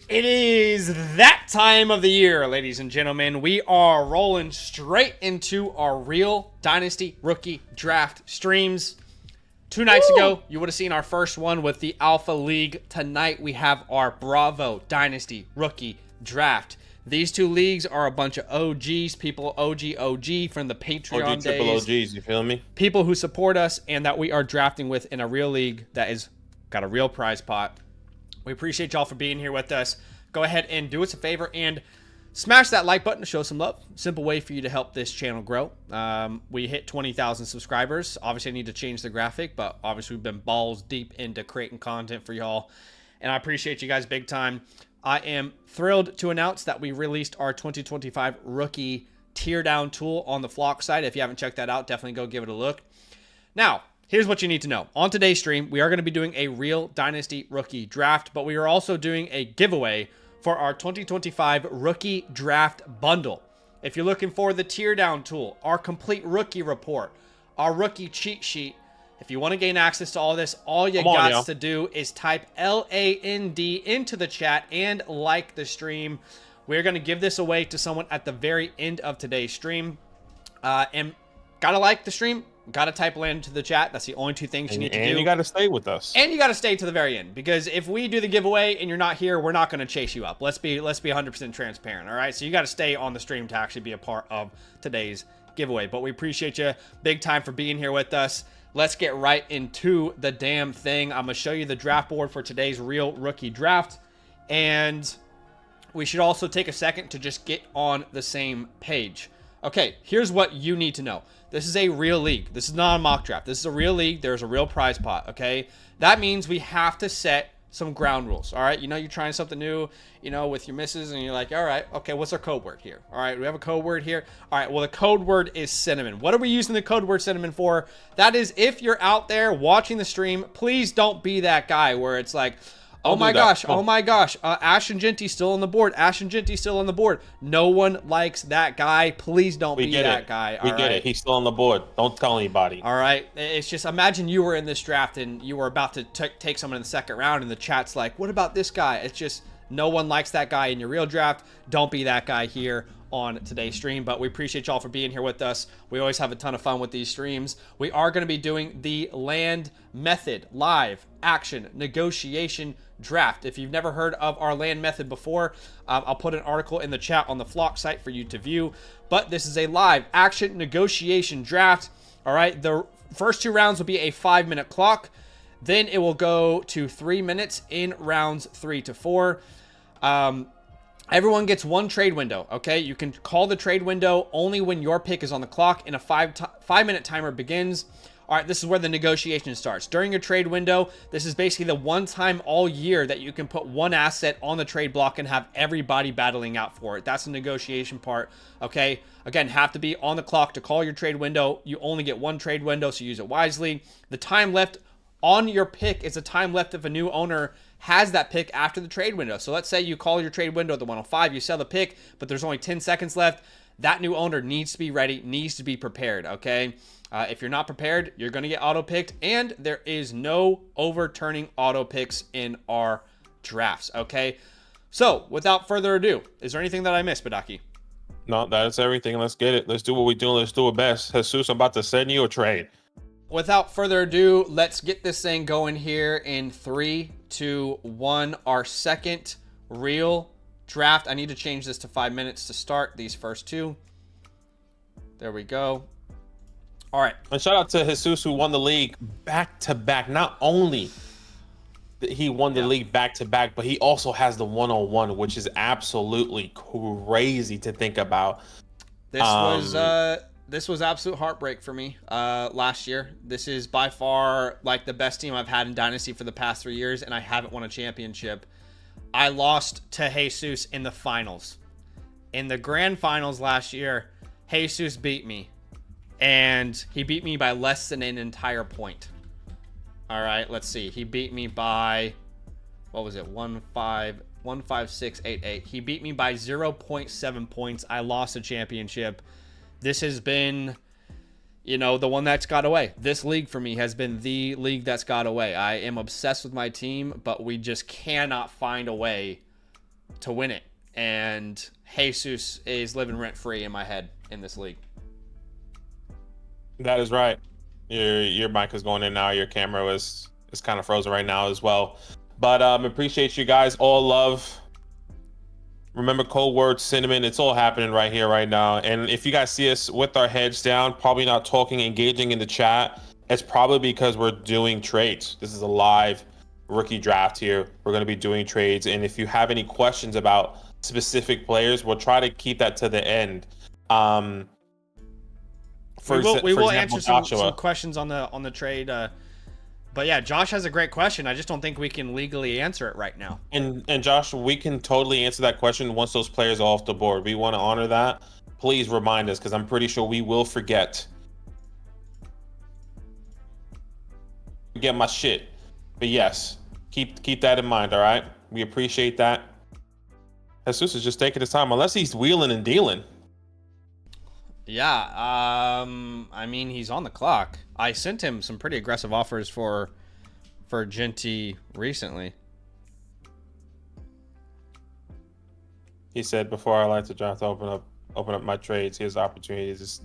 It is that time of the year, ladies and gentlemen. We are rolling straight into our real Dynasty rookie draft streams. 2 nights ago, you would have seen our first one with the Alpha League. Tonight, we have our Bravo Dynasty rookie draft. These two leagues are a bunch of OGs, people OG from the Patreon OG triple days. OGs, you feel me? People who support us and that we are drafting with in a real league that is got a real prize pot. We appreciate y'all for being here with us. Go ahead and do us a favor and smash that like button to show some love. Simple way for you to help this channel grow. We hit 20,000 subscribers. Obviously, I need to change the graphic, but obviously we've been balls deep into creating content for y'all. And I appreciate you guys big time. I am thrilled to announce that we released our 2025 rookie tear down tool on the Flock site. If you haven't checked that out, definitely go give it a look. Now, here's what you need to know. On today's stream, we are going to be doing a real Dynasty rookie draft, but we are also doing a giveaway for our 2025 rookie draft bundle. If you're looking for the tear down tool, our complete rookie report, our rookie cheat sheet, if you want to gain access to all this, all you got to do is type LAND into the chat and like the stream. We're going to give this away to someone at the very end of today's stream. And gotta like the stream, gotta type land into the chat. That's the only two things you need to do. And you gotta stay with us. And you gotta stay to the very end, because if we do the giveaway and you're not here, we're not gonna chase you up. Let's be 100% transparent. All right, so you gotta stay on the stream to actually be a part of today's giveaway. But we appreciate you big time for being here with us. Let's get right into the damn thing. I'm gonna show you the draft board for today's real rookie draft, and we should also take a second to just get on the same page. Okay, here's what you need to know. This is a real league. This is not a mock draft. This is a real league. There's a real prize pot, okay? That means we have to set some ground rules, all right? You know, you're trying something new, you know, with your missus, and you're like, all right, okay, what's our code word here? All right, we have a code word here. All right, well, the code word is cinnamon. What are we using the code word cinnamon for? That is, if you're out there watching the stream, please don't be that guy where it's like, oh my gosh, Ash and Genty still on the board. Ash and Genty still on the board. No one likes that guy. Please don't be that guy. We get it. He's still on the board. Don't tell anybody. All right. It's just, imagine you were in this draft and you were about to take someone in the second round and the chat's like, what about this guy? It's just, no one likes that guy in your real draft. Don't be that guy here on today's stream. But we appreciate y'all for being here with us. We always have a ton of fun with these streams. We are going to be doing the land method live action negotiation draft. If you've never heard of our land method before, I'll put an article in the chat on the Flock site for you to view. But this is a live action negotiation draft. All right, the first 2 rounds will be a 5-minute clock. Then it will go to 3 minutes in rounds 3 to 4. Everyone gets 1 trade window, okay? You can call the trade window only when your pick is on the clock and a 5-minute timer begins. All right, this is where the negotiation starts. During your trade window, this is basically the one time all year that you can put 1 asset on the trade block and have everybody battling out for it. That's the negotiation part, okay? Again, have to be on the clock to call your trade window. You only get 1 trade window, so use it wisely. The time left on your pick is the time left if a new owner has that pick after the trade window. So let's say you call your trade window at the 105, you sell the pick, but there's only 10 seconds left. That new owner needs to be ready, needs to be prepared, okay? If you're not prepared, you're going to get auto-picked, and there is no overturning auto-picks in our drafts, okay? So, without further ado, is there anything that I missed, Badaki? No, that's everything. Let's get it. Let's do what we do. Let's do it best. Jesus, I'm about to send you a trade. Without further ado, let's get this thing going here in 3, 2, 1. Our second real draft. I need to change this to 5 minutes to start these first 2. There we go. All right. And shout out to Jesus, who won the league back-to-back. Not only did he won the league back-to-back, but he also has the 101, which is absolutely crazy to think about. This was absolute heartbreak for me last year. This is by far like the best team I've had in Dynasty for the past 3 years, and I haven't won a championship. I lost to Jesus in the finals. In the grand finals last year, Jesus beat me. And he beat me by less than an entire point. All right, let's see. He beat me by, what was it? 15688. He beat me by 0.7 points. I lost a championship. This has been, you know, the one that's got away. This league for me has been the league that's got away. I am obsessed with my team, but we just cannot find a way to win it. And Jesus is living rent-free in my head in this league. That is right. Your mic is going in now. Your camera is kind of frozen right now as well. But appreciate you guys. All love. Remember code word cinnamon. It's all happening right here, right now. And if you guys see us with our heads down, probably not talking, engaging in the chat, it's probably because we're doing trades. This is a live rookie draft here. We're going to be doing trades. And if you have any questions about specific players, we'll try to keep that to the end. We will answer some Joshua. questions on the trade. But yeah, Josh has a great question. I just don't think we can legally answer it right now. And Josh, we can totally answer that question once those players are off the board. We want to honor that. Please remind us, because I'm pretty sure we will forget. Get my shit. But yes, keep that in mind, all right? We appreciate that. Jesus is just taking his time, unless he's wheeling and dealing. Yeah, I mean, he's on the clock. I sent him some pretty aggressive offers for Genty recently. He said, before I like to draft, open up my trades. Here's opportunities. Just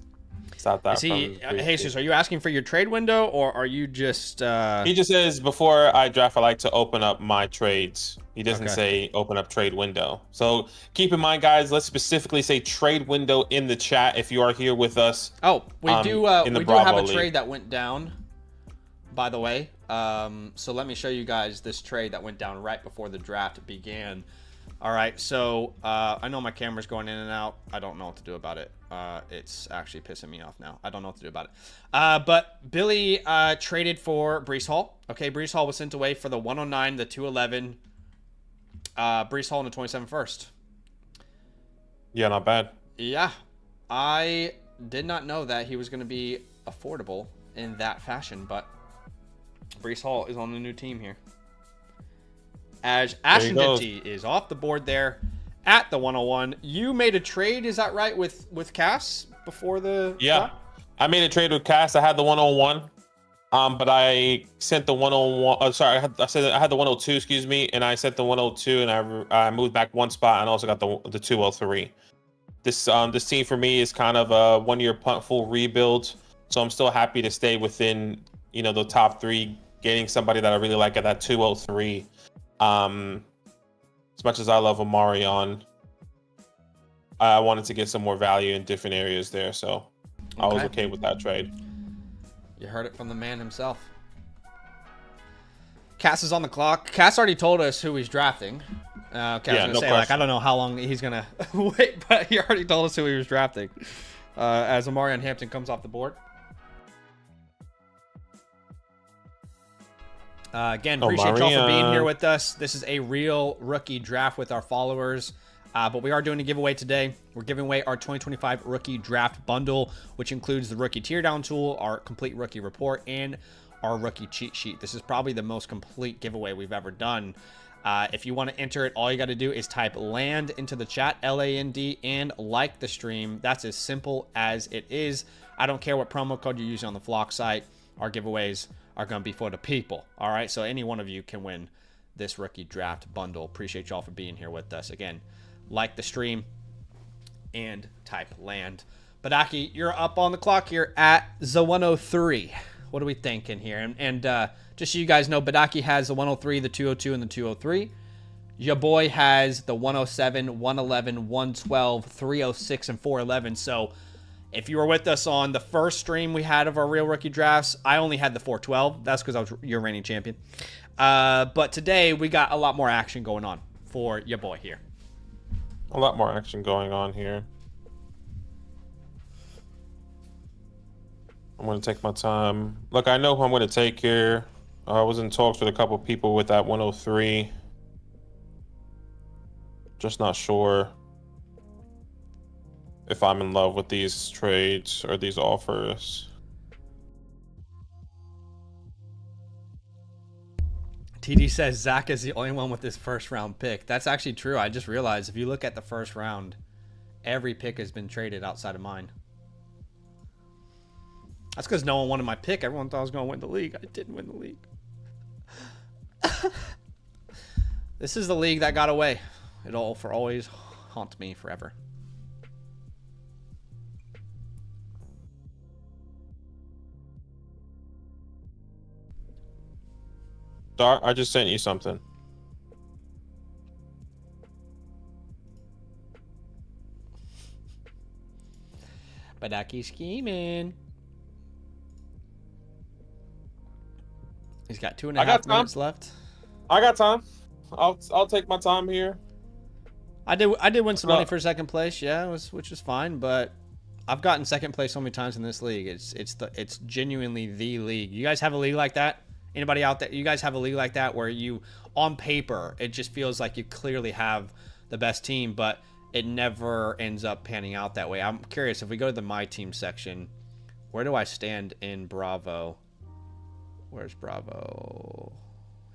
stop that. Jesus, are you asking for your trade window, or are you just? He just says, before I draft, I like to open up my trades. He doesn't say open up trade window. So keep in mind, guys, let's specifically say trade window in the chat if you are here with us. Oh, we do have a trade that went down, by the way. So let me show you guys this trade that went down right before the draft began. All right, so I know my camera's going in and out. I don't know what to do about it. It's actually pissing me off now. I don't know what to do about it. But Billy traded for Breece Hall. Okay, Breece Hall was sent away for the 109, the 211. Breece Hall in the 27 first. Yeah, not bad. Yeah, I did not know that he was going to be affordable in that fashion, but Breece Hall is on the new team here. As Ashton Genty is off the board there at the 101. You made a trade, is that right, with Cass before the draft? I made a trade with Cass. I had the 101. But I sent the 101. Oh, sorry, I had the 102. Excuse me, and I sent the 102, and I moved back one spot, and also got the 203. This team for me is kind of a 1 year punt full rebuild, so I'm still happy to stay within the top three, getting somebody that I really like at that 203. As much as I love Omarion, I wanted to get some more value in different areas there, so I was okay with that trade. You heard it from the man himself. Cass is on the clock. Cass already told us who he's drafting. I was going to say, I don't know how long he's going to wait, but he already told us who he was drafting. As Omarion Hampton comes off the board. Again, appreciate y'all for being here with us. This is a real rookie draft with our followers. But we are doing a giveaway today. We're giving away our 2025 rookie draft bundle, which includes the rookie teardown tool, our complete rookie report, and our rookie cheat sheet. This is probably the most complete giveaway we've ever done. If you want to enter it, all you got to do is type LAND into the chat, LAND, and like the stream. That's as simple as it is. I don't care what promo code you're using on the Flock site. Our giveaways are going to be for the people. All right, so any one of you can win this rookie draft bundle. Appreciate y'all for being here with us. Again, like the stream and type LAND. Badaki, you're up on the clock here at the 103. What are we thinking here? And just so you guys know, Badaki has the 103, the 202, and the 203. Your boy has the 107, 111, 112, 306, and 411. So if you were with us on the first stream we had of our real rookie drafts, I only had the 412. That's because I was your reigning champion. But today we got a lot more action going on for your boy here. A lot more action going on here. I'm going to take my time. Look, I know who I'm going to take here. I was in talks with a couple people with that 103. Just not sure if I'm in love with these trades or these offers. TD says Zach is the only one with this first round pick. That's actually true. I just realized if you look at the first round, every pick has been traded outside of mine. That's because no one wanted my pick. Everyone thought I was going to win the league. I didn't win the league. This is the league that got away. It'll for always haunt me forever. Dart, I just sent you something. Badaki scheming. He's got 2.5 minutes left. I got time. I'll take my time here. I did win some money for second place, yeah, which was fine, but I've gotten second place so many times in this league. It's genuinely the league. You guys have a league like that? Anybody out there? You guys have a league like that where you, on paper, it just feels like you clearly have the best team, but it never ends up panning out that way. I'm curious, if we go to the My Team section, where do I stand in Bravo? Where's Bravo?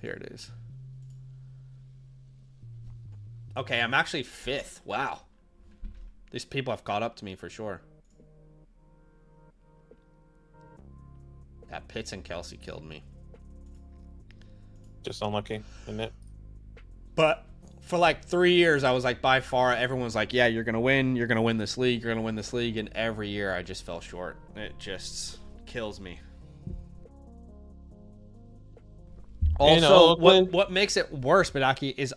Here it is. Okay, I'm actually 5th. Wow. These people have caught up to me for sure. That Pitts and Kelsey killed me. Just unlucky, isn't it? But for like 3 years, I was like, by far, everyone was like, yeah, you're going to win. You're going to win this league. You're going to win this league. And every year, I just fell short. It just kills me. Also, what makes it worse, Badaki, is...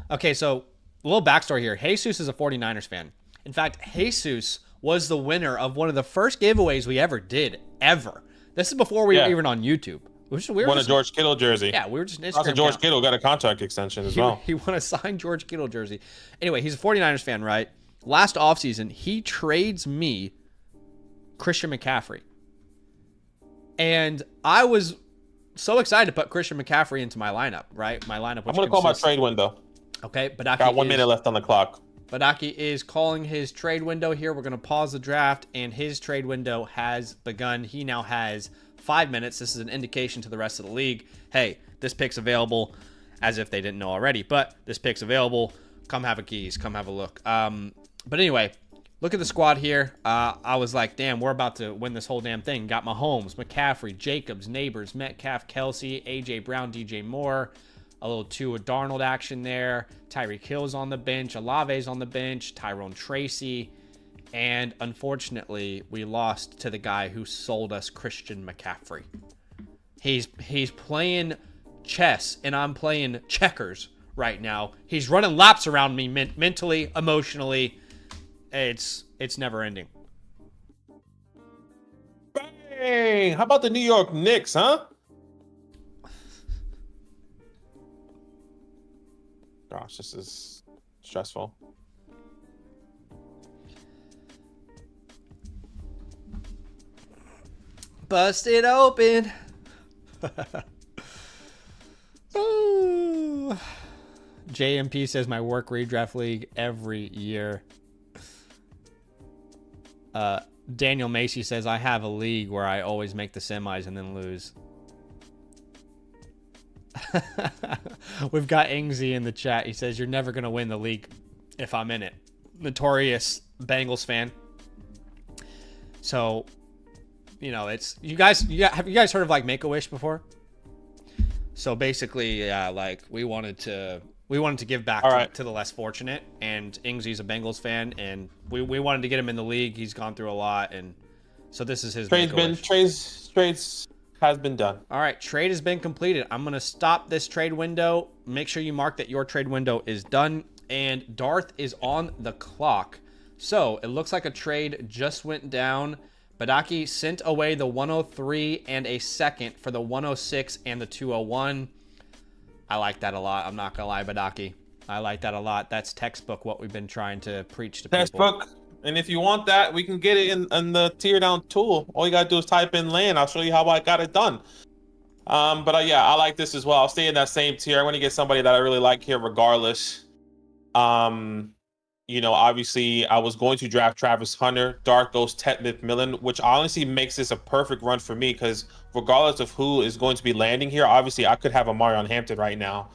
Okay, so a little backstory here. Jesus is a 49ers fan. In fact, Jesus was the winner of one of the first giveaways we ever did, ever. This is before we were even on YouTube. We won a George Kittle jersey. Yeah, we were just... Also, George Kittle got a contract extension as well. He won a signed George Kittle jersey. Anyway, he's a 49ers fan, right? Last offseason, he trades me Christian McCaffrey. And I was so excited to put Christian McCaffrey into my lineup, right? My lineup. I'm going to call my trade window. Okay, Badaki got 1 minute left on the clock. Badaki is calling his trade window here. We're going to pause the draft, and his trade window has begun. He now has 5 minutes. This is an indication to the rest of the league. Hey, this pick's available, as if they didn't know already. But this pick's available. Come have a keys. Come have a look. But anyway, look at the squad here. I was like, damn, we're about to win this whole damn thing. Got Mahomes, McCaffrey, Jacobs, Neighbors, Metcalf, Kelsey, A.J. Brown, DJ Moore. A little Tua Darnold action there. Tyreek Hill's on the bench. Olave's on the bench. Tyrone Tracy. And unfortunately, we lost to the guy who sold us Christian McCaffrey. He's playing chess, and I'm playing checkers right now. He's running laps around me mentally, emotionally. It's never ending. Bang! How about the New York Knicks, huh? Gosh, this is stressful. Bust it open. Ooh. JMP says my work redraft league every year. Daniel Macy says I have a league where I always make the semis and then lose. We've got Ingsy in the chat. He says you're never gonna win the league if I'm in it. Notorious Bengals fan. So, you know, it's have you guys heard of like Make-A-Wish before? So basically, yeah, like we wanted to give back to the less fortunate, and Ingsy's a Bengals fan, and we wanted to get him in the league. He's gone through a lot, and so this is his trades has been done. All right, trade has been completed. I'm going to stop this trade window. Make sure you mark that your trade window is done. And Darth is on the clock. So it looks like a trade just went down. Badaki sent away the 103 and a second for the 106 and the 201. I like that a lot. I'm not going to lie, Badaki. I like that a lot. That's textbook what we've been trying to preach to people. Textbook. And if you want that, we can get it in the tear down tool. All you gotta do is type in land. I'll show you how I got it done. Yeah, I like this as well. I'll stay in that same tier. I'm gonna get somebody that I really like here, regardless. You know, obviously, I was going to draft Travis Hunter. Dark goes Ted McMillan, which honestly makes this a perfect run for me because regardless of who is going to be landing here, obviously I could have a Marion Hampton right now,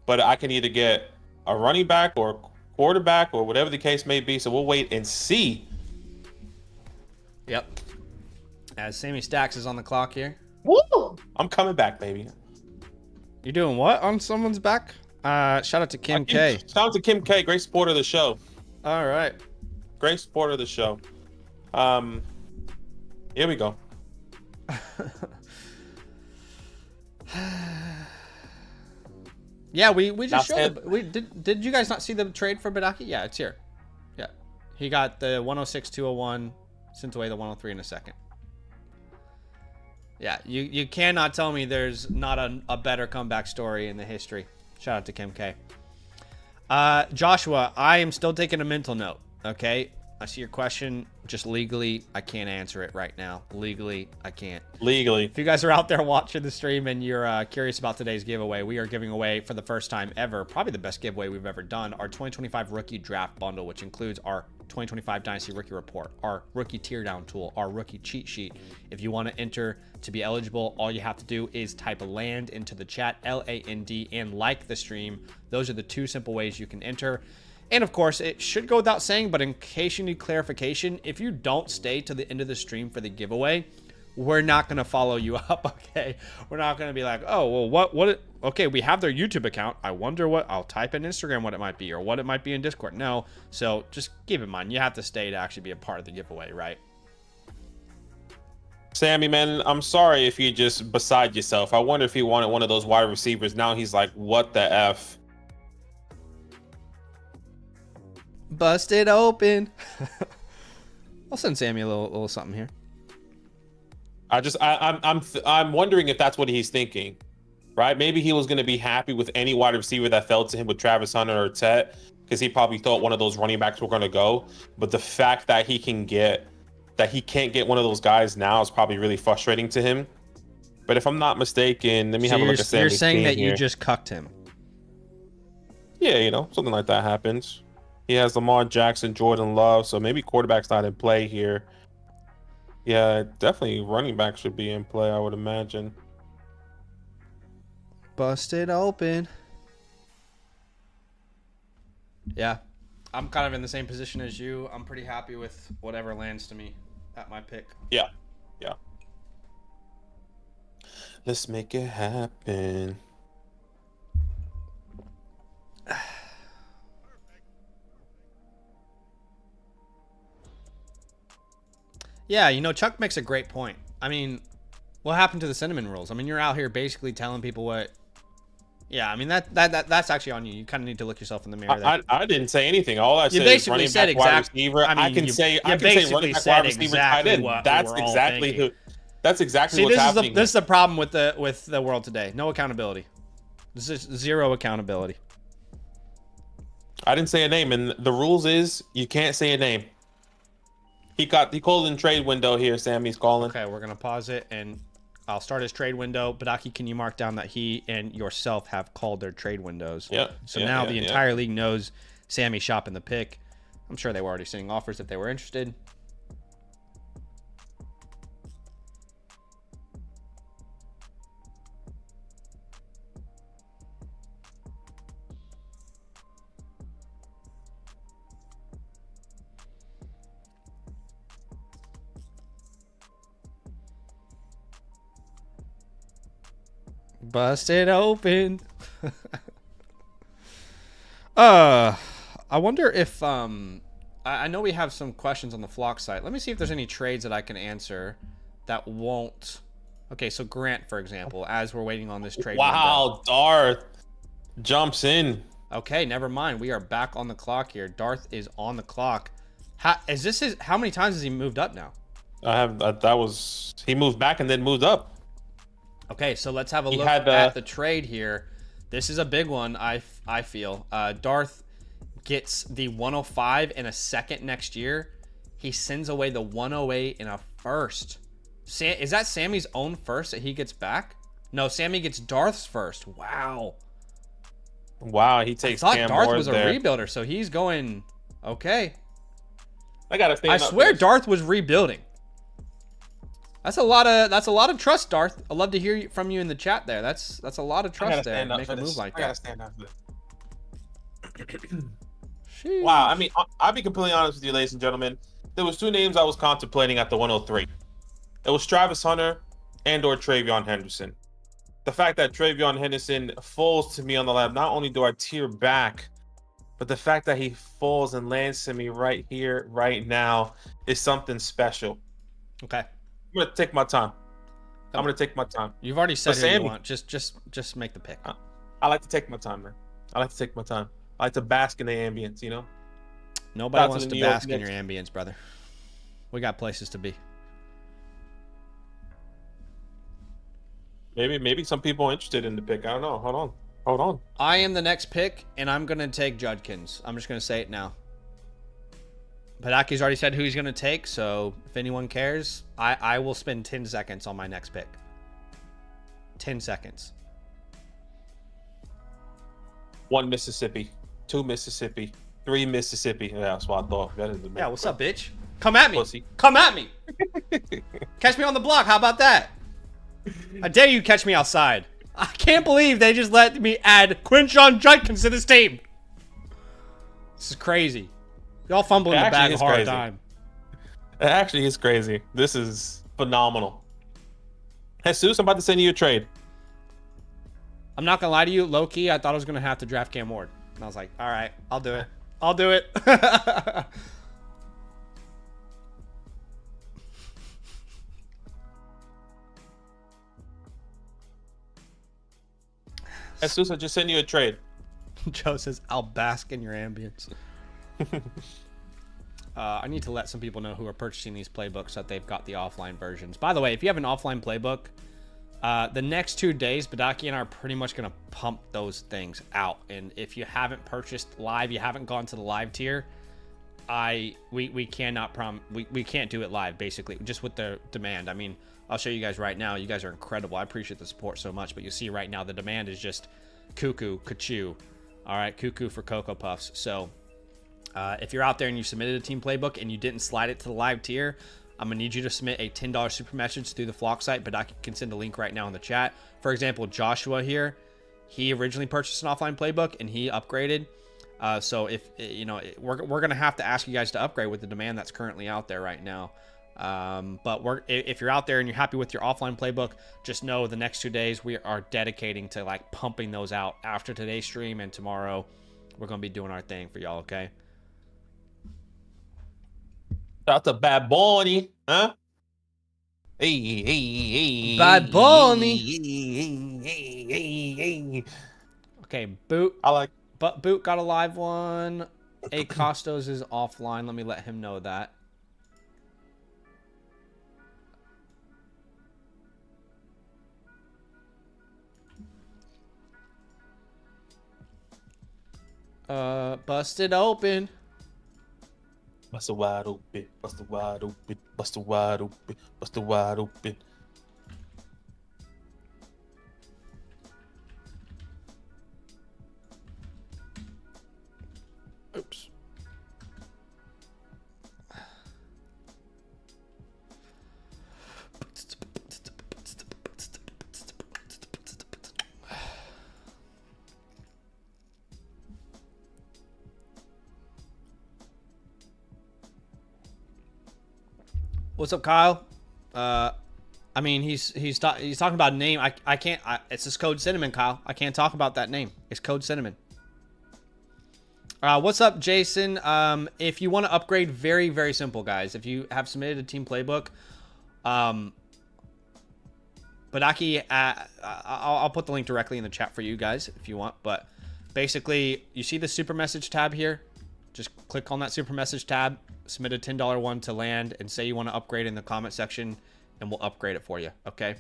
but I can either get a running back or quarterback or whatever the case may be. So we'll wait and see. Yep. As Sammy Stacks is on the clock here. Woo! I'm coming back, baby. You're doing what on someone's back? Shout out to Kim K. Shout out to Kim K. Great supporter of the show. All right. Great supporter of the show. Here we go. Yeah, we just showed did you guys not see the trade for Badaki? Yeah, it's here. Yeah. He got the 106 201, sent away the 103 in a second. Yeah, you cannot tell me there's not a better comeback story in the history. Shout out to Kim K. Joshua, I am still taking a mental note, okay? I see your question. Just legally, I can't answer it right now. Legally, I can't. Legally. If you guys are out there watching the stream and you're curious about today's giveaway, we are giving away for the first time ever, probably the best giveaway we've ever done, our 2025 Rookie Draft Bundle, which includes our 2025 Dynasty Rookie Report, our Rookie Teardown Tool, our Rookie Cheat Sheet. If you want to enter to be eligible, all you have to do is type LAND into the chat, LAND, and like the stream. Those are the two simple ways you can enter. And of course, it should go without saying, but in case you need clarification, if you don't stay to the end of the stream for the giveaway, we're not going to follow you up, okay? We're not going to be like, oh, well, okay, we have their YouTube account. I wonder what, I'll type in Instagram what it might be or what it might be in Discord. No, so just keep in mind, you have to stay to actually be a part of the giveaway, right? Sammy, man, I'm sorry if you're just beside yourself. I wonder if he wanted one of those wide receivers. Now he's like, what the F? Busted open. I'll send Sammy a little something here. I'm wondering if that's what he's thinking, right? Maybe he was going to be happy with any wide receiver that fell to him with Travis Hunter or Tet, because he probably thought one of those running backs were going to go. But the fact that he can't get one of those guys now is probably really frustrating to him. But if I'm not mistaken, let me have a look at Sammy's You're saying that here. you just cucked him. Yeah, something like that happens. He has Lamar Jackson, Jordan Love, so maybe quarterback's not in play here. Yeah, definitely running back should be in play, I would imagine. Busted open. Yeah, I'm kind of in the same position as you. I'm pretty happy with whatever lands to me at my pick. Yeah. Let's make it happen. Yeah, Chuck makes a great point. I mean, what happened to the cinnamon rolls? I mean, you're out here basically telling people what. Yeah, I mean that's actually on you. You kind of need to look yourself in the mirror. I didn't say anything. All I said is running back, wide receiver. I can say running back, wide receiver, tight end. That's exactly what's happening. This is the problem with the world today. No accountability. This is zero accountability. I didn't say a name, and the rules is you can't say a name. He called in trade window here. Sammy's calling. Okay, we're gonna pause it, and I'll start his trade window. Badaki, can you mark down that he and yourself have called their trade windows? Yeah. So now the entire league knows Sammy's shopping the pick. I'm sure they were already sending offers if they were interested. Busted open. I wonder if I know we have some questions on the Flock site. Let me see if there's any trades that I can answer that won't. Okay, so Grant, for example, as we're waiting on this trade. Wow, Darth jumps in. Okay, never mind. We are back on the clock here. Darth is on the clock. How many times has he moved up now? He moved back and then moved up. Okay, so let's have a look at the trade here. This is a big one, I feel. Darth gets the 105 in a second next year. He sends away the 108 in a first. Is that Sammy's own first that he gets back? No, Sammy gets Darth's first. Wow. Wow, he takes Cam Ward. I thought Darth was a there. rebuilder, so he's going okay. I swear Darth was rebuilding. That's a lot of trust, Darth. I'd love to hear from you in the chat there. That's a lot of trust there. Make a move like that. I gotta stand up for this. Wow, I mean, I'll be completely honest with you, ladies and gentlemen. There was two names I was contemplating at the 103. It was Travis Hunter and or Travion Henderson. the fact that Travion Henderson falls to me on the left, not only do I tear back, but the fact that he falls and lands to me right here, right now, is something special. Okay. I'm gonna take my time. I'm gonna take my time. You've already said But who you Sammy, want. Just make the pick. I like to take my time, man. I like to take my time. I like to bask in the ambience, you know? Nobody Shout out wants to to the New York bask in your Knicks. ambience, brother. We got places to be. Maybe some people are interested in the pick. I don't know. Hold on. I am the next pick, and I'm going to take Judkins. I'm just going to say it now. Padaki's already said who he's going to take, so if anyone cares, I will spend 10 seconds on my next pick. 10 seconds. 1 Mississippi, 2 Mississippi, 3 Mississippi. Yeah, that's what I thought. That is the Yeah, what's up, bitch? Come at me. Pussy. Come at me. Catch me on the block. How about that? I dare you catch me outside. I can't believe they just let me add Quinshon Judkins to this team. This is crazy. Y'all fumbling the bag a hard time. It actually is crazy. This is phenomenal. Jesus, I'm about to send you a trade. I'm not going to lie to you. Low-key, I thought I was going to have to draft Cam Ward. And I was like, all right, I'll do it. I'll do it. Jesus, I just sent you a trade. Joe says, I'll bask in your ambience. I need to let some people know who are purchasing these playbooks that they've got the offline versions. By the way, if you have an offline playbook, the next 2 days, Badaki and I are pretty much going to pump those things out. And if you haven't purchased live, you haven't gone to the live tier, we can't do it live, basically, just with the demand. I mean, I'll show you guys right now. You guys are incredible. I appreciate the support so much, but you see right now the demand is just cuckoo, kachoo. All right, cuckoo for Cocoa Puffs. So if you're out there and you submitted a team playbook and you didn't slide it to the live tier, I'm going to need you to submit a $10 super message through the Flock site, but I can send a link right now in the chat. For example, Joshua here, he originally purchased an offline playbook and he upgraded. So if, you know, we're going to have to ask you guys to upgrade with the demand that's currently out there right now. But if you're out there and you're happy with your offline playbook, just know the next 2 days we are dedicating to like pumping those out. After today's stream and tomorrow, we're going to be doing our thing for y'all, okay? Shout out to Bad Bunny, huh? Hey. Bad Bunny. Hey. Okay, Boot. I like. But Boot got a live one. A Costos is offline. Let me let him know that. Busted open. Bust it wide open. Bust it wide open. Bust it wide open. Bust it wide open. Oops. What's up, Kyle? I mean, he's talking about a name. I can't. It's just Code Cinnamon, Kyle. I can't talk about that name. It's Code Cinnamon. What's up, Jason? If you want to upgrade, very, very simple, guys. If you have submitted a team playbook, Badaki, I'll put the link directly in the chat for you guys if you want. But basically, you see the super message tab here? Just click on that super message tab, submit a $10 one to land, and say you want to upgrade in the comment section, and we'll upgrade it for you, okay?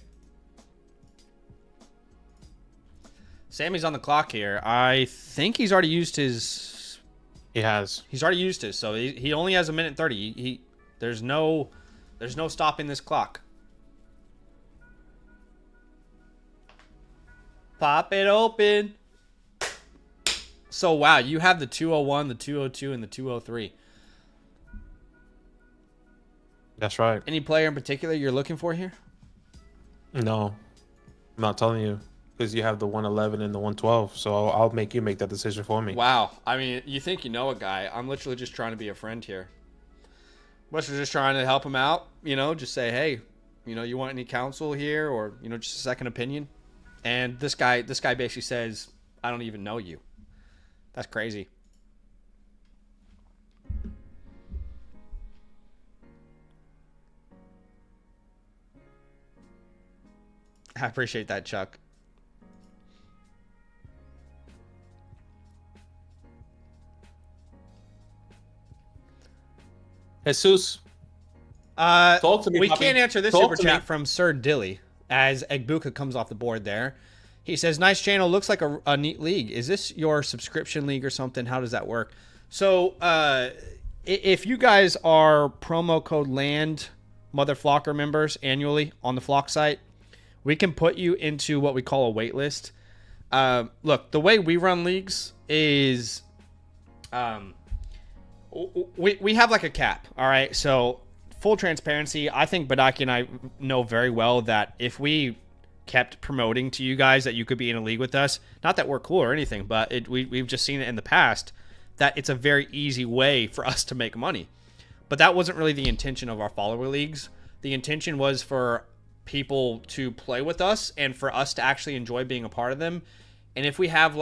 Sammy's on the clock here. I think he's already used his... He has. He's already used his, so he only has 1:30. There's no stopping this clock. Pop it open. So, wow, you have the 201, the 202, and the 203. That's right. Any player in particular you're looking for here? No, I'm not telling you because you have the 111 and the 112. So I'll make you make that decision for me. Wow. I mean, you think you know a guy. I'm literally just trying to be a friend here. Literally just trying to help him out. You know, just say, hey, you know, you want any counsel here or, you know, just a second opinion? And this guy basically says, I don't even know you. That's crazy. I appreciate that, Chuck. Jesus. Talk to me, we puppy. can't answer this Talk super to chat me. from Sir Dilly as Egbuka comes off the board there. He says, nice channel. Looks like a neat league. Is this your subscription league or something? How does that work? So if you guys are promo code LAND Mother Flocker members annually on the Flock site, we can put you into what we call a wait list. Look, the way we run leagues is we have like a cap, all right? So full transparency, I think Badaki and I know very well that if we kept promoting to you guys that you could be in a league with us, not that we're cool or anything, but we've just seen it in the past, that it's a very easy way for us to make money. But that wasn't really the intention of our follower leagues. The intention was for people to play with us and for us to actually enjoy being a part of them. And if we have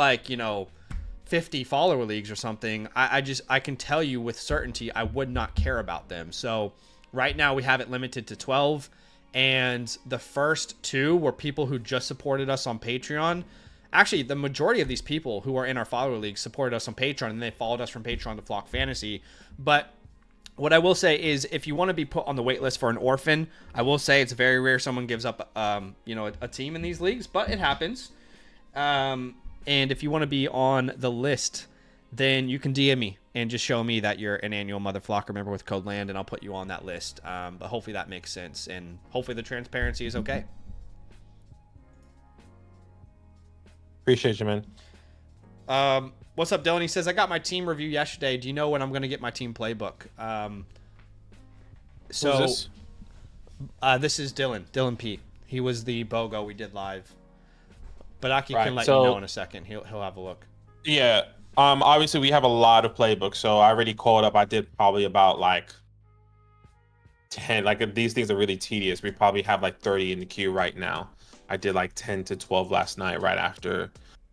50 follower leagues or something, I can tell you with certainty I would not care about them. So right now we have it limited to 12, and the first 2 were people who just supported us on Patreon. Actually, the majority of these people who are in our follower league supported us on Patreon, and they followed us from Patreon to Flock Fantasy. But what I will say is, if you want to be put on the wait list for an orphan, I will say it's very rare someone gives up a team in these leagues, but it happens. And if you want to be on the list, then you can DM me and just show me that you're an annual Mother Flocker member with code LAND, and I'll put you on that list. But hopefully that makes sense, and hopefully the transparency is okay. Appreciate you, man. What's up, Dylan? He says, I got my team review yesterday. Do you know when I'm going to get my team playbook? Who's this? This is Dylan P. He was the BOGO we did live. But Aki Right, can let so- you know in a second. He'll have a look. Yeah. Obviously we have a lot of playbooks, so I already called up. I did probably about 10. These things are really tedious. We probably have 30 in the queue right now. I did 10 to 12 last night right after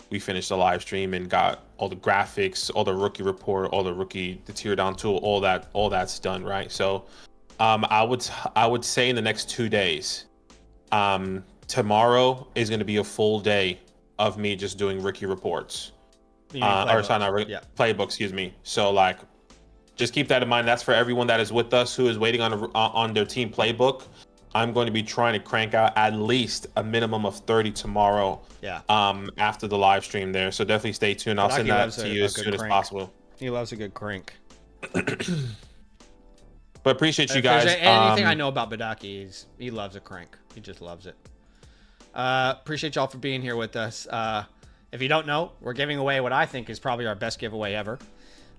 we finished the live stream and got all the graphics, all the rookie report, all the tear down tool, all that's done, right? So I would say in the next 2 days, tomorrow is going to be a full day of me just doing rookie reports. Playbook, excuse me. So just keep that in mind. That's for everyone that is with us who is waiting on their team playbook. I'm going to be trying to crank out at least a minimum of 30 tomorrow. Yeah. After the live stream there. So definitely stay tuned. I'll send that to you as soon as possible. He loves a good crank. But appreciate you If guys. there's anything I know about Badaki, he loves a crank. He just loves it. Appreciate y'all for being here with us. If you don't know, we're giving away what I think is probably our best giveaway ever.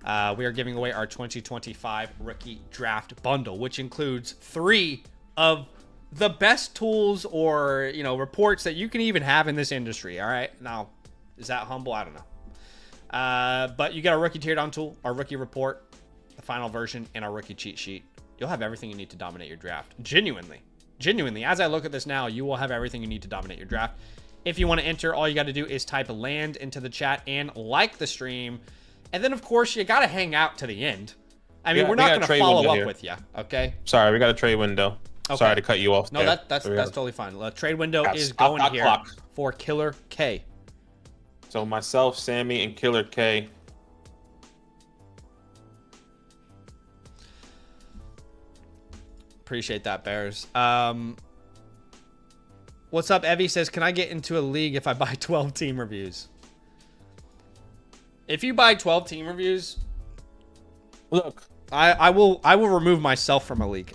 We are giving away our 2025 Rookie Draft Bundle, which includes 3 of the best tools or reports that you can even have in this industry. All right, now is that humble? I don't know. But you get our rookie teardown tool, our rookie report, the final version, and our rookie cheat sheet. You'll have everything you need to dominate your draft. Genuinely, as I look at this now, you will have everything you need to dominate your draft. If you want to enter, all you got to do is type LAND into the chat and like the stream, and then of course you got to hang out to the end. I mean, we're not going to follow up with you, okay? Sorry, we got a trade window. Okay. Sorry to cut you off. No, there. that's totally fine. The trade window is Stop going that here clock. for Killer K. So myself, Sammy, and Killer K. Appreciate that, Bears. What's up? Evie says, can I get into a league if I buy 12 team reviews? If you buy 12 team reviews, Look, I will remove myself from a league.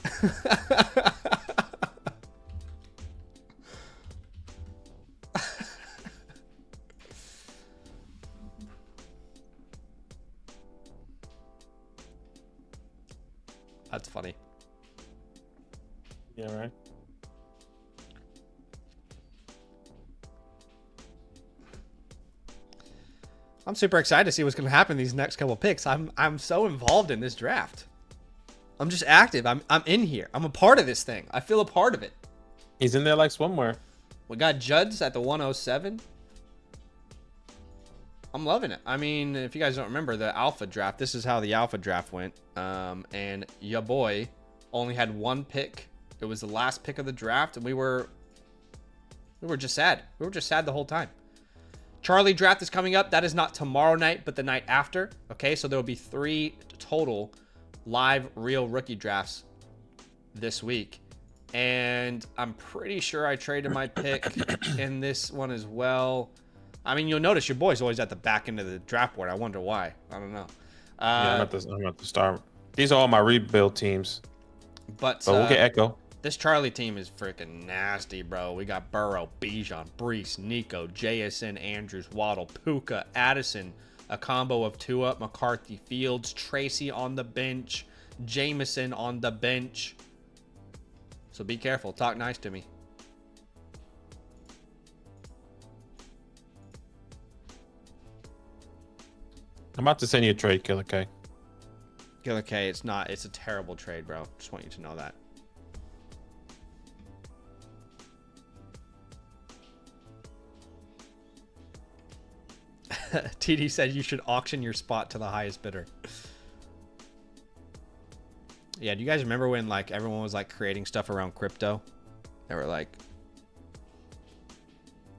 That's funny. yeah, right. I'm super excited to see what's going to happen in these next couple of picks. I'm so involved in this draft. I'm just active. I'm in here. I'm a part of this thing. I feel a part of it. He's in there like swimwear. We got Judd's at the 107. I'm loving it. I mean, if you guys don't remember the alpha draft, this is how the alpha draft went. And ya boy only had one pick. It was the last pick of the draft, and we were just sad. We were just sad the whole time. Charlie draft is coming up. That is not tomorrow night, but the night after. Okay, so there will be 3 total live real rookie drafts this week. And I'm pretty sure I traded my pick in this one as well. I mean, you'll notice your boy's always at the back end of the draft board. I wonder why. I don't know. Yeah, I'm at the start. These are all my rebuild teams. But we'll get Echo. This Charlie team is freaking nasty, bro. We got Burrow, Bijan, Brees, Nico, JSN, Andrews, Waddle, Puka, Addison, a combo of Tua, McCarthy, Fields, Tracy on the bench, Jameson on the bench. So be careful. Talk nice to me. I'm about to send you a trade, Killer K. Killer K, it's not. It's a terrible trade, bro. Just want you to know that. TD said you should auction your spot to the highest bidder. Yeah, do you guys remember when like everyone was like creating stuff around crypto? They were like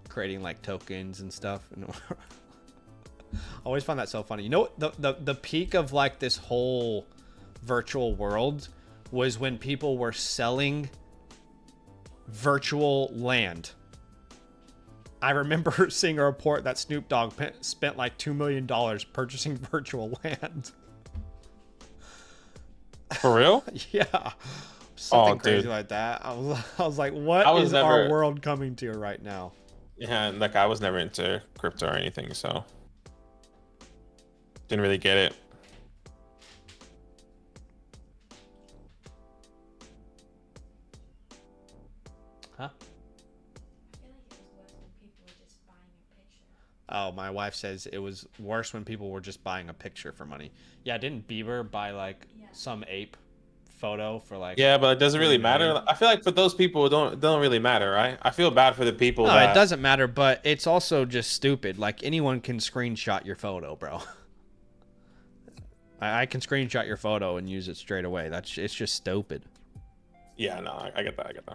creating like tokens and stuff. And I always found that so funny. You know, the peak of like this whole virtual world was when people were selling virtual land. I remember seeing a report that Snoop Dogg spent like $2 million purchasing virtual land. For real? Yeah. Something crazy like that. I was like, what is our world coming to right now? Yeah, like I was never into crypto or anything, so didn't really get it. Huh? Oh, my wife says it was worse when people were just buying a picture for money. Yeah, didn't Bieber buy like some ape photo for like? Yeah, but it doesn't really matter. I feel like for those people, it don't really matter, right? I feel bad for the people. No, it doesn't matter, but it's also just stupid. Like anyone can screenshot your photo, bro. I can screenshot your photo and use it straight away. It's just stupid. Yeah, no, I get that. I get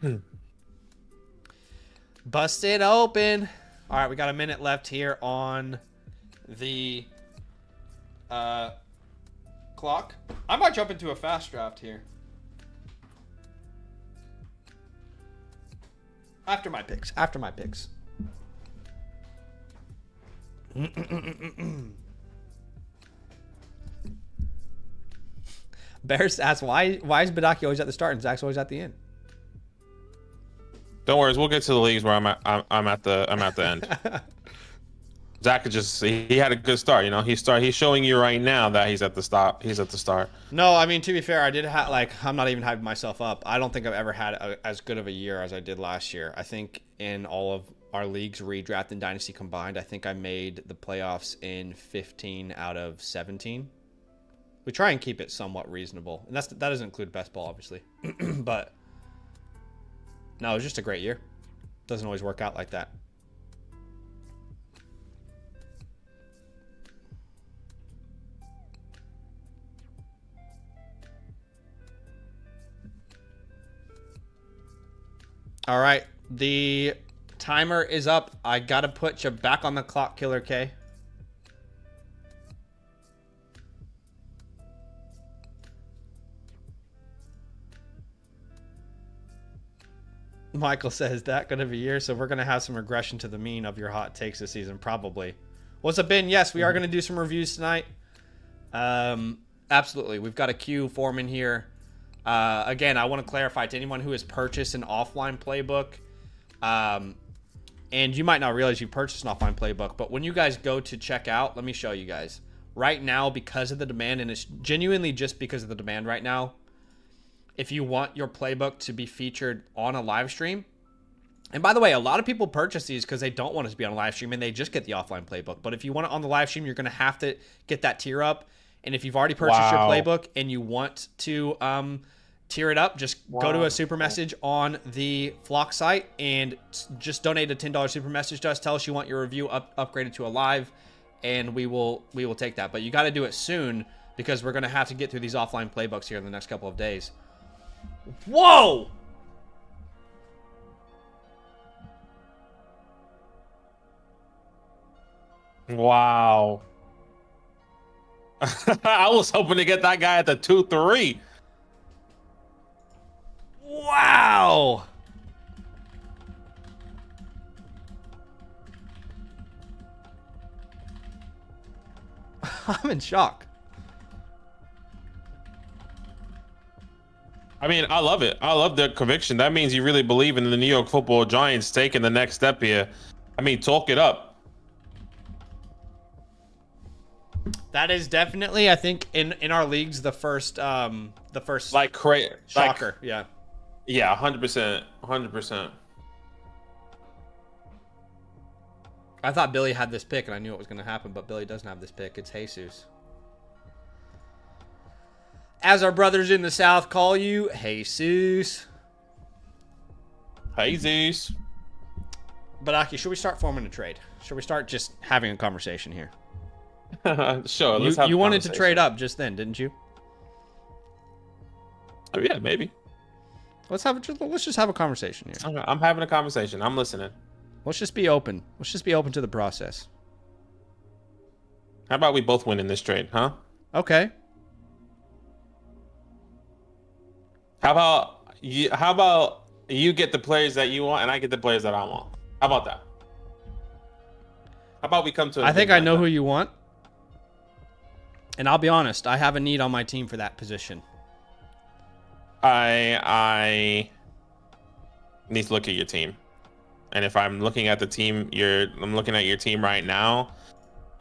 that. Bust it open. All right, we got a minute left here on the clock. I might jump into a fast draft here. After my picks. Bears asks, why is Badaki always at the start and Zach's always at the end? Don't worry, we'll get to the leagues where I'm at the end. Zach he had a good start, you know. He's showing you right now that he's at the start. No, I mean, to be fair, I did have I'm not even hyping myself up. I don't think I've ever had as good of a year as I did last year. I think in all of our leagues, redraft and dynasty combined, I think I made the playoffs in 15 out of 17. We try and keep it somewhat reasonable, and that doesn't include best ball, obviously. But no, it was just a great year. Doesn't always work out like that. All right, the timer is up. I gotta put you back on the clock, Killer K. Michael says that gonna be a year, so we're gonna have some regression to the mean of your hot takes this season, probably. What's up, Ben? Yes, we are gonna do some reviews tonight. Absolutely, we've got a queue forming here. Again, I want to clarify to anyone who has purchased an offline playbook, and you might not realize you purchased an offline playbook, but when you guys go to check out, let me show you guys. Right now, because of the demand, and it's genuinely just because of the demand right now, if you want your playbook to be featured on a live stream, and by the way, a lot of people purchase these because they don't want it to be on a live stream and they just get the offline playbook. But if you want it on the live stream, you're going to have to get that tier up. And if you've already purchased your playbook and you want to tier it up, just go to a super message on the Flock site and just donate a $10 super message to us. Tell us you want your review upgraded to a live, and we will take that. But you got to do it soon because we're going to have to get through these offline playbooks here in the next couple of days. Whoa! Wow. I was hoping to get that guy at the 2-3. Wow! I'm in shock. I mean, I love it. I love the conviction. That means you really believe in the New York Football Giants taking the next step here. I mean, talk it up. That is definitely, I think, in our leagues, the first Like shocker. Yeah. Yeah, 100%. 100%. I thought Billy had this pick, and I knew it was going to happen, but Billy doesn't have this pick. It's Jesus. As our brothers in the South call you, Jesus. Jesus. But Aki, should we start forming a trade? Should we start just having a conversation here? Sure. Let's have you wanted to trade up just then, didn't you? Oh yeah, maybe. Let's just have a conversation here. Okay, I'm having a conversation. I'm listening. Let's just be open. Let's just be open to the process. How about we both win in this trade, huh? Okay. How about you get the players that you want and I get the players that I want? How about that? How about we come to I think I know who you want. And I'll be honest, I have a need on my team for that position. I need to look at your team. And if I'm looking at the team, I'm looking at your team right now,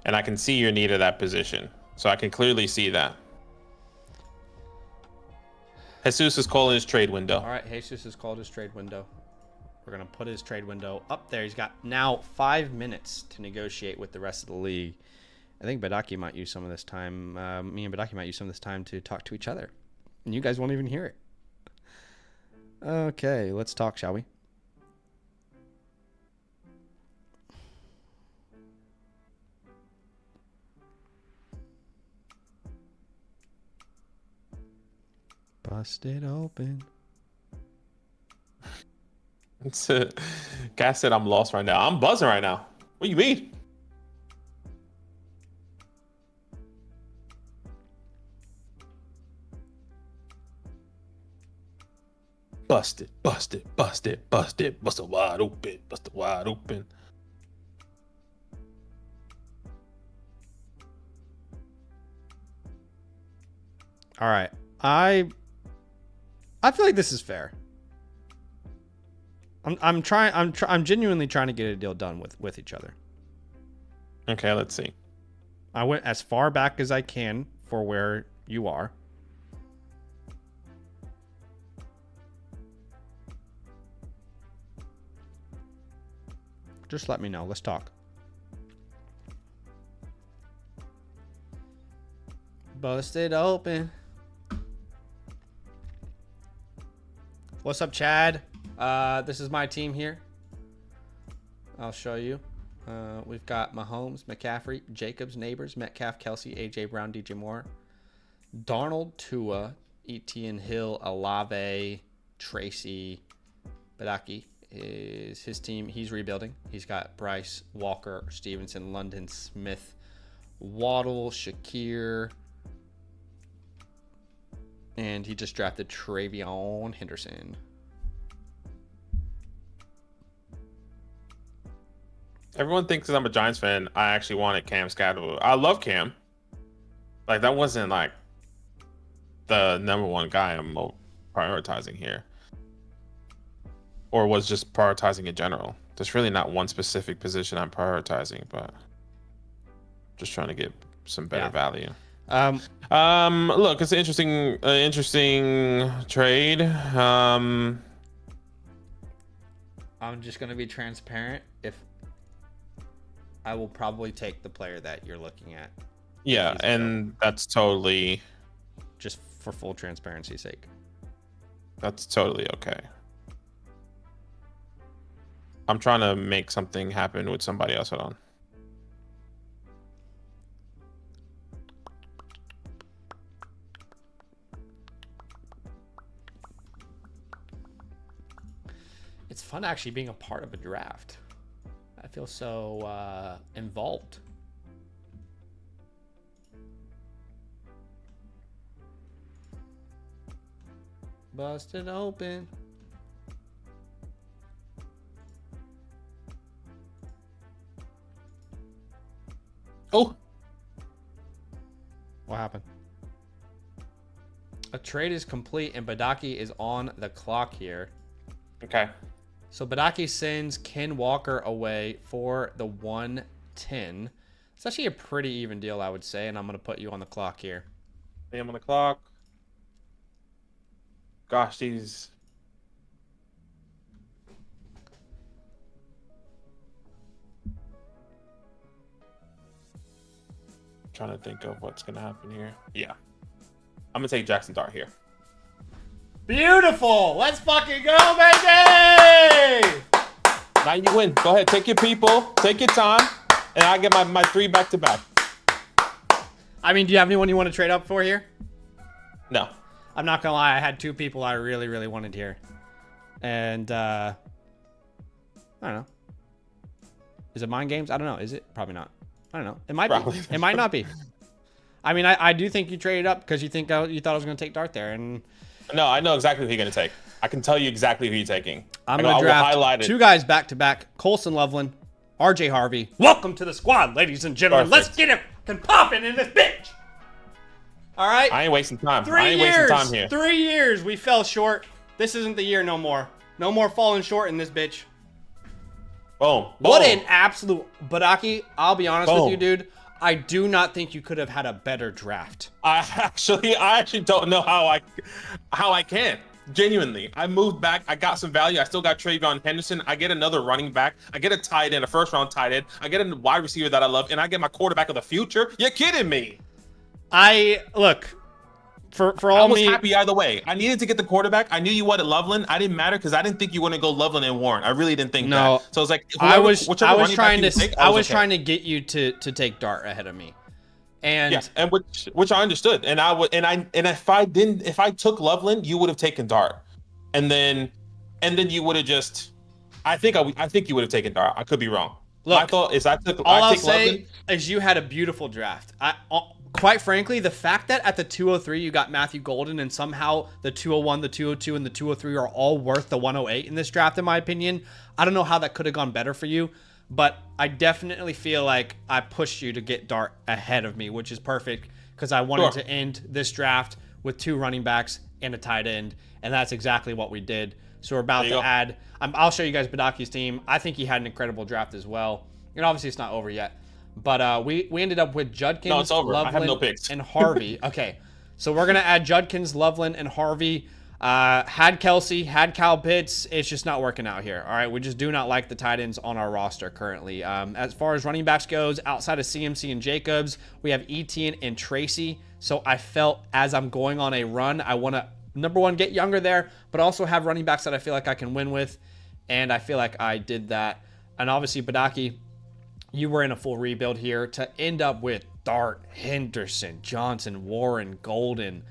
and I can see your need of that position. So I can clearly see that. Jesus is calling his trade window. All right, Jesus has called his trade window. We're going to put his trade window up there. He's got now 5 minutes to negotiate with the rest of the league. I think Badaki might use some of this time. Me and Badaki might use some of this time to talk to each other. And you guys won't even hear it. Okay, let's talk, shall we? Bust it open. Guy said I'm lost right now. I'm buzzing right now. What do you mean? Bust it, bust it, bust it, bust it, bust it wide open, bust it wide open. All right. I feel like this is fair. I'm genuinely trying to get a deal done with each other. Okay, let's see. I went as far back as I can for where you are. Just let me know. Let's talk. Bust it open. What's up, Chad? This is my team here. I'll show you. We've got Mahomes, McCaffrey, Jacobs, Neighbors, Metcalf, Kelsey, AJ Brown, DJ Moore, Darnold, Tua, Etienne Hill, Olave, Tracy, Badaki is his team. He's rebuilding. He's got Bryce, Walker, Stevenson, London, Smith, Waddle, Shakir, and he just drafted Travion Henderson. Everyone thinks that I'm a Giants fan. I actually wanted Cam Scatterwood. I love Cam. Like, that wasn't like the number one guy I'm prioritizing here, or was just prioritizing in general. There's really not one specific position I'm prioritizing, but just trying to get some better value. Look, it's an interesting trade. I'm just gonna be transparent. If I will probably take the player that you're looking at. Yeah, and that's totally just for full transparency's sake. That's totally okay. I'm trying to make something happen with somebody else. Hold on. It's fun actually being a part of a draft. I feel so involved. Busted open. Oh, What happened? A trade is complete and Badaki is on the clock here. okay. So Badaki sends Ken Walker away for the 110. It's actually a pretty even deal, I would say, and I'm going to put you on the clock here. I'm on the clock. Gosh, these. Trying to think of what's gonna happen here. Yeah, I'm gonna take Jackson Dart here. Beautiful! Let's fucking go, baby! Now you win. Go ahead, take your people, take your time, and I get my 3 back to back. I mean, do you have anyone you want to trade up for here? No. I'm not gonna lie, I had 2 people I really, really wanted here. And, I don't know. Is it mind games? I don't know. Is it? Probably not. I don't know. It might Probably. be. It might not be. I mean, I do think you traded up because you thought I was going to take Dart there. And No, I know exactly who you're going to take. I can tell you exactly who you're taking. I'm going to draft 2 guys back-to-back. Colson Loveland, RJ Harvey. Welcome to the squad, ladies and gentlemen. Perfect. Let's get it popping in this bitch. All right? I ain't wasting time. 3 I ain't years. wasting time here. 3 years. We fell short. This isn't the year no more. No more falling short in this bitch. Boom. What Boom. an absolute... Badaki, I'll be honest Boom. with you, dude. I do not think you could have had a better draft. I actually don't know how I can. Genuinely, I moved back. I got some value. I still got Travion Henderson. I get another running back. I get a tight end, a first-round tight end. I get a wide receiver that I love, and I get my quarterback of the future. You're kidding me. Look, for I all was me, happy either way. I needed to get the quarterback. I knew you wanted Loveland. I didn't matter because I didn't think you were going to go Loveland and Warren. I really didn't think No. that. So I was like, I was trying trying to get you to take Dart ahead of me. And yes, and which I understood, and I would, and if I took Loveland, you would have taken Dart, and then you would have just, I think you would have taken Dart. I could be wrong. Look, my thought is all I'll say is you had a beautiful draft. Quite frankly, the fact that at the 203 you got Matthew Golden and somehow the 201, the 202, and the 203 are all worth the 108 in this draft, in my opinion, I don't know how that could have gone better for you. But I definitely feel like I pushed you to get Dart ahead of me, which is perfect because I wanted to end this draft with 2 running backs and a tight end, and that's exactly what we did. So we're about to add. I'll show you guys Badaki's team. I think he had an incredible draft as well. And obviously it's not over yet, but we ended up with Judkins, no, it's over. Loveland, I have no picks. and Harvey. Okay, so we're gonna add Judkins, Loveland, and Harvey. Had Kelsey, had Kyle Pitts. It's just not working out here. All right, we just do not like the tight ends on our roster currently. As far as running backs goes, outside of CMC and Jacobs, we have Etienne and Tracy. So I felt as I'm going on a run, I want to, number one, get younger there, but also have running backs that I feel like I can win with. And I feel like I did that. And obviously, Badaki, you were in a full rebuild here to end up with Dart, Henderson, Johnson, Warren, Golden.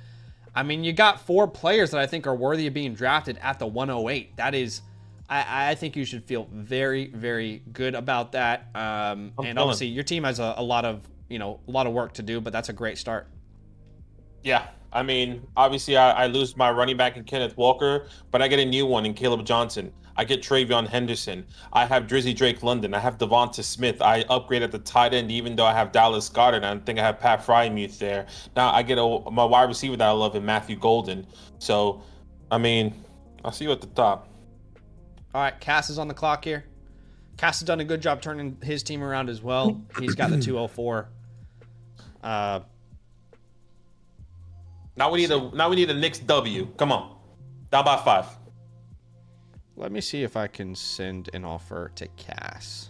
I mean, you got 4 players that I think are worthy of being drafted at the 108. That is, I think you should feel very, very good about that. And obviously, your team has a lot of work to do, but that's a great start. Yeah, I mean, obviously, I lose my running back in Kenneth Walker, but I get a new one in Caleb Johnson. I get Travion Henderson. I have Drizzy Drake London. I have Devonta Smith. I upgraded the tight end, even though I have Dallas Goedert. I think I have Pat Frymuth there. Now I get my wide receiver that I love in Matthew Golden. So, I mean, I'll see you at the top. All right, Cass is on the clock here. Cass has done a good job turning his team around as well. He's got the 204. Now we need a Knicks W. Come on, down by 5. Let me see if I can send an offer to Cass.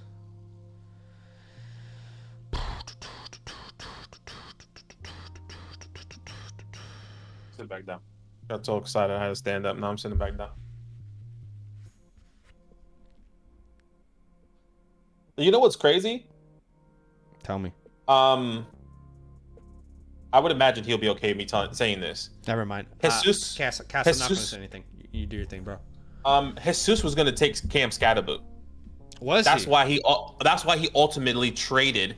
Sit back down. Got so excited I had to stand up. Now I'm sitting back down. You know what's crazy? Tell me. I would imagine he'll be okay with me saying this. Never mind. Jesus, Cass, I'm not going to say anything. You do your thing, bro. Jesus was going to take Cam Scatterboot. That's he? why he ultimately traded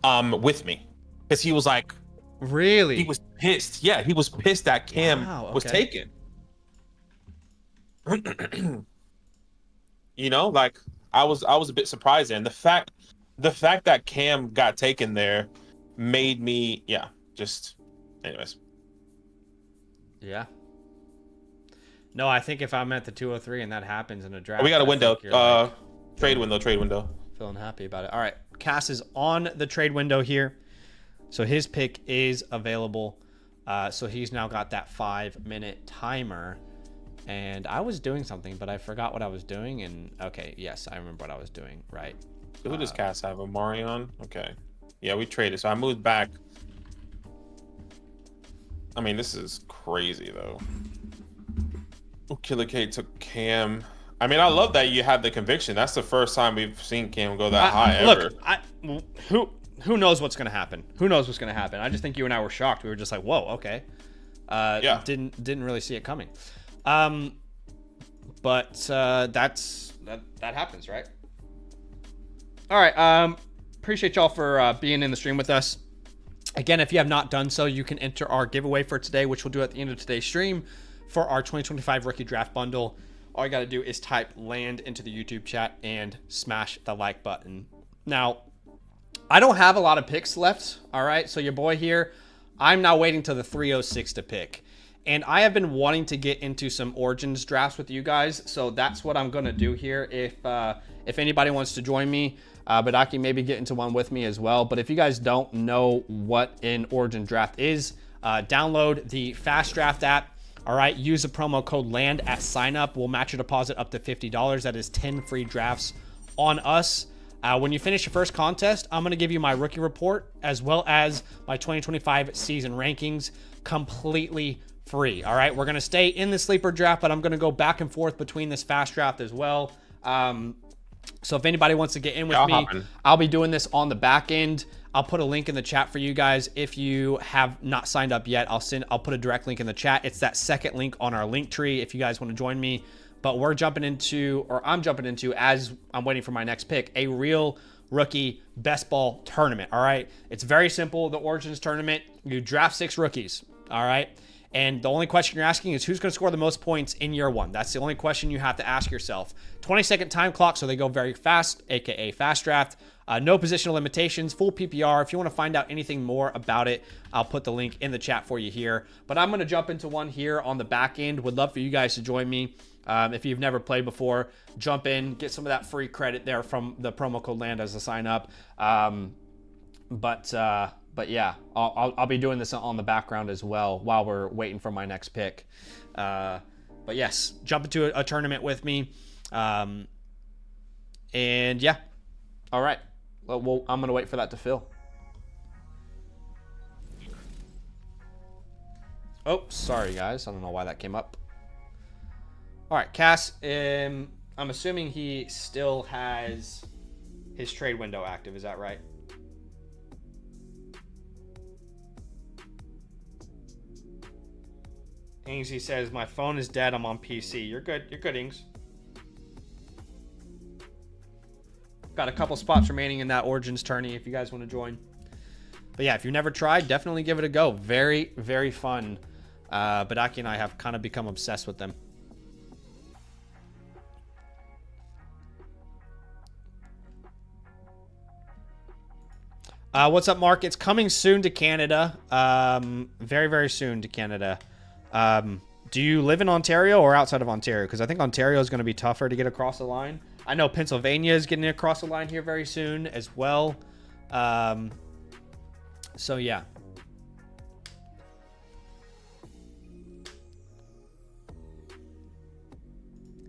with me, because he was like, really, he was pissed. Yeah, he was pissed that Cam was taken. You know, like I was a bit surprised, and the fact that Cam got taken there made me, just anyways. Yeah. No, I think if I'm at the 203 and that happens in a draft, we got a window. Like, trade window. Feeling happy about it. All right, Cass is on the trade window here, so his pick is available. So he's now got that 5-minute timer, and I was doing something, but I forgot what I was doing. And okay, yes, I remember what I was doing. Right. So who does Cass have? Omarion? Okay. Yeah, we traded. So I moved back. I mean, this is crazy though. Killer K took Cam. I mean, I love that you had the conviction. That's the first time we've seen Cam go that high ever. Look, who knows what's going to happen? Who knows what's going to happen? I just think you and I were shocked. We were just like, whoa, okay. Yeah. Didn't really see it coming. But that happens, right? All right. Appreciate y'all for being in the stream with us. Again, if you have not done so, you can enter our giveaway for today, which we'll do at the end of today's stream for our 2025 rookie draft bundle. All you got to do is type land into the YouTube chat and smash the like button. Now, I don't have a lot of picks left. All right. So your boy here, I'm now waiting till the 306 to pick. And I have been wanting to get into some Origins drafts with you guys. So that's what I'm going to do here. If anybody wants to join me, Badaki maybe get into one with me as well. But if you guys don't know what an Origin draft is, download the FastDraft app. All right, use the promo code LAND at sign up. We'll match your deposit up to $50. That is 10 free drafts on us. When you finish your first contest, I'm going to give you my rookie report as well as my 2025 season rankings completely free. All right, we're going to stay in the sleeper draft, but I'm going to go back and forth between this fast draft as well. So if anybody wants to get in with me, I'll be doing this on the back end. I'll put a link in the chat for you guys. If you have not signed up yet, I'll put a direct link in the chat. It's that second link on our link tree if you guys want to join me. But I'm jumping into, as I'm waiting for my next pick, a real rookie best ball tournament. All right. It's very simple. The Origins tournament, you draft 6 rookies. All right. And the only question you're asking is who's going to score the most points in year 1. That's the only question you have to ask yourself. 20-second time clock, so they go very fast, aka fast draft. No positional limitations, full PPR. If you want to find out anything more about it, I'll put the link in the chat for you here. But I'm going to jump into one here on the back end. Would love for you guys to join me. If you've never played before, jump in, get some of that free credit there from the promo code LAND as a sign up. But yeah, I'll be doing this on the background as well while we're waiting for my next pick. But yes, jump into a tournament with me. And yeah, all right. Well, I'm going to wait for that to fill. Oh, sorry, guys. I don't know why that came up. All right, Cass, I'm assuming he still has his trade window active. Is that right? Ingsy says, my phone is dead. I'm on PC. You're good. You're good, Ings. Got a couple spots remaining in that Origins tourney if you guys want to join. But yeah, if you've never tried, definitely give it a go. Very, very fun. Badaki and I have kind of become obsessed with them. What's up, Mark? It's coming soon to Canada. Very, very soon to Canada. Do you live in Ontario or outside of Ontario? Because I think Ontario is going to be tougher to get across the line. I know Pennsylvania is getting across the line here very soon as well. So yeah.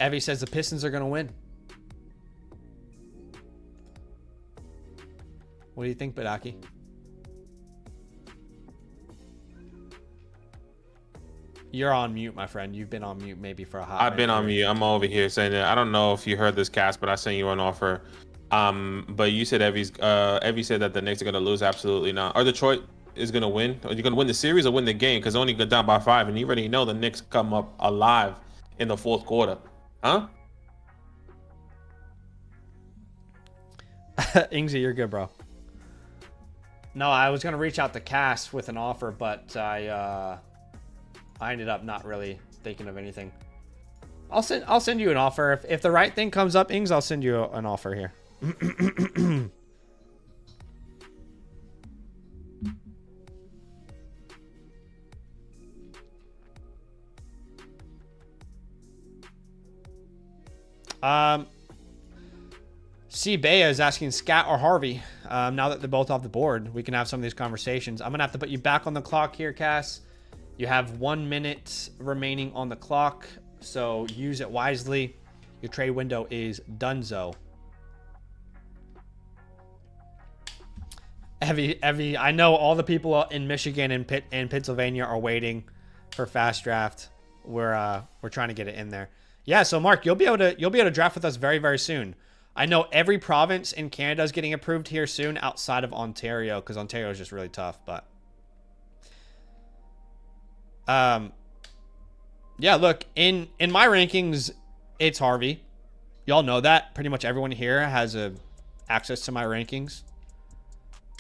Evie says the Pistons are going to win. What do you think, Badaki? You're on mute, my friend. You've been on mute maybe for a hot I've been on mute. I'm over here saying that. I don't know if you heard this, cast, but I sent you an offer. But you said Evie said that the Knicks are gonna lose. Absolutely not. Or Detroit is gonna win. Are you gonna win the series or win the game? Because only go down by 5, and you already know the Knicks come up alive in the fourth quarter, huh? Ingsy, you're good, bro. No, I was gonna reach out to Cass with an offer, but I ended up not really thinking of anything. I'll send you an offer if the right thing comes up, Ings. I'll send you an offer here. C. Bea is asking Scat or Harvey. Now that they're both off the board, we can have some of these conversations. I'm gonna have to put you back on the clock here, Cass. You have 1 minute remaining on the clock, so use it wisely. Your trade window is donezo. Evie, I know all the people in Michigan and Pennsylvania are waiting for FastDraft. We're trying to get it in there. Yeah, so Mark, you'll be able to draft with us very, very soon. I know every province in Canada is getting approved here soon outside of Ontario, because Ontario is just really tough, but yeah, look, in my rankings, it's Harvey. Y'all know that. Pretty much everyone here has access to my rankings.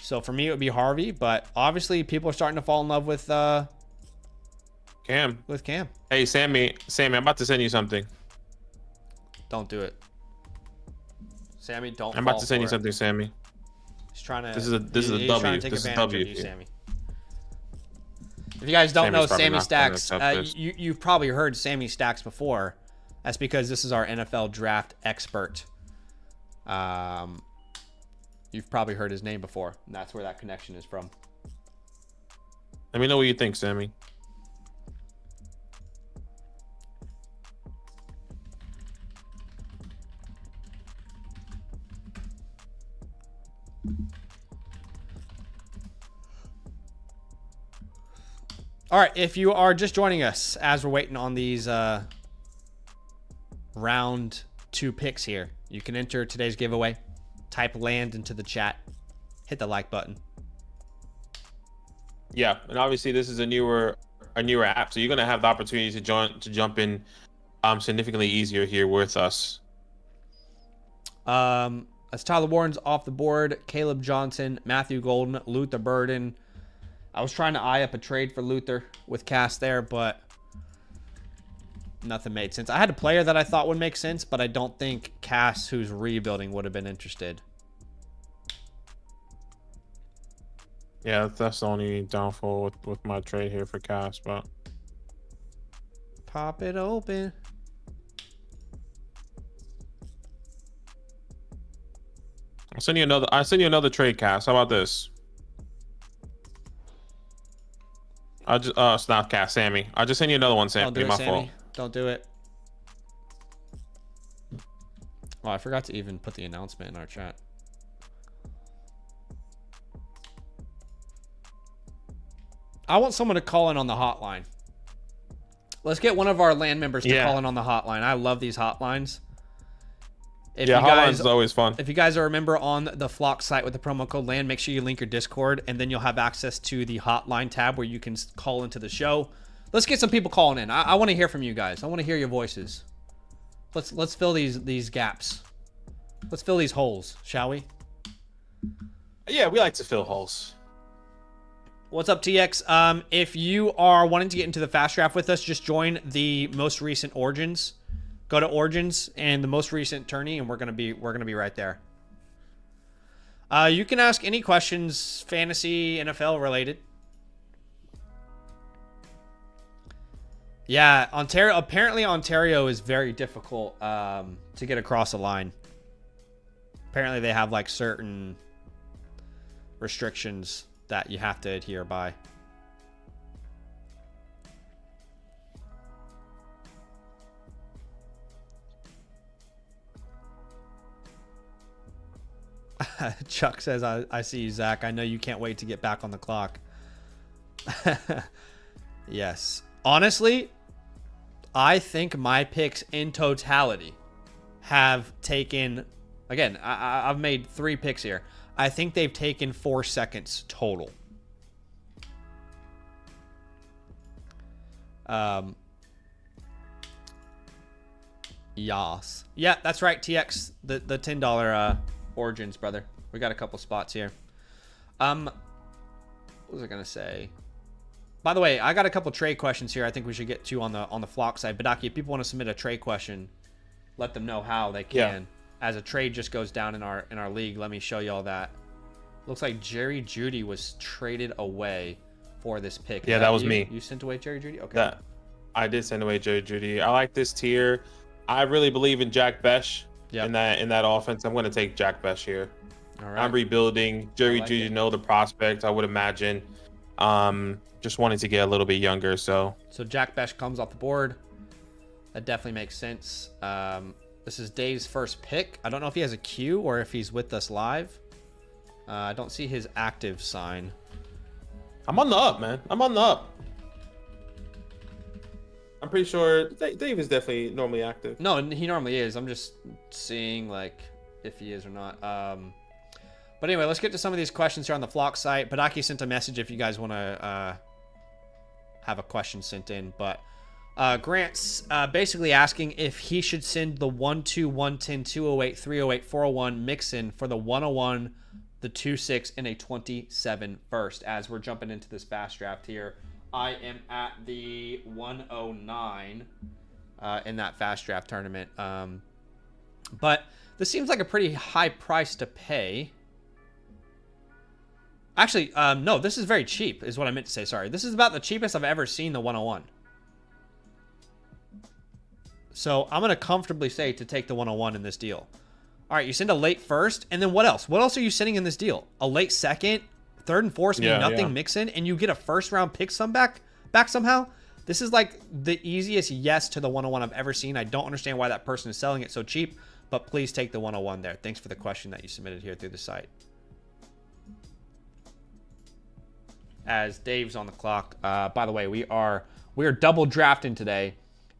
So for me, it would be Harvey, but obviously people are starting to fall in love with Cam. With Cam. Hey, Sammy, I'm about to send you something. Don't do it. Sammy, don't. I'm about to send you something, Sammy. He's trying to. This is a W. Trying to take This is advantage W. of you, Sammy. If you guys don't know Sammy Stacks, you've probably heard Sammy Stacks before. That's because this is our NFL draft expert. You've probably heard his name before, and that's where that connection is from. Let me know what you think, Sammy. All right, if you are just joining us as we're waiting on these round 2 picks here, you can enter today's giveaway. Type land into the chat. Hit the like button. Yeah, and obviously this is a newer app, so you're gonna have the opportunity to jump in significantly easier here with us. As Tyler Warren's off the board, Caleb Johnson, Matthew Golden, Luther Burden. I was trying to eye up a trade for Luther with Cass there, but nothing made sense. I had a player that I thought would make sense, but I don't think Cass, who's rebuilding, would have been interested. Yeah, that's the only downfall with my trade here for Cass, but pop it open. I'll send you another trade, Cass. How about this? I'll just it's not Cass, Sammy. I'll just send you another one, Sammy. Don't do it, My Sammy. fault. Don't do it. Oh, I forgot to even put the announcement in our chat. I want someone to call in on the hotline. Let's get one of our land members to call in on the hotline. I love these hotlines. Hotlines is always fun. If you guys are a member on the Flock site with the promo code LAND, make sure you link your Discord, and then you'll have access to the hotline tab where you can call into the show. Let's get some people calling in. I want to hear from you guys. I want to hear your voices. Let's fill these gaps. Let's fill these holes, shall we? Yeah, we like to fill holes. What's up, TX? If you are wanting to get into the fast draft with us, just join the most recent Origins. Go to Origins and the most recent tourney, and we're gonna be right there. You can ask any questions, fantasy, NFL related. Yeah, Ontario. Apparently, Ontario is very difficult to get across the line. Apparently, they have like certain restrictions that you have to adhere by. Chuck says, I see you, Zach. I know you can't wait to get back on the clock. Yes. Honestly, I think my picks in totality have taken, again, I've made 3 picks here. I think they've taken 4 seconds total. Yas. Yeah, that's right, TX. The $10 Origins, brother. We got a couple spots here. What was I gonna say? By the way, I got a couple trade questions here I think we should get to on the flock side. Badaki, if people want to submit a trade question, let them know how they can. Yeah. As a trade just goes down in our league, let me show you all that. Looks like Jerry Jeudy was traded away for this pick. Yeah, that was me. You sent away Jerry Jeudy? Okay. I did send away Jerry Jeudy. I like this tier. I really believe in Jack Besh in that offense. I'm going to take Jack Besh here. All right. I'm rebuilding. Jerry Jeudy, know the prospect, I would imagine. Just wanted to get a little bit younger. So Jack Besh comes off the board. That definitely makes sense. This is Dave's first pick. I don't know if he has a queue or if he's with us live. I don't see his active sign. I'm on the up, man. I'm on the up. I'm pretty sure Dave is definitely normally active. No, he normally is. I'm just seeing like if he is or not. But anyway, let's get to some of these questions here on the flock site. Badaki sent a message if you guys want to have a question sent in. But Grant's basically asking if he should send the 1-2, 110, 208, 308, 401 mix in for the 101, the 26, and a 27 first. As we're jumping into this fast draft here, I am at the 109 in that fast draft tournament. But this seems like a pretty high price to pay. Actually, no, this is very cheap is what I meant to say. Sorry. This is about the cheapest I've ever seen the 101. So I'm going to comfortably say to take the 101 in this deal. All right, you send a late first, and then what else? What else are you sending in this deal? A late second, third and fourth, nothing mixing, and you get a first-round pick back somehow? This is like the easiest yes to the 101 I've ever seen. I don't understand why that person is selling it so cheap, but please take the 101 there. Thanks for the question that you submitted here through the site. As Dave's on the clock. By the way, we are double drafting today,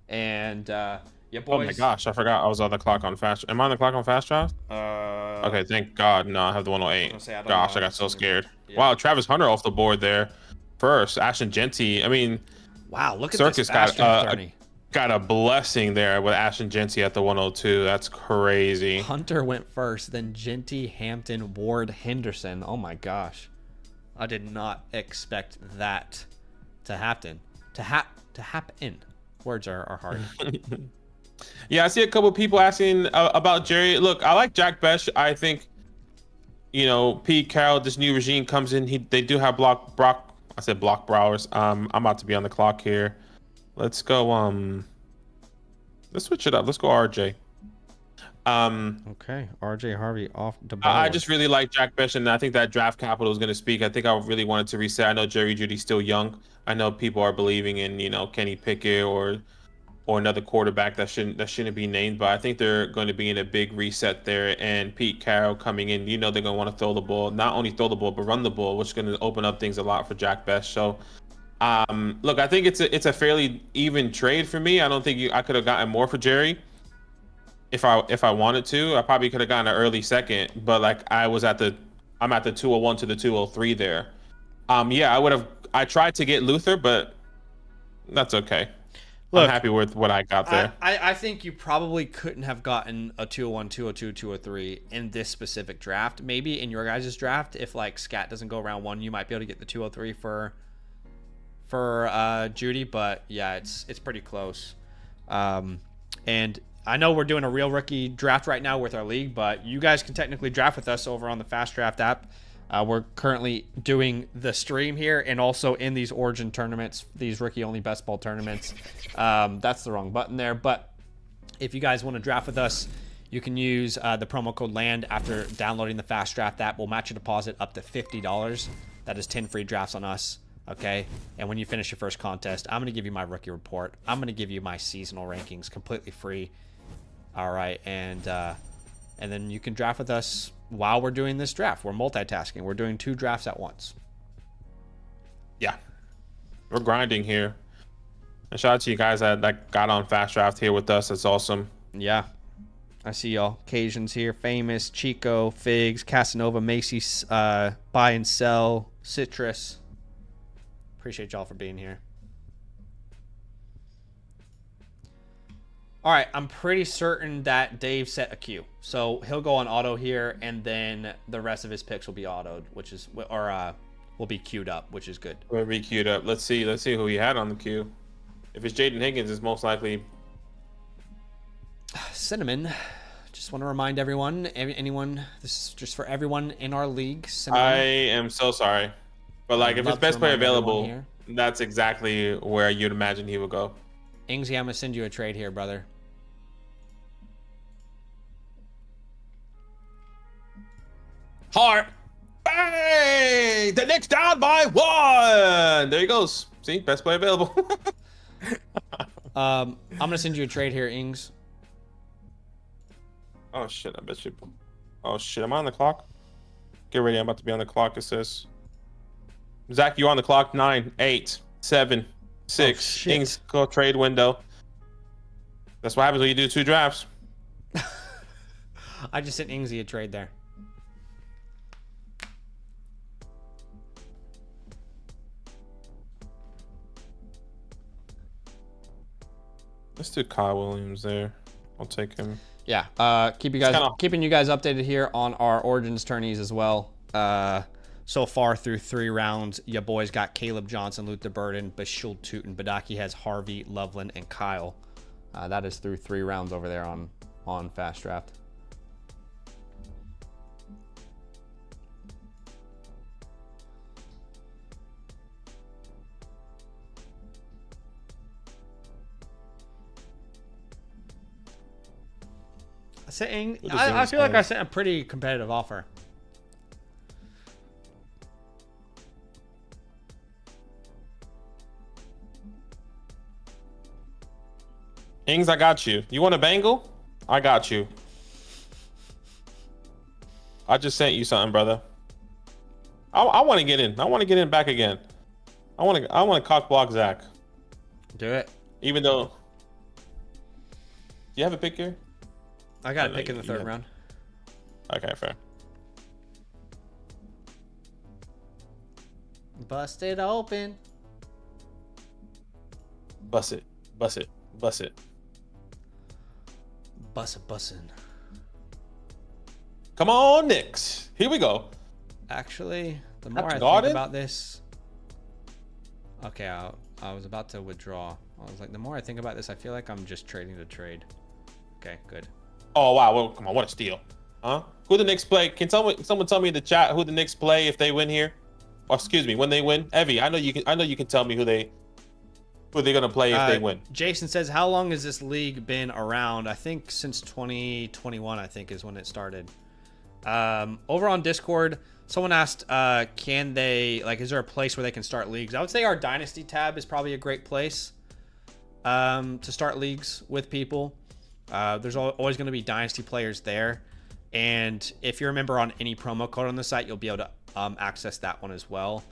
and yeah, boys. Oh my gosh, I forgot I was on the clock on fast. Am I on the clock on fast draft? Okay, thank God. No, I have the 108. Gosh, I got so scared. Yeah. Wow, Travis Hunter off the board there first. Ashton Genty. I mean, wow, look at Circus this got a blessing there with Ashton Genty at the 102. That's crazy. Hunter went first, then Genty, Hampton, Ward, Henderson. Oh my gosh. I did not expect that to happen. To happen. Words are hard. Yeah, I see a couple people asking about Jerry. Look, I like Jack Besh. I think, Pete Carroll, this new regime comes in. They do have block Browers. I'm about to be on the clock here. Let's go. Let's switch it up. Let's go RJ. Okay, RJ Harvey off the board. I just really like Jack Besh, and I think that draft capital is going to speak. I think I really wanted to reset. I know Jerry Jeudy's still young. I know people are believing in Kenny Pickett or another quarterback that shouldn't be named, but I think they're going to be in a big reset there. And Pete Carroll coming in, they're going to want to throw the ball, not only throw the ball but run the ball, which is going to open up things a lot for Jack Besh. So, look, I think it's a fairly even trade for me. I don't think I could have gotten more for Jerry. If I wanted to, I probably could have gotten an early second, but I'm at the 201 to the 203 there. I tried to get Luther, but that's okay. Look, I'm happy with what I got there. I think you probably couldn't have gotten a 201, 202, 203 in this specific draft. Maybe in your guys' draft, if Scat doesn't go round 1, you might be able to get the 203 for Jeudy, but yeah, it's pretty close. And I know we're doing a real rookie draft right now with our league, but you guys can technically draft with us over on the FastDraft app. We're currently doing the stream here and also in these Origin tournaments, these rookie-only best ball tournaments. That's the wrong button there, but if you guys want to draft with us, you can use the promo code LAND after downloading the FastDraft app. We'll match your deposit up to $50. That is 10 free drafts on us, okay? And when you finish your first contest, I'm going to give you my rookie report. I'm going to give you my seasonal rankings completely free. All right, and then you can draft with us while we're doing this draft. We're multitasking. We're doing 2 drafts at once. Yeah, we're grinding here. And shout out to you guys that got on Fast Draft here with us. That's awesome. Yeah. I see y'all. Cajuns here. Famous, Chico, Figs, Casanova, Macy, Buy and Sell, Citrus. Appreciate y'all for being here. All right, I'm pretty certain that Dave set a queue. So he'll go on auto here, and then the rest of his picks will be autoed, which is, or will be queued up, which is good. We'll be queued up. Let's see who he had on the queue. If it's Jaden Higgins, it's most likely Cinnamon. Just want to remind everyone, anyone, this is just for everyone in our league. Cinnamon. I am so sorry. But like, if it's best player available, that's exactly where you'd imagine he would go. Ingsy, I'm going to send you a trade here, brother. Heart. Bang! The Knicks down by 1. There he goes. See, best player available. I'm going to send you a trade here, Ings. Oh, shit, I bet you. Oh, shit, am I on the clock? Get ready, I'm about to be on the clock, it says. Zach, you on the clock. 9, 8, 7, 6. Ings, go trade window. That's what happens when you do 2 drafts. I just sent Ingsy a trade there. Let's do Kyle Williams there. I'll take him. Yeah, keeping you guys updated here on our Origins tourneys as well. So far through 3 rounds, your boys got Caleb Johnson, Luther Burden, Bashul Tootin, Badaki has Harvey, Loveland, and Kyle. That is through 3 rounds over there on FastDraft. I feel like I sent a pretty competitive offer. Ings, I got you. You want a Bengal? I got you. I just sent you something, brother. I want to get in. I want to get in back again. I want to cock block Zach. Do it. Even though. Do you have a pick here? I got a pick in the 3rd round. Okay, fair. Bust it open. Bust it. Bust it. Bust it. Bussin'. Come on, Knicks. Here we go. Actually, the more I think about this... Okay, I was about to withdraw. I was like, the more I think about this, I feel like I'm just trading to trade. Okay, good. Oh, wow. Well, come on. What a steal. Huh? Who the Knicks play? Can someone tell me in the chat who the Knicks play if they win here? Or excuse me, when they win? Evie, I know you can tell me who they're gonna play if they win. Jason says, how long has this league been around? I think since 2021, I think is when it started. Over on Discord, someone asked, can they, like, is there a place where they can start leagues? I would say our Dynasty tab is probably a great place to start leagues with people. There's always going to be Dynasty players there. And if you're a member on any promo code on the site, you'll be able to access that one as well.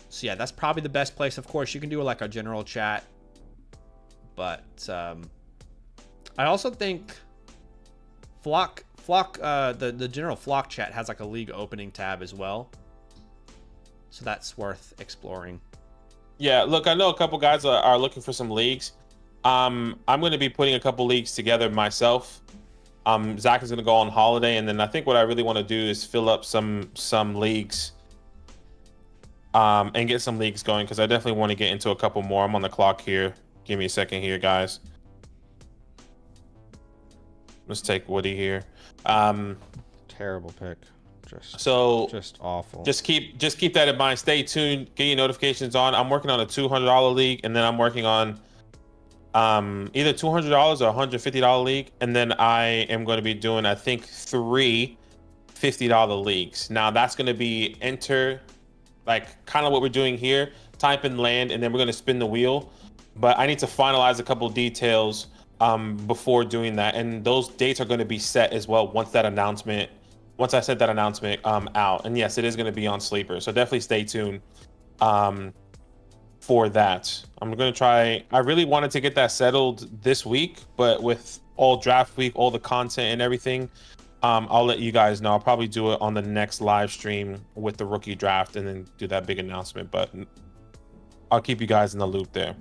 So yeah, that's probably the best place. Of course, you can do like a general chat. But I also think Flock, the general Flock chat has like a league opening tab as well. So that's worth exploring. Yeah, look, I know a couple guys are looking for some leagues. I'm going to be putting a couple leagues together myself. Zach is going to go on holiday, and then I think what I really want to do is fill up some leagues and get some leagues going, because I definitely want to get into a couple more. I'm on the clock here. Give me a second here, guys. Let's take Woody here. Terrible pick. Just awful. Just keep that in mind. Stay tuned. Get your notifications on. I'm working on a $200 league, and then I'm working on either $200 or $150 league, and then I am going to be doing, I think, 3 $50 leagues. Now that's going to be like kind of what we're doing here. Type in land, and then we're going to spin the wheel. But I need to finalize a couple details before doing that, and those dates are going to be set as well once I set that announcement out. And yes, it is going to be on Sleeper, so definitely stay tuned for that. I'm gonna try. I really wanted to get that settled this week, but with all draft week, all the content and everything, I'll let you guys know. I'll probably do it on the next live stream with the rookie draft and then do that big announcement. But I'll keep you guys in the loop there.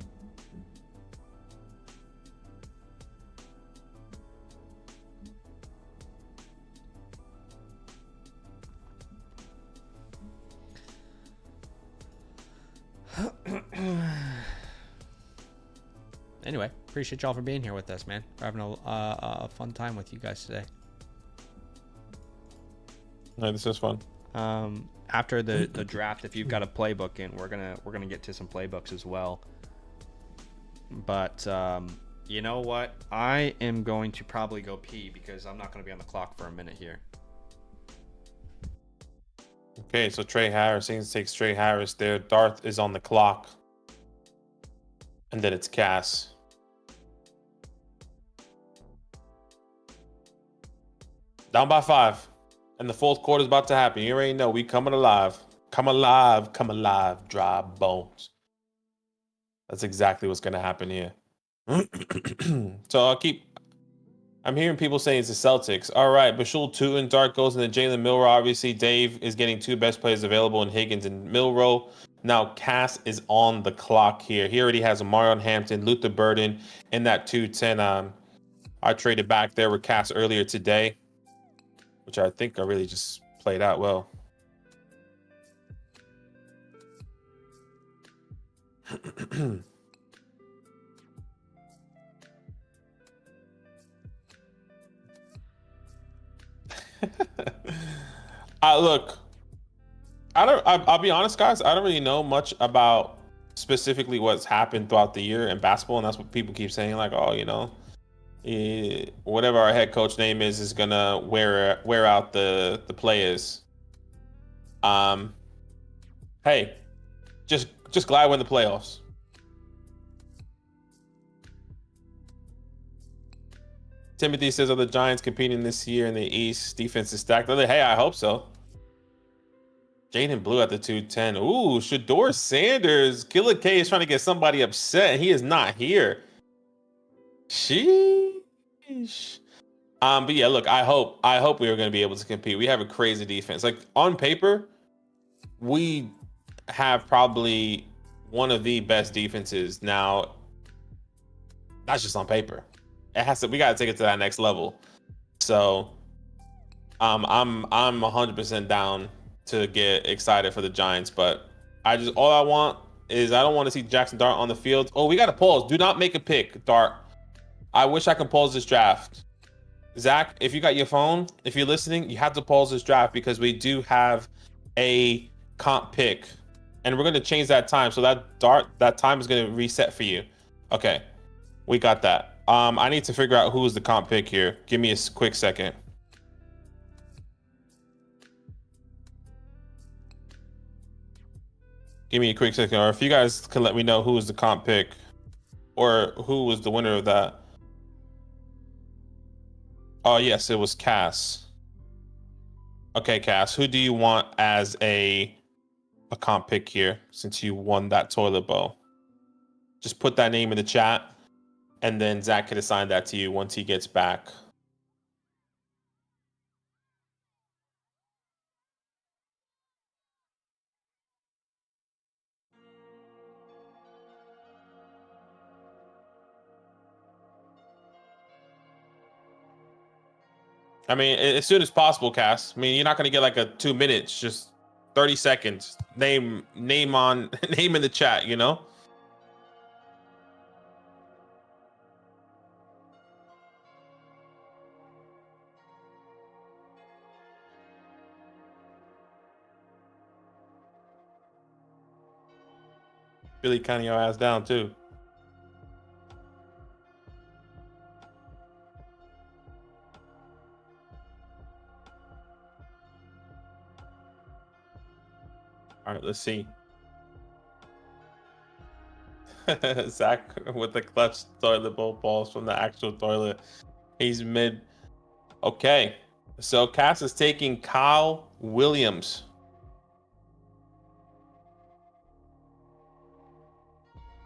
Anyway, appreciate y'all for being here with us, man. We're having a fun time with you guys today. No, this is fun. After the draft, if you've got a playbook in, we're gonna get to some playbooks as well. But you know what? I am going to probably go pee because I'm not gonna be on the clock for a minute here. Okay, so Trey Harris, Saints takes Trey Harris there. Darth is on the clock. And then it's Cass. Down by 5. And the fourth quarter is about to happen. You already know we coming alive. Come alive, dry bones. That's exactly what's going to happen here. So I'm hearing people saying it's the Celtics. All right, Bashul Tootin, Dart goes into Jalen Milroe. Obviously, Dave is getting 2 best players available in Higgins and Milroe. Now, Cass is on the clock here. He already has Marion Hampton, Luther Burden in that 210. I traded back there with Cass earlier today, which I think I really just played out well. Look, I'll be honest, guys. I don't really know much about specifically what's happened throughout the year in basketball, and that's what people keep saying, like, oh, you know, whatever our head coach name is gonna wear out the players. Hey, just glad we're in the playoffs. Timothy says, are the Giants competing this year in the East? Defense is stacked. Hey, I hope so. Jaden Blue at the 210. Ooh, Shador Sanders. Killer K is trying to get somebody upset. He is not here. Sheesh. But yeah, look, I hope we are going to be able to compete. We have a crazy defense. Like, on paper, we have probably one of the best defenses. Now, that's just on paper. We got to take it to that next level. So, I'm 100% down to get excited for the Giants, but all I want is I don't want to see Jackson Dart on the field. Oh, we got to pause. Do not make a pick, Dart. I wish I could pause this draft. Zach, if you got your phone, if you're listening, you have to pause this draft because we do have a comp pick, and we're going to change that time. So that time is going to reset for you. Okay, we got that. I need to figure out who's the comp pick here. Give me a quick second. Give me a quick second, or if you guys can let me know who was the comp pick, or who was the winner of that. Oh yes, it was Cass. Okay, Cass, who do you want as a comp pick here, since you won that toilet bowl? Just put that name in the chat, and then Zach can assign that to you once he gets back. I mean, as soon as possible, Cass. I mean, you're not going to get like a 2 minutes, just 30 seconds. Name in the chat, you know? Really counting your ass down too. All right, let's see. Zach with the clutch toilet bowl balls from the actual toilet. He's mid. Okay, so Cass is taking Kyle Williams.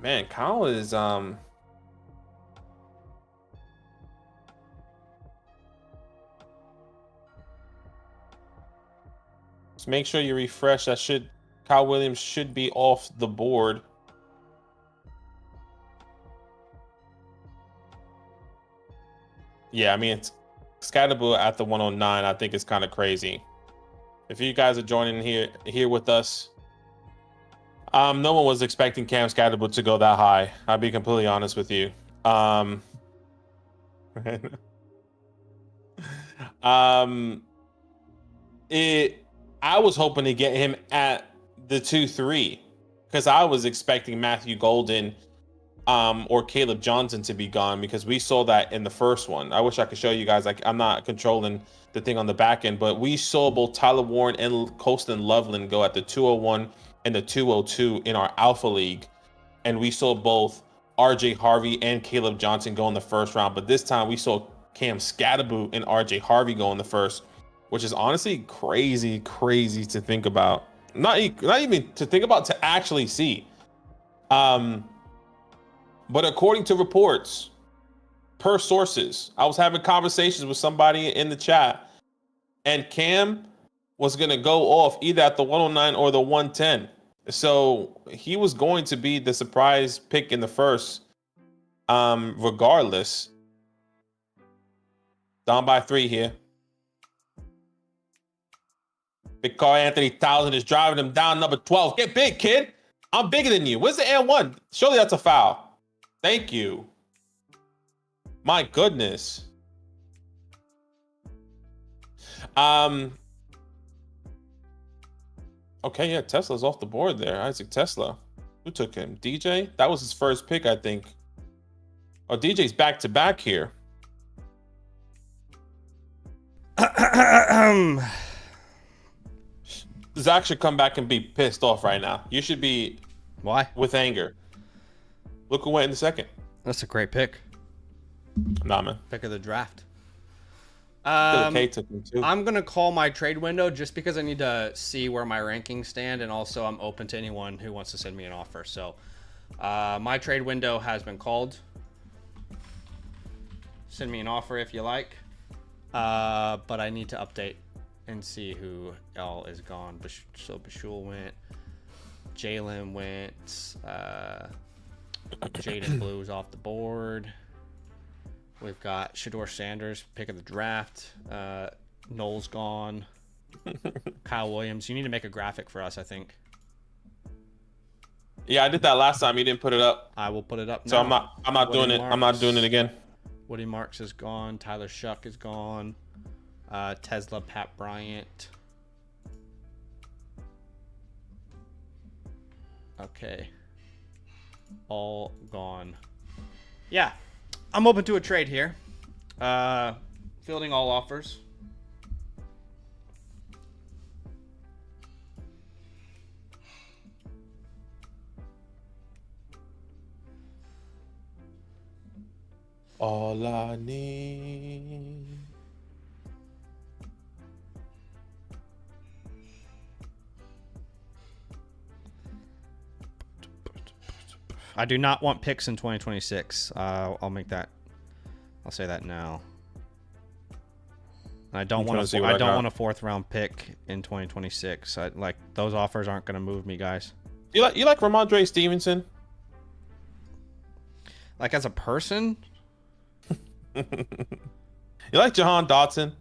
Man, Kyle is Just make sure you refresh. Kyle Williams should be off the board. Yeah, I mean, it's Scatterbull at the 109. I think it's kind of crazy. If you guys are joining here with us, no one was expecting Cam Scatterbull to go that high. I'll be completely honest with you. I was hoping to get him at the 2-3 because I was expecting Matthew Golden or Caleb Johnson to be gone because we saw that in the first one. I wish I could show you guys. Like, I'm not controlling the thing on the back end, but we saw both Tyler Warren and Colston Loveland go at the 201 and the 202 in our Alpha League. And we saw both RJ Harvey and Caleb Johnson go in the first round. But this time we saw Cam Scatterbull and RJ Harvey go in the first, which is honestly crazy to think about. Not even to think about, to actually see. But according to reports, per sources, I was having conversations with somebody in the chat, and Cam was going to go off either at the 109 or the 110. So he was going to be the surprise pick in the first, regardless. Down by 3 here. Big Car Anthony 1000 is driving him down, number 12. Get big, kid. I'm bigger than you. Where's the N1? Surely that's a foul. Thank you. My goodness. Okay, yeah, Tesla's off the board there. Isaac Tesla. Who took him? DJ? That was his first pick, I think. Oh, DJ's back to back here. Zach should come back and be pissed off right now. You should be. Why? With anger. Look who went in the second. That's a great pick. Nah, man. Pick of the draft. Took him too. I'm going to call my trade window just because I need to see where my rankings stand, and also I'm open to anyone who wants to send me an offer. So my trade window has been called. Send me an offer if you like. But I need to update and see who all is gone. So Bashul went. Jalen went. Jaden Blue's off the board. We've got Shador Sanders, pick of the draft. Noel's gone. Kyle Williams. You need to make a graphic for us, I think. Yeah, I did that last time. You didn't put it up. I will put it up now. So I'm not doing it. I'm not doing it again. Woody Marks is gone. Tyler Shuck is gone. Tesla, Pat Bryant. Okay. All gone. Yeah. I'm open to a trade here. Fielding all offers. All I need. I do not want picks in 2026. I'll make that. I'll say that now. I don't want to. I don't want a 4th round pick in 2026. Like those offers aren't going to move me, guys. You like Ramondre Stevenson? Like as a person? You like Jahan Dotson?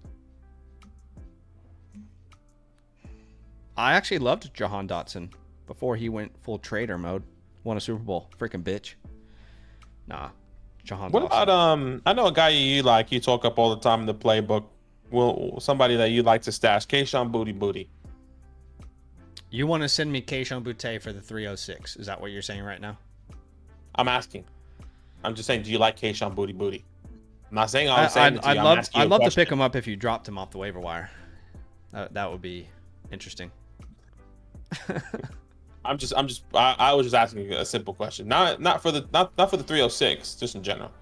I actually loved Jahan Dotson before he went full trader mode. Won a Super Bowl. Freaking bitch. Nah. Jahan What Dotson. about I know a guy you like, you talk up all the time in the playbook. Well, somebody that you like to stash. Kayshon Booty. You want to send me Kayshon Boutte for the 306. Is that what you're saying right now? I'm asking. I'm just saying, do you like Kayshon Booty? I'm not saying I'm saying it to you. I'd love to pick him up if you dropped him off the waiver wire. That would be interesting. I was just asking a simple question. Not for the 306, just in general.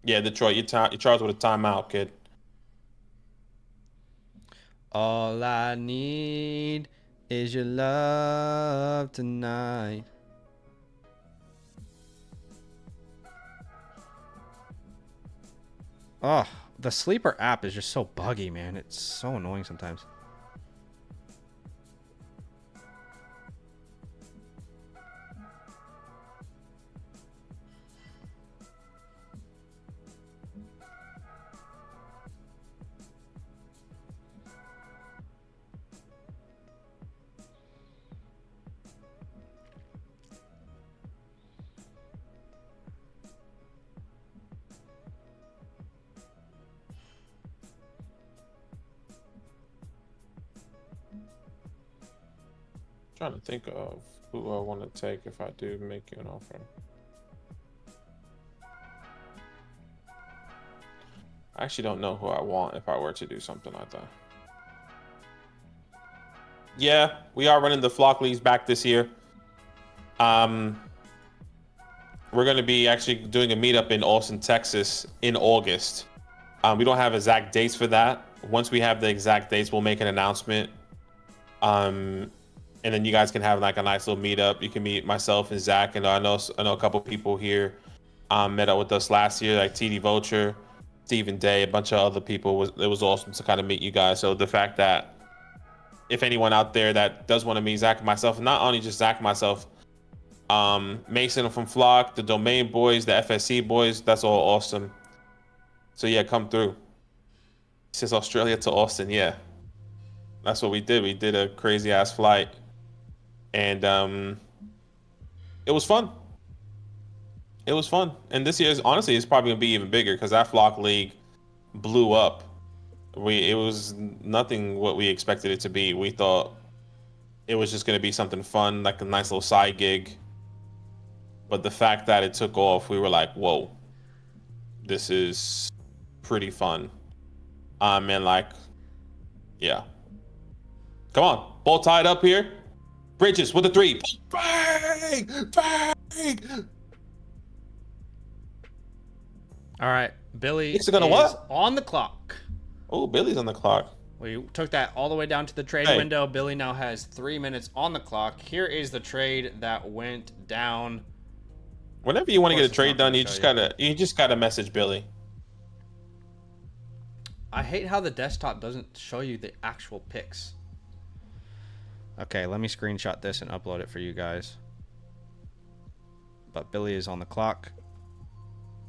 Yeah, Detroit, you're charged with a timeout, kid. All I need is your love tonight? Oh, the Sleeper app is just so buggy, man. It's so annoying sometimes. Trying to think of who I want to take if I do make you an offer. I actually don't know who I want if I were to do something like that. Yeah, we are running the flock leagues back this year. We're going to be actually doing a meetup in Austin, Texas in August. We don't have exact dates for that. Once we have the exact dates, we'll make an announcement. And then you guys can have like a nice little meetup. You can meet myself and Zach, and I know a couple people here met up with us last year, like TD Vulture, Stephen Day, a bunch of other people. It was awesome to kind of meet you guys. So the fact that if anyone out there that does want to meet Zach and myself, and not only just Zach and myself, Mason from Flock, the Domain Boys, the FSC Boys, that's all awesome. So yeah, come through. Since Australia to Austin, yeah. That's what we did. We did a crazy ass flight. And it was fun. It was fun. And this year, honestly, it's probably gonna be even bigger because that Flock League blew up. It was nothing what we expected it to be. We thought it was just gonna be something fun, like a nice little side gig. But the fact that it took off, we were like, whoa, this is pretty fun. And like, yeah. Come on, ball tied up here. Bridges with a 3. Bang! Bang! All right, Billy Is it gonna is what? on the clock. Oh, Billy's on the clock. We took that all the way down to the trade window. Billy now has 3 minutes on the clock. Here is the trade that went down. Whenever you want to get a trade done, you just gotta message Billy. I hate how the desktop doesn't show you the actual picks. Okay, let me screenshot this and upload it for you guys. But Billy is on the clock.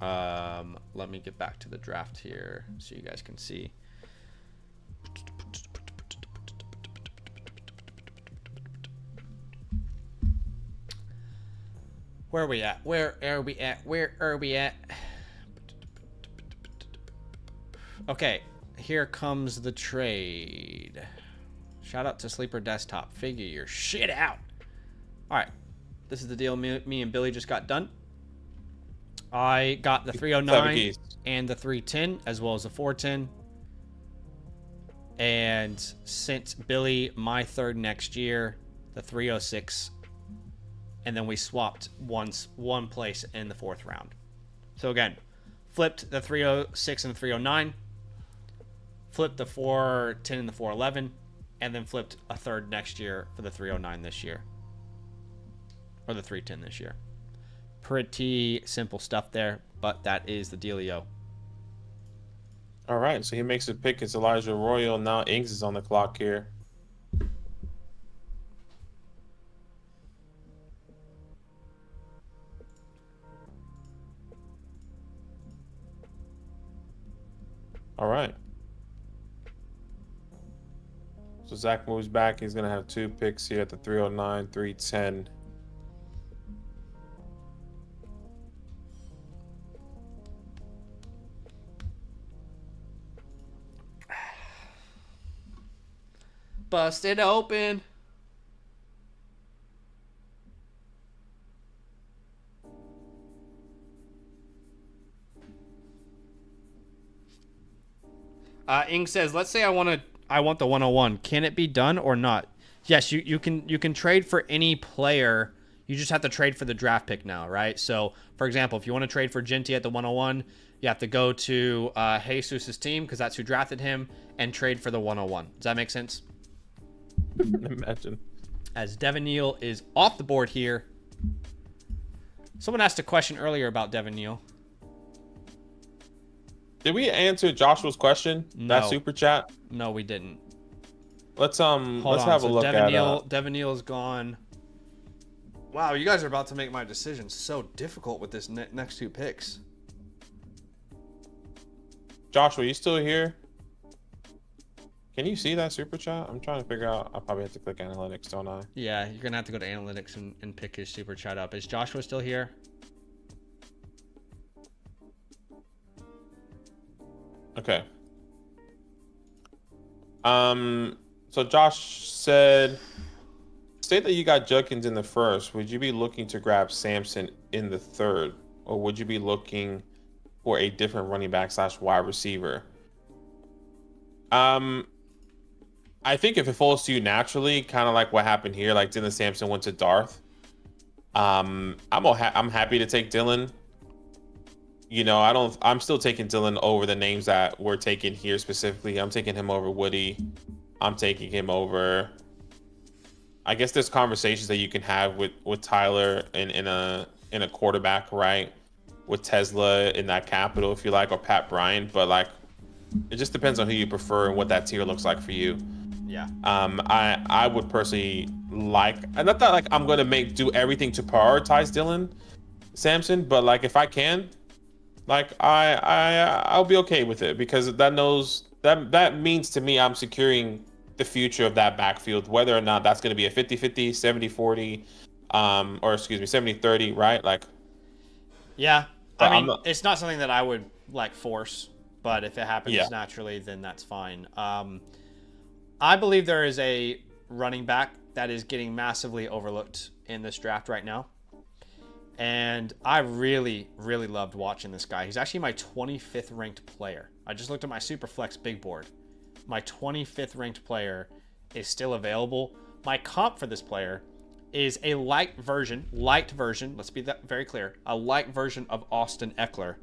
Let me get back to the draft here so you guys can see. Where are we at? Where are we at? Where are we at? Okay, here comes the trade. Shout out to Sleeper Desktop. Figure your shit out. All right, this is the deal me and Billy just got done. I got the 309 and the 310 as well as the 410. And sent Billy my third next year, the 306. And then we swapped one place in the 4th round. So again, flipped the 306 and the 309. Flipped the 410 and the 411. And then flipped a third next year for the 309 this year. Or the 310 this year. Pretty simple stuff there, but that is the dealio. All right, so he makes a pick. It's Elijah Royal. Now Ings is on the clock here. All right. So Zach moves back. He's going to have 2 picks here at the 309, 310. Bust it open. Ing says, let's say I want the 101. Can it be done or not? Yes, you can trade for any player. You just have to trade for the draft pick now, right? So, for example, if you want to trade for Ginty at the 101, you have to go to Jesus' team because that's who drafted him and trade for the 101. Does that make sense? Imagine. as Devin Neal is off the board here. Someone asked a question earlier about Devin Neal. Did we answer Joshua's question? No. That super chat? No, we didn't. Let's Hold on. have a look Devin at Neal. Devin Neal's gone. Wow, you guys are about to make my decision so difficult with this next 2 picks. Joshua, you still here? Can you see that super chat? I'm trying to figure out. I probably have to click analytics, don't I? Yeah, you're gonna have to go to analytics and pick his super chat up. Is Joshua still here? Okay. So Josh said, say that you got Judkins in the first. Would you be looking to grab Sampson in the third, or would you be looking for a different running back / wide receiver? I think if it falls to you naturally, kind of like what happened here, like Dylan Sampson went to Darth. I'm happy to take Dylan. You know, I'm still taking Dylan over the names that we're taking here specifically. I'm taking him over Woody. I'm taking him over. I guess there's conversations that you can have with Tyler in a quarterback, right? With Tesla in that capital, if you like, or Pat Bryant. But like, it just depends on who you prefer and what that tier looks like for you. Yeah. I would personally like, and not that like I'm gonna do everything to prioritize Dylan Sampson, but like if I can, like I'll be okay with it, because that means to me I'm securing the future of that backfield, whether or not that's going to be a 50-50, 70-40, or excuse me, 70-30, right? Like, yeah, I mean, it's not something that I would like force, but if it happens naturally, then that's fine. I believe there is a running back that is getting massively overlooked in this draft right now. And I really, really loved watching this guy. He's actually my 25th ranked player. I just looked at my Superflex big board. My 25th ranked player is still available. My comp for this player is a light version, let's be that very clear, a light version of Austin Eckler.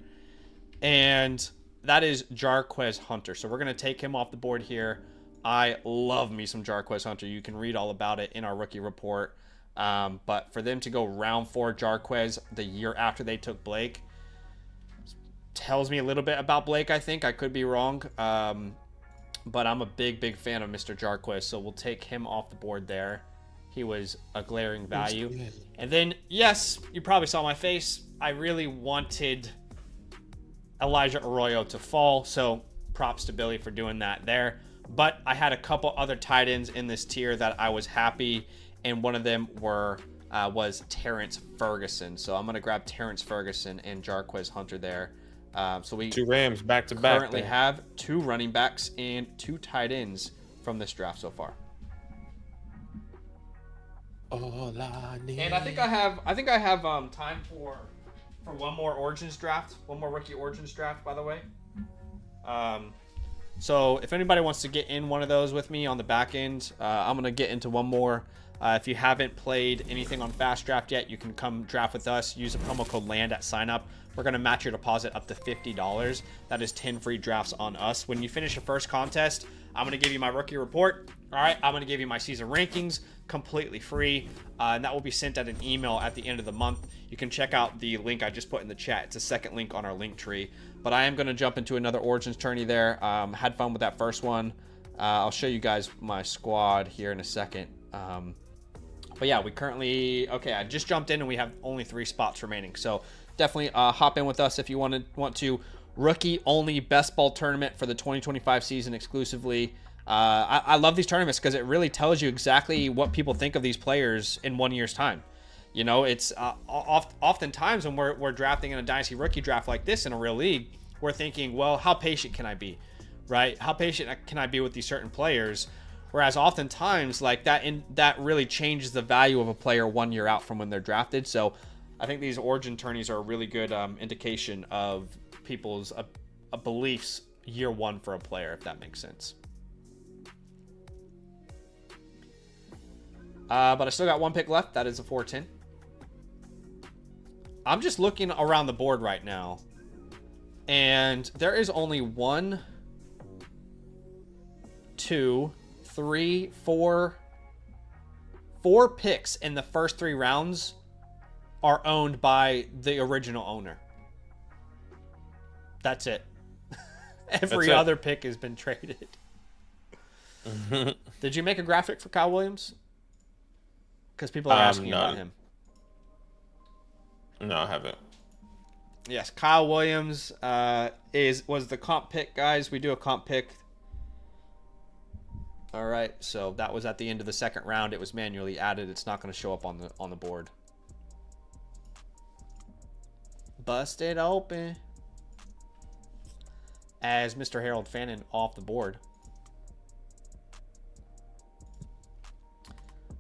And that is Jarquez Hunter. So we're going to take him off the board here. I love me some Jarquez Hunter. You can read all about it in our rookie report. But for them to go round 4 Jarquez the year after they took Blake tells me a little bit about Blake, I think. I could be wrong. But I'm a big fan of Mr. Jarquez, so we'll take him off the board there. He was a glaring value. And then, yes, you probably saw my face. I really wanted Elijah Arroyo to fall, so props to Billy for doing that there. But I had a couple other tight ends in this tier that I was happy, and one of them was Terrence Ferguson. So I'm going to grab Terrence Ferguson and Jarquez Hunter there. So we 2 Rams back to back. Currently have 2 running backs and 2 tight ends from this draft so far. All I need. And I think I have time for one more Origins draft, one more rookie Origins draft, by the way. So if anybody wants to get in one of those with me on the back end, I'm going to get into one more. If you haven't played anything on FastDraft yet, you can come draft with us. Use a promo code LAND at sign up. We're going to match your deposit up to $50. That is 10 free drafts on us. When you finish your first contest, I'm going to give you my rookie report. All right, I'm going to give you my season rankings completely free. And that will be sent at an email at the end of the month. You can check out the link I just put in the chat. It's a second link on our link tree. But I am going to jump into another Origins tourney there. Had fun with that first one. I'll show you guys my squad here in a second. But yeah, we currently, I just jumped in and we have only 3 spots remaining. So definitely hop in with us if you want to. Rookie only best ball tournament for the 2025 season exclusively. I love these tournaments because it really tells you exactly what people think of these players in 1 year's time. You know, it's oftentimes when we're drafting in a Dynasty rookie draft like this in a real league, we're thinking, well, how patient can I be, right? How patient can I be with these certain players? Whereas oftentimes like that really changes the value of a player 1 year out from when they're drafted. So I think these Origin tourneys are a really good indication of people's beliefs year 1 for a player, if that makes sense. But I still got 1 pick left. That is a 410. I'm just looking around the board right now, and there is only 1, 2, 3, 4 4 picks in the first 3 rounds are owned by the original owner. That's it. Every other pick has been traded. Did you make a graphic for Kyle Williams? Because people are asking about him. No, I haven't. Yes, Kyle Williams was the comp pick, guys. We do a comp pick. All right, so that was at the end of the second round. It was manually added. It's not going to show up on the board. Busted open. As Mr. Harold Fannin off the board.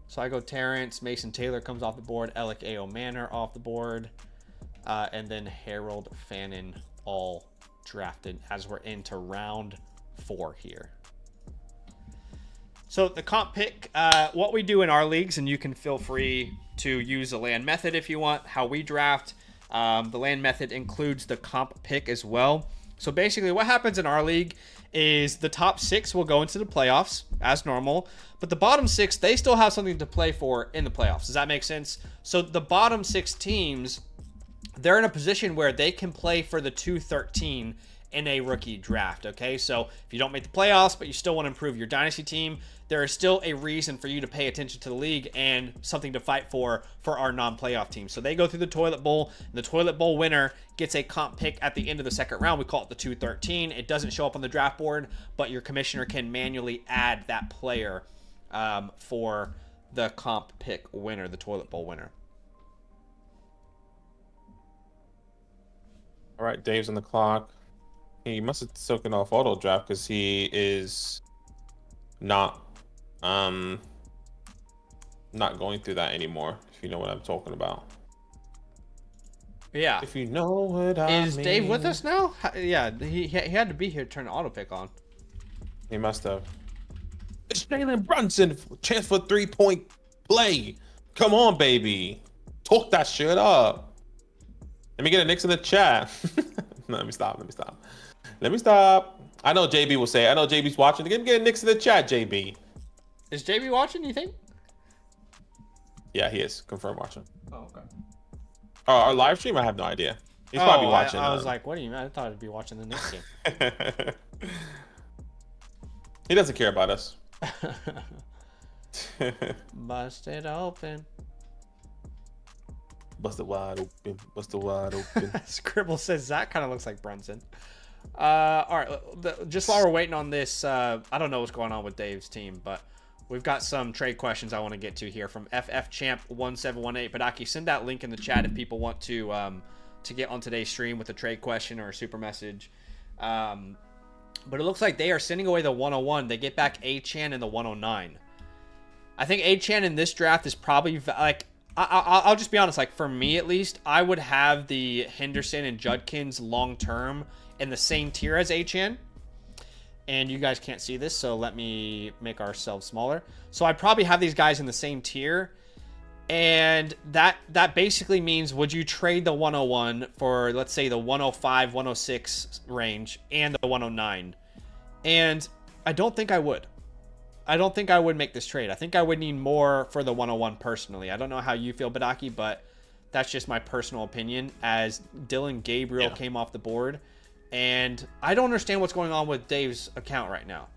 So I go Terrence. Mason Taylor comes off the board. Alec A.O. Manor off the board. And then Harold Fannin all drafted as we're into round 4 here. So the comp pick, what we do in our leagues, and you can feel free to use the land method if you want, how we draft. The land method includes the comp pick as well. So basically what happens in our league is the top 6 will go into the playoffs as normal, but the bottom 6, they still have something to play for in the playoffs. Does that make sense? So the bottom 6 teams, they're in a position where they can play for the 213 in a rookie draft, okay? So if you don't make the playoffs, but you still want to improve your dynasty team, there is still a reason for you to pay attention to the league and something to fight for our non-playoff team. So they go through the toilet bowl, and the toilet bowl winner gets a comp pick at the end of the second round. We call it the 213. It doesn't show up on the draft board, but your commissioner can manually add that player for the comp pick winner, the toilet bowl winner. All right, Dave's on the clock. He must have taken off auto draft because he is not going through that anymore, if you know what I'm talking about. Yeah. If you know what I mean. Is Dave with us now? Yeah, he had to be here to turn the auto pick on. He must have. It's Jalen Brunson, chance for 3-point play. Come on, baby. Talk that shit up. Let me get a Knicks in the chat. No, let me stop. I know JB will say, I know JB's watching. Get a Knicks in the chat, JB. Is JB watching, you think? Yeah, he is. Confirm watching. Oh, okay. Our live stream, I have no idea. He's probably watching. I was like, what do you mean? I thought he'd be watching the Knicks game. He doesn't care about us. Busted open. Busted wide open. Scribble says that kind of looks like Brunson. All right, just while we're waiting on this, I don't know what's going on with Dave's team, but we've got some trade questions I want to get to here from FFChamp1718. Badaki, send that link in the chat if people want to get on today's stream with a trade question or a super message. But it looks like they are sending away the 101. They get back A-Chan and the 109. I think A-Chan in this draft is probably like, I'll just be honest, like for me at least, I would have the Henderson and Judkins long-term in the same tier as A-Chan. And you guys can't see this, so let me make ourselves smaller. So I'd probably have these guys in the same tier. And that basically means, would you trade the 101 for, let's say, the 105, 106 range and the 109? And I don't think I would. I don't think I would make this trade. I think I would need more for the 101 personally. I don't know how you feel, Badaki, but that's just my personal opinion, as Dylan Gabriel came off the board. And I don't understand what's going on with Dave's account right now.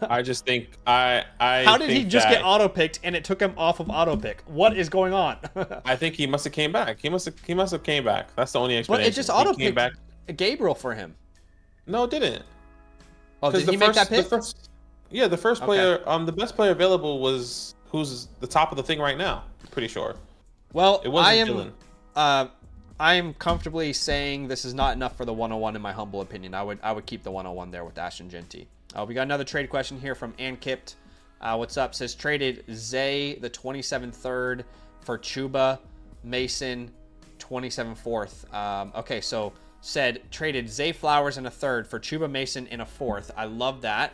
I just think how did he just get auto picked and it took him off of auto pick? What is going on? I think he must have came back. He must have came back. That's the only explanation. But it just auto picked Gabriel for him. No, it didn't. Oh, did he make that pick? The first player, the best player available was who's the top of the thing right now. I'm pretty sure. Well, it wasn't Dylan. I am comfortably saying this is not enough for the 101 in my humble opinion. I would keep the 101 there with Ashton Genty. We got another trade question here from Ankipt. What's up? Says traded Zay the 27 third for Chuba Mason 27 fourth. Okay, so said traded Zay Flowers in a third for Chuba Mason in a fourth. I love that.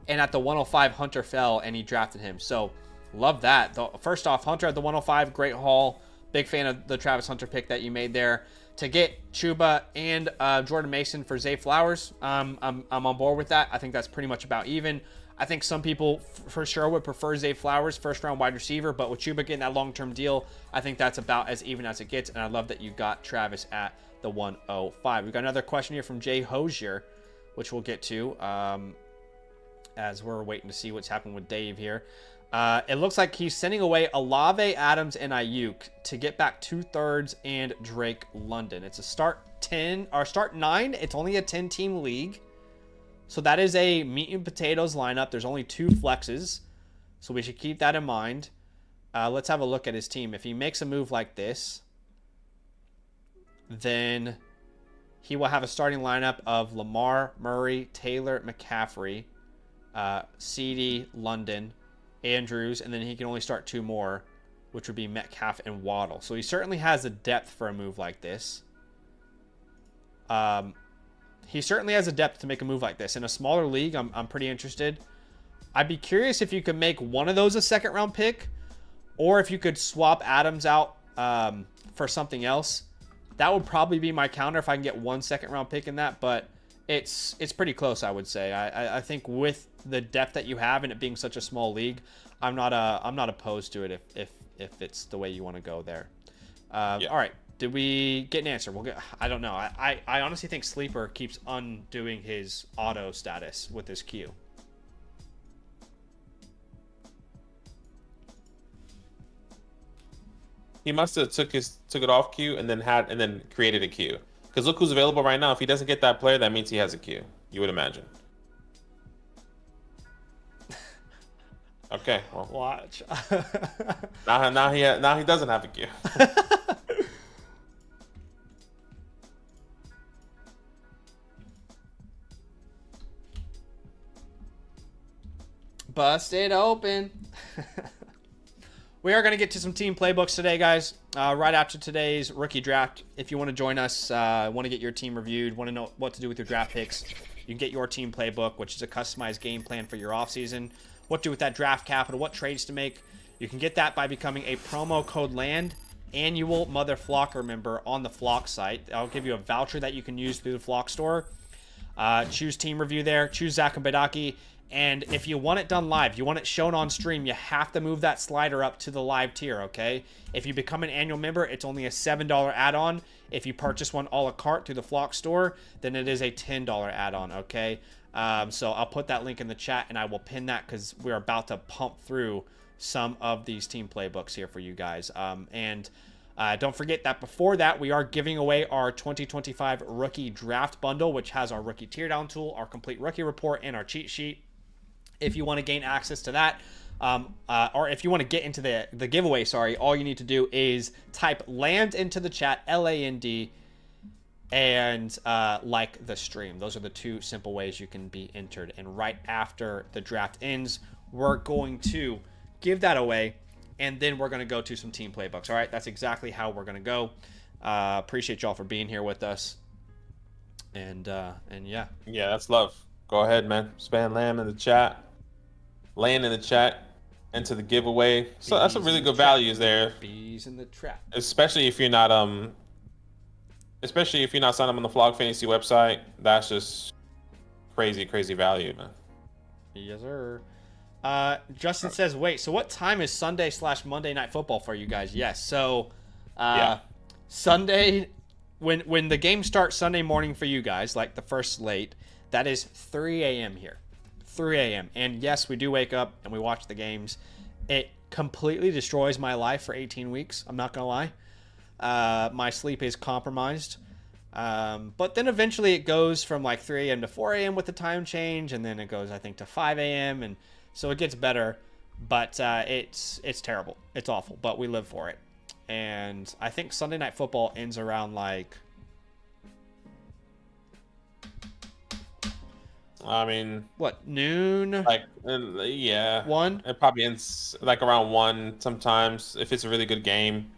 And at the 105, Hunter fell and he drafted him. So love that. First off, Hunter at the 105, great haul. Big fan of the Travis Hunter pick that you made there. To get Chuba and Jordan Mason for Zay Flowers, I'm on board with that. I think that's pretty much about even. I think some people for sure would prefer Zay Flowers, first-round wide receiver, but with Chuba getting that long-term deal, I think that's about as even as it gets, and I love that you got Travis at the 105. We've got another question here from Jay Hosier, which we'll get to as we're waiting to see what's happening with Dave here. It looks like he's sending away Olave, Adams, and Ayuk to get back 2/3 and Drake London. It's a start 10 or start 9. It's only a 10-team league. So that is a meat and potatoes lineup. There's only 2 flexes. So we should keep that in mind. Let's have a look at his team. If he makes a move like this, then he will have a starting lineup of Lamar, Murray, Taylor, McCaffrey, CD, London, Andrews, and then he can only start 2 more, which would be Metcalf and Waddle. So he certainly has the depth for a move like this. He certainly has a depth to make a move like this. In a smaller league, I'm pretty interested. I'd be curious if you could make one of those a second-round pick, or if you could swap Adams out for something else. That would probably be my counter if I can get 1 second-round pick in that, but it's pretty close, I would say. I think with the depth that you have and it being such a small league, I'm not opposed to it if it's the way you want to go there. Yeah. All right, did we get an answer? I don't know. I honestly think Sleeper keeps undoing his auto status with his queue. He must have took it off queue and then created a queue. Because look who's available right now. If he doesn't get that player, that means he has a queue. You would imagine. Okay, well. Watch. now he doesn't have a queue. Busted open. We are going to get to some team playbooks today, guys, right after today's rookie draft. If you want to join us, want to get your team reviewed, want to know what to do with your draft picks, you can get your team playbook, which is a customized game plan for your offseason. What to do with that draft capital, what trades to make. You can get that by becoming a promo code LAND annual Mother Flocker member on the Flock site. I'll give you a voucher that you can use through the Flock store. Choose team review there. Choose Zach and Badaki. And if you want it done live, you want it shown on stream, you have to move that slider up to the live tier, okay? If you become an annual member, it's only a $7 add-on. If you purchase one a la carte through the Flock store, then it is a $10 add-on, okay? So I'll put that link in the chat, and I will pin that because we're about to pump through some of these team playbooks here for you guys. Don't forget that before that, we are giving away our 2025 rookie draft bundle, which has our rookie tear down tool, our complete rookie report, and our cheat sheet. If you want to gain access to that, or if you want to get into the giveaway, all you need to do is type LAND into the chat, LAND, and like the stream. Those are the 2 simple ways you can be entered. And right after the draft ends, we're going to give that away, and then we're going to go to some team playbooks. All right, that's exactly how we're going to go. Appreciate y'all for being here with us. And yeah. Yeah, that's love. Go ahead, man. Spam lamb in the chat. Land in the chat. Enter the giveaway. So that's some really good values there. Bees in the trap. Especially if you're not signed up on the Flog Fantasy website. That's just crazy value, man. Yes, sir. Justin says, wait, so what time is Sunday/Monday Night Football for you guys? Yes. So Sunday, when the game starts Sunday morning for you guys, like the first slate, that is 3 a.m. here. 3 a.m. And yes, we do wake up and we watch the games. It completely destroys my life for 18 weeks. I'm not going to lie. My sleep is compromised. But then eventually it goes from like 3 a.m. to 4 a.m. with the time change. And then it goes, I think, to 5 a.m. And so it gets better. But it's terrible. It's awful. But we live for it. And I think Sunday Night Football ends around like... I mean, what, noon? Like, yeah. 1? It probably ends like around 1 sometimes. If it's a really good game,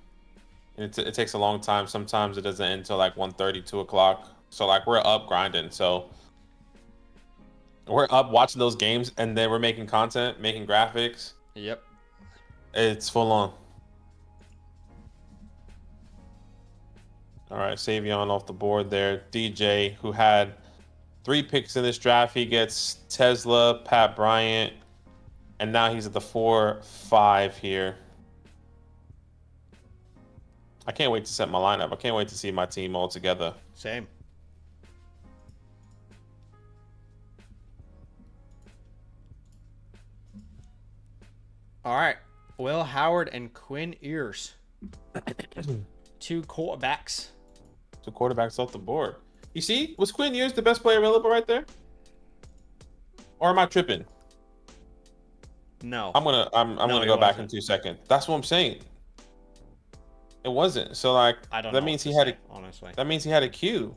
and it takes a long time. Sometimes it doesn't end until like 1:30, 2 o'clock. So like we're up grinding. So we're up watching those games, and then we're making content, making graphics. Yep. It's full on. All right, Savion off the board there. DJ, who had 3 picks in this draft, he gets Tesla, Pat Bryant, and now he's at the 4-5 here. I can't wait to set my lineup. I can't wait to see my team all together. Same. All right. Will Howard and Quinn Ears. 2 quarterbacks. 2 quarterbacks off the board. You see, was Quinn Ewers the best player available right there? Or am I tripping? No. I'm gonna go back in 2 seconds. That's what I'm saying. It wasn't. So like I don't that know means what he to had say, a honestly. that means he had a queue.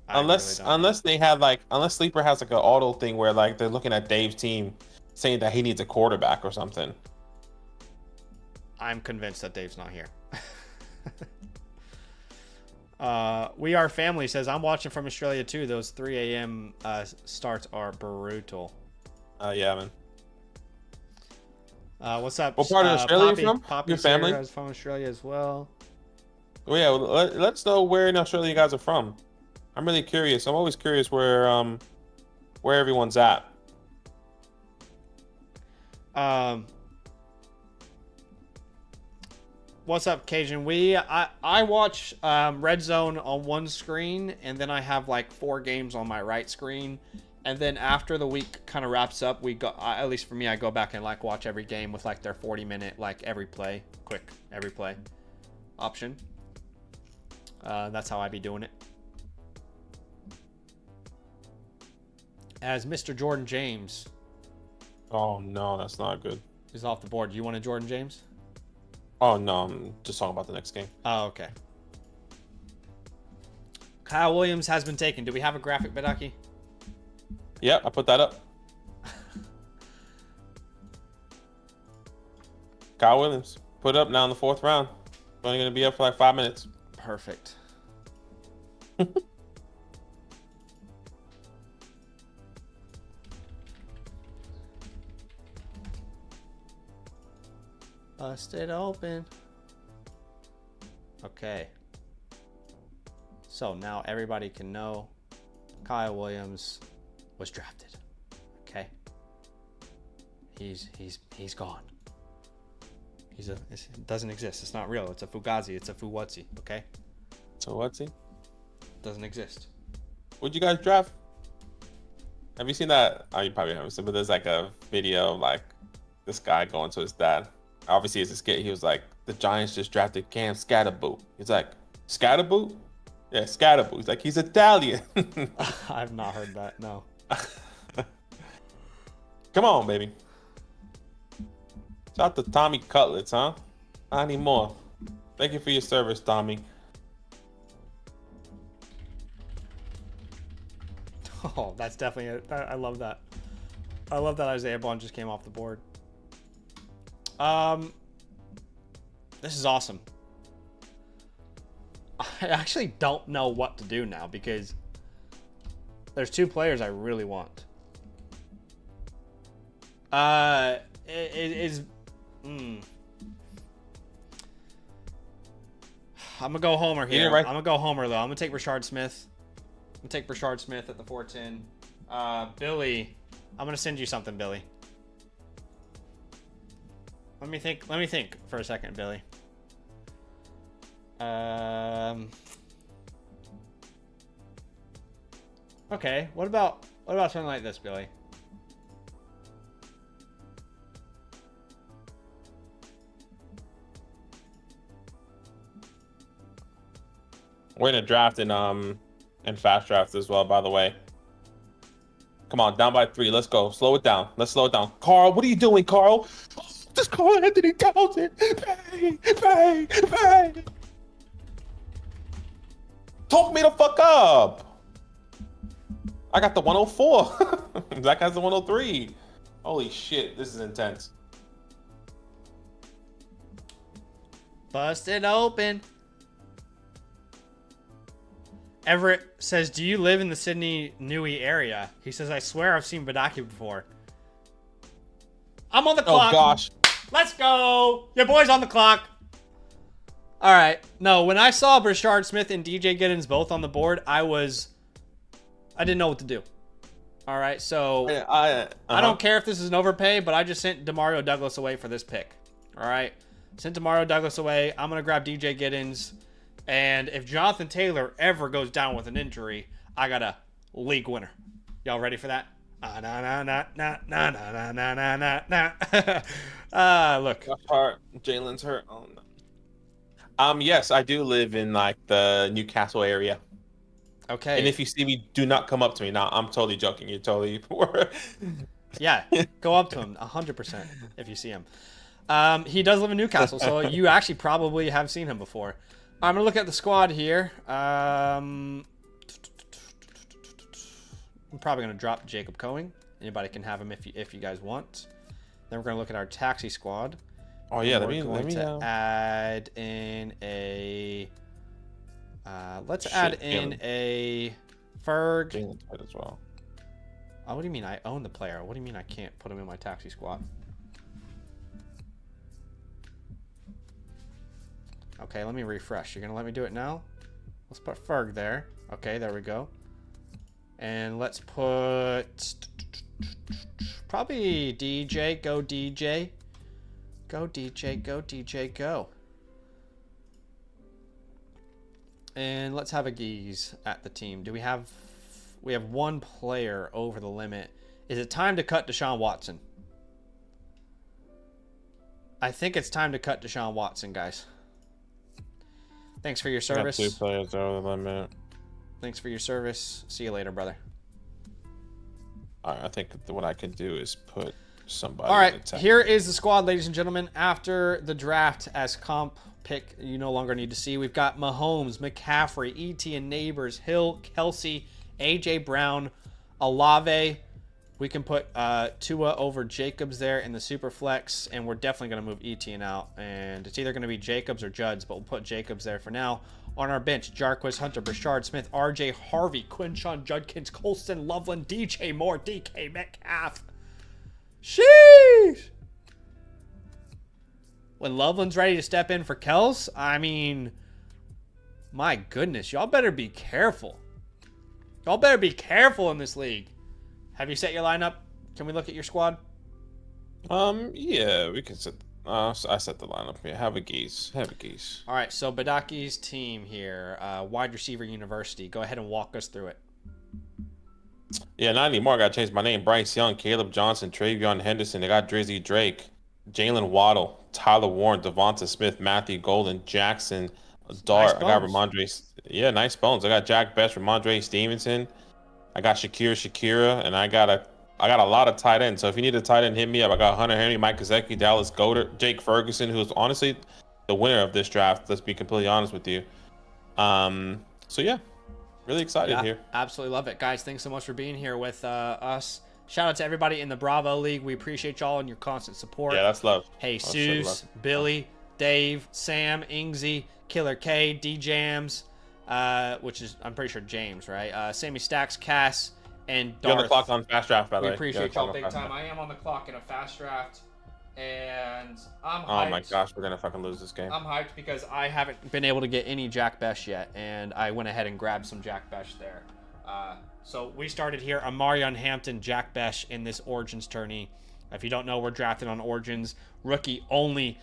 I Unless really don't unless they had like unless Sleeper has like an auto thing where like they're looking at Dave's team saying that he needs a quarterback or something. I'm convinced that Dave's not here. We Are Family says, I'm watching from Australia too. Those 3 a.m. Starts are brutal. Yeah, man. What's up? What part of Australia are you from? Poppy Your family? Sarah is from Australia as well. Well, yeah, let's know where in Australia you guys are from. I'm really curious. I'm always curious where everyone's at. What's up, Cajun? I watch Red Zone on one screen, and then I have like 4 games on my right screen, and then after the week kind of wraps up, we go. At least for me, I go back and like watch every game with like their 40-minute like every play option. That's how I be doing it. As Mr. Jordan James. Oh no, that's not good. Is off the board. Do you want a Jordan James? Oh no, I'm just talking about the next game. Oh, okay. Kyle Williams has been taken. Do we have a graphic, Bedaki? Yep, I put that up. Kyle Williams, put it up now in the 4th round. Only gonna be up for like 5 minutes. Perfect. Busted open. Okay. So now everybody can know Kyle Williams was drafted. Okay. He's gone. It doesn't exist. It's not real. It's a fugazi. It's a fuwatsi. Okay. So what's he? Doesn't exist. What'd you guys draft? Have you seen that? Oh, you probably haven't seen, but there's like a video of like this guy going to his dad. Obviously, as a kid, he was like, the Giants just drafted Cam Scatterboot. He's like, Scatterboot? Yeah, Scatterboot. He's like, he's Italian. I've not heard that. No. Come on, baby. Shout out to Tommy Cutlets, huh? Not anymore. Thank you for your service, Tommy. Oh, that's definitely it. I love that. I love that Isaiah Bond just came off the board. This is awesome. I actually don't know what to do now because there's 2 players I really want. I'm gonna go Homer here. Right. I'm gonna go Homer though. I'm gonna take Rashard Smith. I'm gonna take Rashard Smith at the 410. Billy, I'm gonna send you something, Billy. Let me think for a second, Billy. Okay, what about something like this, Billy? We're in a draft in fast draft as well, by the way. Come on, down by 3. Let's go. Slow it down. Let's slow it down. Carl, what are you doing, Carl? Just Carl Anthony Townsend. Bang. Talk me the fuck up. I got the 104. Zach has the 103. Holy shit, this is intense. Busted open. Everett says, do you live in the Sydney Newey area? He says, I swear I've seen Badaki before. I'm on the clock. Oh, gosh. Let's go. Your boy's on the clock. All right. No, when I saw Brashard Smith and DJ Giddens both on the board, I didn't know what to do. All right, so I don't care if this is an overpay, but I just sent Demario Douglas away for this pick. All right, sent Demario Douglas away. I'm gonna grab DJ Giddens, and if Jonathan Taylor ever goes down with an injury, I got a league winner. Y'all ready for that? Look. Jalen's hurt. Oh no. Yes, I do live in like the Newcastle area. Okay. And if you see me, do not come up to me. Now, I'm totally joking. You're totally Yeah, go up to him 100% if you see him. He does live in Newcastle, so you actually probably have seen him before. I'm going to look at the squad here. I'm probably going to drop Jacob Coing. Anybody can have him if you guys want. Then we're going to look at our taxi squad. Oh, yeah. We're going to add in a... let's add in a Ferg. As well. Oh, what do you mean I own the player? What do you mean I can't put him in my taxi squad? Okay, let me refresh. You're going to let me do it now? Let's put Ferg there. Okay, there we go. And let's put... probably DJ. Go DJ. Go DJ. Go DJ. Go. And let's have a geese at the team. We have one player over the limit. Is it time to cut Deshaun Watson? I think it's time to cut Deshaun Watson, guys. Thanks for your service. Got 2 players over the limit. Thanks for your service. See you later, brother. All right, I think what I can do is put somebody. All right, here is the squad, ladies and gentlemen. After the draft as comp pick you no longer need to see. We've got Mahomes, McCaffrey, Etienne, Neighbors, Hill, Kelsey, A.J. Brown, Olave. We can put Tua over Jacobs there in the super flex, and we're definitely going to move Etienne out. And it's either going to be Jacobs or Judds, but we'll put Jacobs there for now. On our bench, Jarquez Hunter, Brashard Smith, R.J. Harvey, Quinshawn Judkins, Colston, Loveland, DJ Moore, DK Metcalf. Sheesh! When Loveland's ready to step in for Kels, I mean, my goodness, y'all better be careful. Y'all better be careful in this league. Have you set your lineup? Can we look at your squad? Yeah, we can set. I set the lineup. Yeah, have a geese. All right, so Badaki's team here, wide receiver university. Go ahead and walk us through it. Yeah, not anymore. I got to change my name. Bryce Young, Caleb Johnson, Travion Henderson. They got Drizzy Drake, Jalen Waddle, Tyler Warren, Devonta Smith, Matthew Golden, Jackson Dart. Nice I got Ramondre. Yeah, nice bones. I got Jack Best, Ramondre Stevenson. I got Shakira, and I got a lot of tight ends. So if you need a tight end, hit me up. I got Hunter Henry, Mike Gesicki, Dallas Goedert, Jake Ferguson, who's honestly the winner of this draft. Let's be completely honest with you. So yeah, really excited here. Absolutely love it, guys. Thanks so much for being here with us. Shout out to everybody in the Bravo League. We appreciate y'all and your constant support. Yeah, that's love. Hey, Jesus, Billy, Dave, Sam, Ingsy, Killer K, D Jams, which is, I'm pretty sure, James, right? Sammy Stacks, Cass, and Darth. You're on the clock on FastDraft, by the way. We appreciate y'all big time. I am on the clock in a fast draft, and I'm hyped. Oh my gosh, we're going to fucking lose this game. I'm hyped because I haven't been able to get any Jack Besh yet, and I went ahead and grabbed some Jack Besh there. So we started here, Amarion Hampton, Jack Besh in this Origins tourney. If you don't know, we're drafted on Origins, rookie only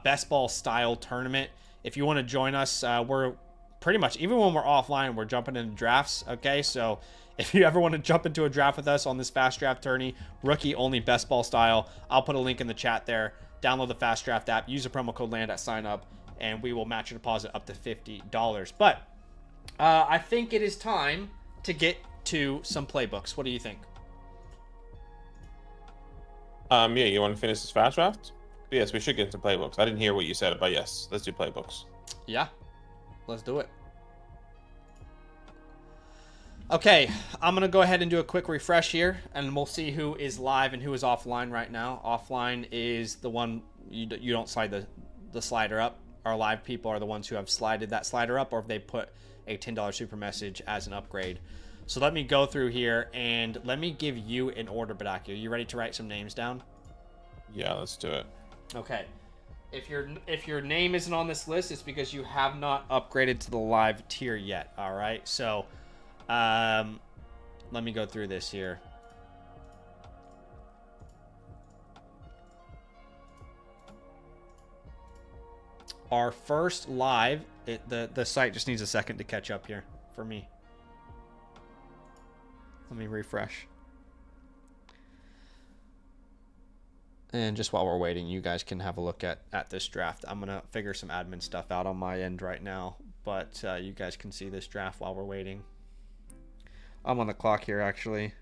best ball style tournament. If you want to join us, we're pretty much, even when we're offline, we're jumping into drafts. Okay, so if you ever want to jump into a draft with us on this fast draft tourney, rookie only best ball style, I'll put a link in the chat there. Download the fast draft app, use the promo code LAND at sign up, and we will match your deposit up to $50. But I think it is time to get to some playbooks. What do you think? Yeah, you want to finish this fast draft? Yes, we should get into playbooks. I didn't hear what you said, but yes, let's do playbooks. Yeah, let's do it. Okay, I'm going to go ahead and do a quick refresh here, and we'll see who is live and who is offline right now. Offline is the one you don't slide the slider up. Our live people are the ones who have slided that slider up, or if they put a $10 super message as an upgrade. So let me go through here, and let me give you an order, Badaki. Are you ready to write some names down? Yeah, let's do it. Okay. If your name isn't on this list, it's because you have not upgraded to the live tier yet. All right, so let me go through this here. Our first live, the site just needs a second to catch up here for me. Let me refresh. And just while we're waiting, you guys can have a look at this draft. I'm going to figure some admin stuff out on my end right now, but you guys can see this draft while we're waiting. I'm on the clock here, actually.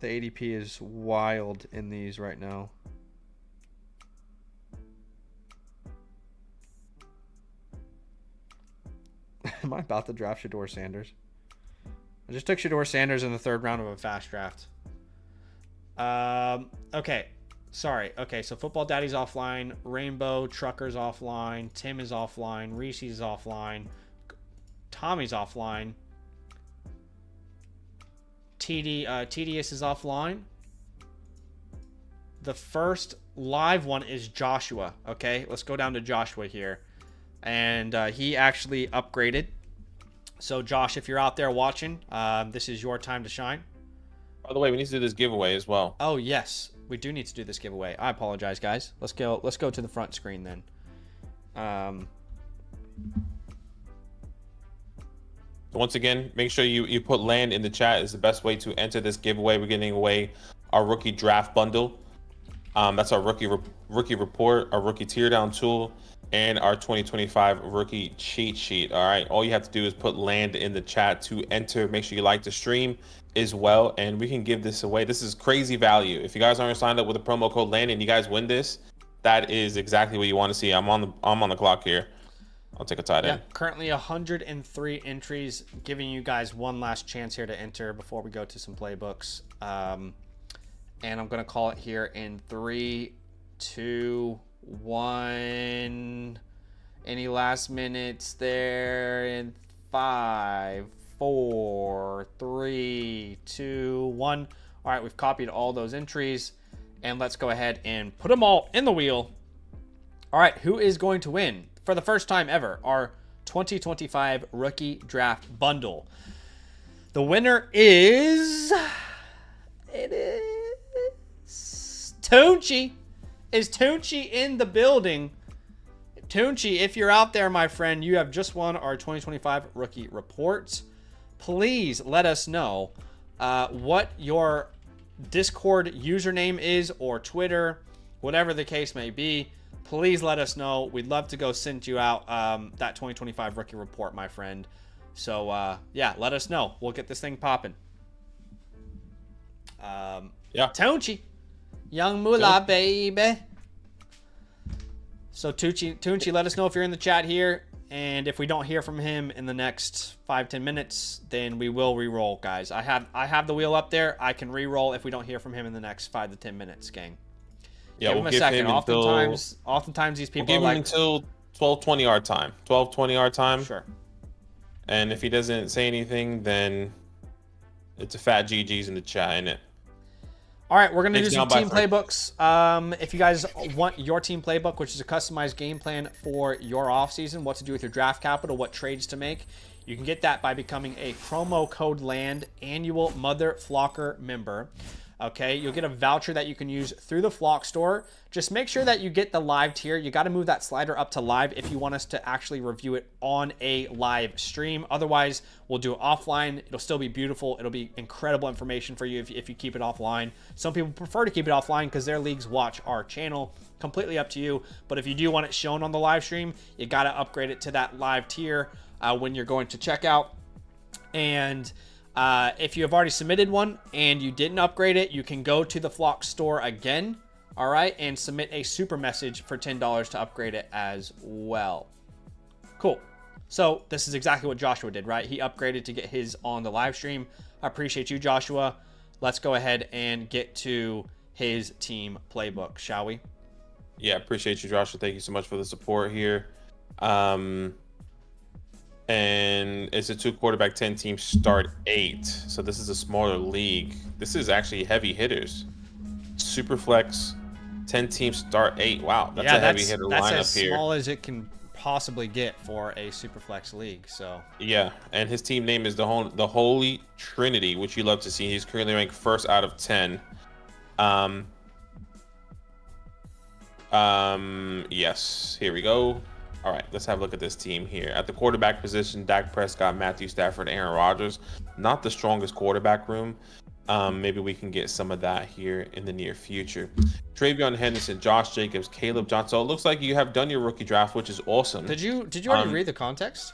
The ADP is wild in these right now. Am I about to draft Shedeur Sanders? I just took Shedeur Sanders in the 3rd round of a fast draft. Okay. Sorry. Okay, so Football Daddy's offline. Rainbow Trucker's offline. Tim is offline. Reese's offline. Tommy's offline. TDS is offline. The first live one is Joshua. Okay, let's go down to Joshua here. And he actually upgraded. So Josh, if you're out there watching, this is your time to shine. By the way, we need to do this giveaway as well. Oh yes, we do need to do this giveaway. I apologize, guys. Let's go to the front screen then. Once again, make sure you put land in the chat. Is the best way to enter this giveaway. We're giving away our rookie draft bundle. That's our rookie report, our rookie tear down tool, and our 2025 rookie cheat sheet. All right, all you have to do is put land in the chat to enter. Make sure you like the stream as well, and we can give this away. This is crazy value. If you guys aren't signed up with the promo code land and you guys win this, that is exactly what you want to see. I'm on the clock here. I'll take a tight end. Yeah, currently 103 entries, giving you guys one last chance here to enter before we go to some playbooks. And I'm going to call it here in 3, 2, 1. Any last minutes there? In 5, 4, 3, 2, 1. All right, we've copied all those entries. And let's go ahead and put them all in the wheel. All right, who is going to win? For the first time ever, our 2025 rookie draft bundle. The winner is... It is... Tunchi. Is Tunchi in the building? Tunchi, if you're out there, my friend, you have just won our 2025 rookie report. Please let us know what your Discord username is, or Twitter, whatever the case may be. Please let us know. We'd love to go send you out that 2025 rookie report, my friend. So, yeah, let us know. We'll get this thing popping. Yeah. Tunchi. Young Moolah, baby. So, Tunchi, let us know if you're in the chat here. And if we don't hear from him in the next 5-10 minutes, then we will re-roll, guys. I have the wheel up there. I can re-roll if we don't hear from him in the next 5 to 10 minutes, gang. Yeah, give him a second. Oftentimes these people we'll give are like, him until 12:20 our time. 12:20 our time. Sure. And if he doesn't say anything, then it's a fat GG's in the chat, isn't it? All right, we're going to do some team playbooks. If you guys want your team playbook, which is a customized game plan for your offseason, what to do with your draft capital, what trades to make, you can get that by becoming a promo code LAND annual Mother Flocker member. Okay, you'll get a voucher that you can use through the Flock store. Just make sure that you get the live tier. You got to move that slider up to live if you want us to actually review it on a live stream. Otherwise, we'll do it offline. It'll still be beautiful. It'll be incredible information for you if you keep it offline. Some people prefer to keep it offline because their leagues watch our channel. Completely up to you. But if you do want it shown on the live stream, you got to upgrade it to that live tier when you're going to checkout. And if you have already submitted one and you didn't upgrade it, you can go to the Flock store again, all right, and submit a super message for $10 to upgrade it as well. Cool. So this is exactly what Joshua did, right? He upgraded to get his on the live stream. I appreciate you, Joshua. Let's go ahead and get to his team playbook, shall we? Yeah, appreciate you, Joshua. Thank you so much for the support here. And it's a 2-quarterback 10 team start 8. So this is a smaller league. This is actually heavy hitters. Super flex, 10 teams start 8. Wow, that's Yeah, a heavy hitter that's lineup as here. small as it can possibly get for a Superflex league. So Yeah, and his team name is the Holy Trinity, which you love to see. He's currently ranked first out of 10. Yes, here we go. All right, let's have a look at this team here. At the quarterback position, Dak Prescott, Matthew Stafford, Aaron Rodgers. Not the strongest quarterback room. Maybe we can get some of that here in the near future. Travion Henderson, Josh Jacobs, Caleb Johnson. So it looks like you have done your rookie draft, which is awesome. Did you already read the context?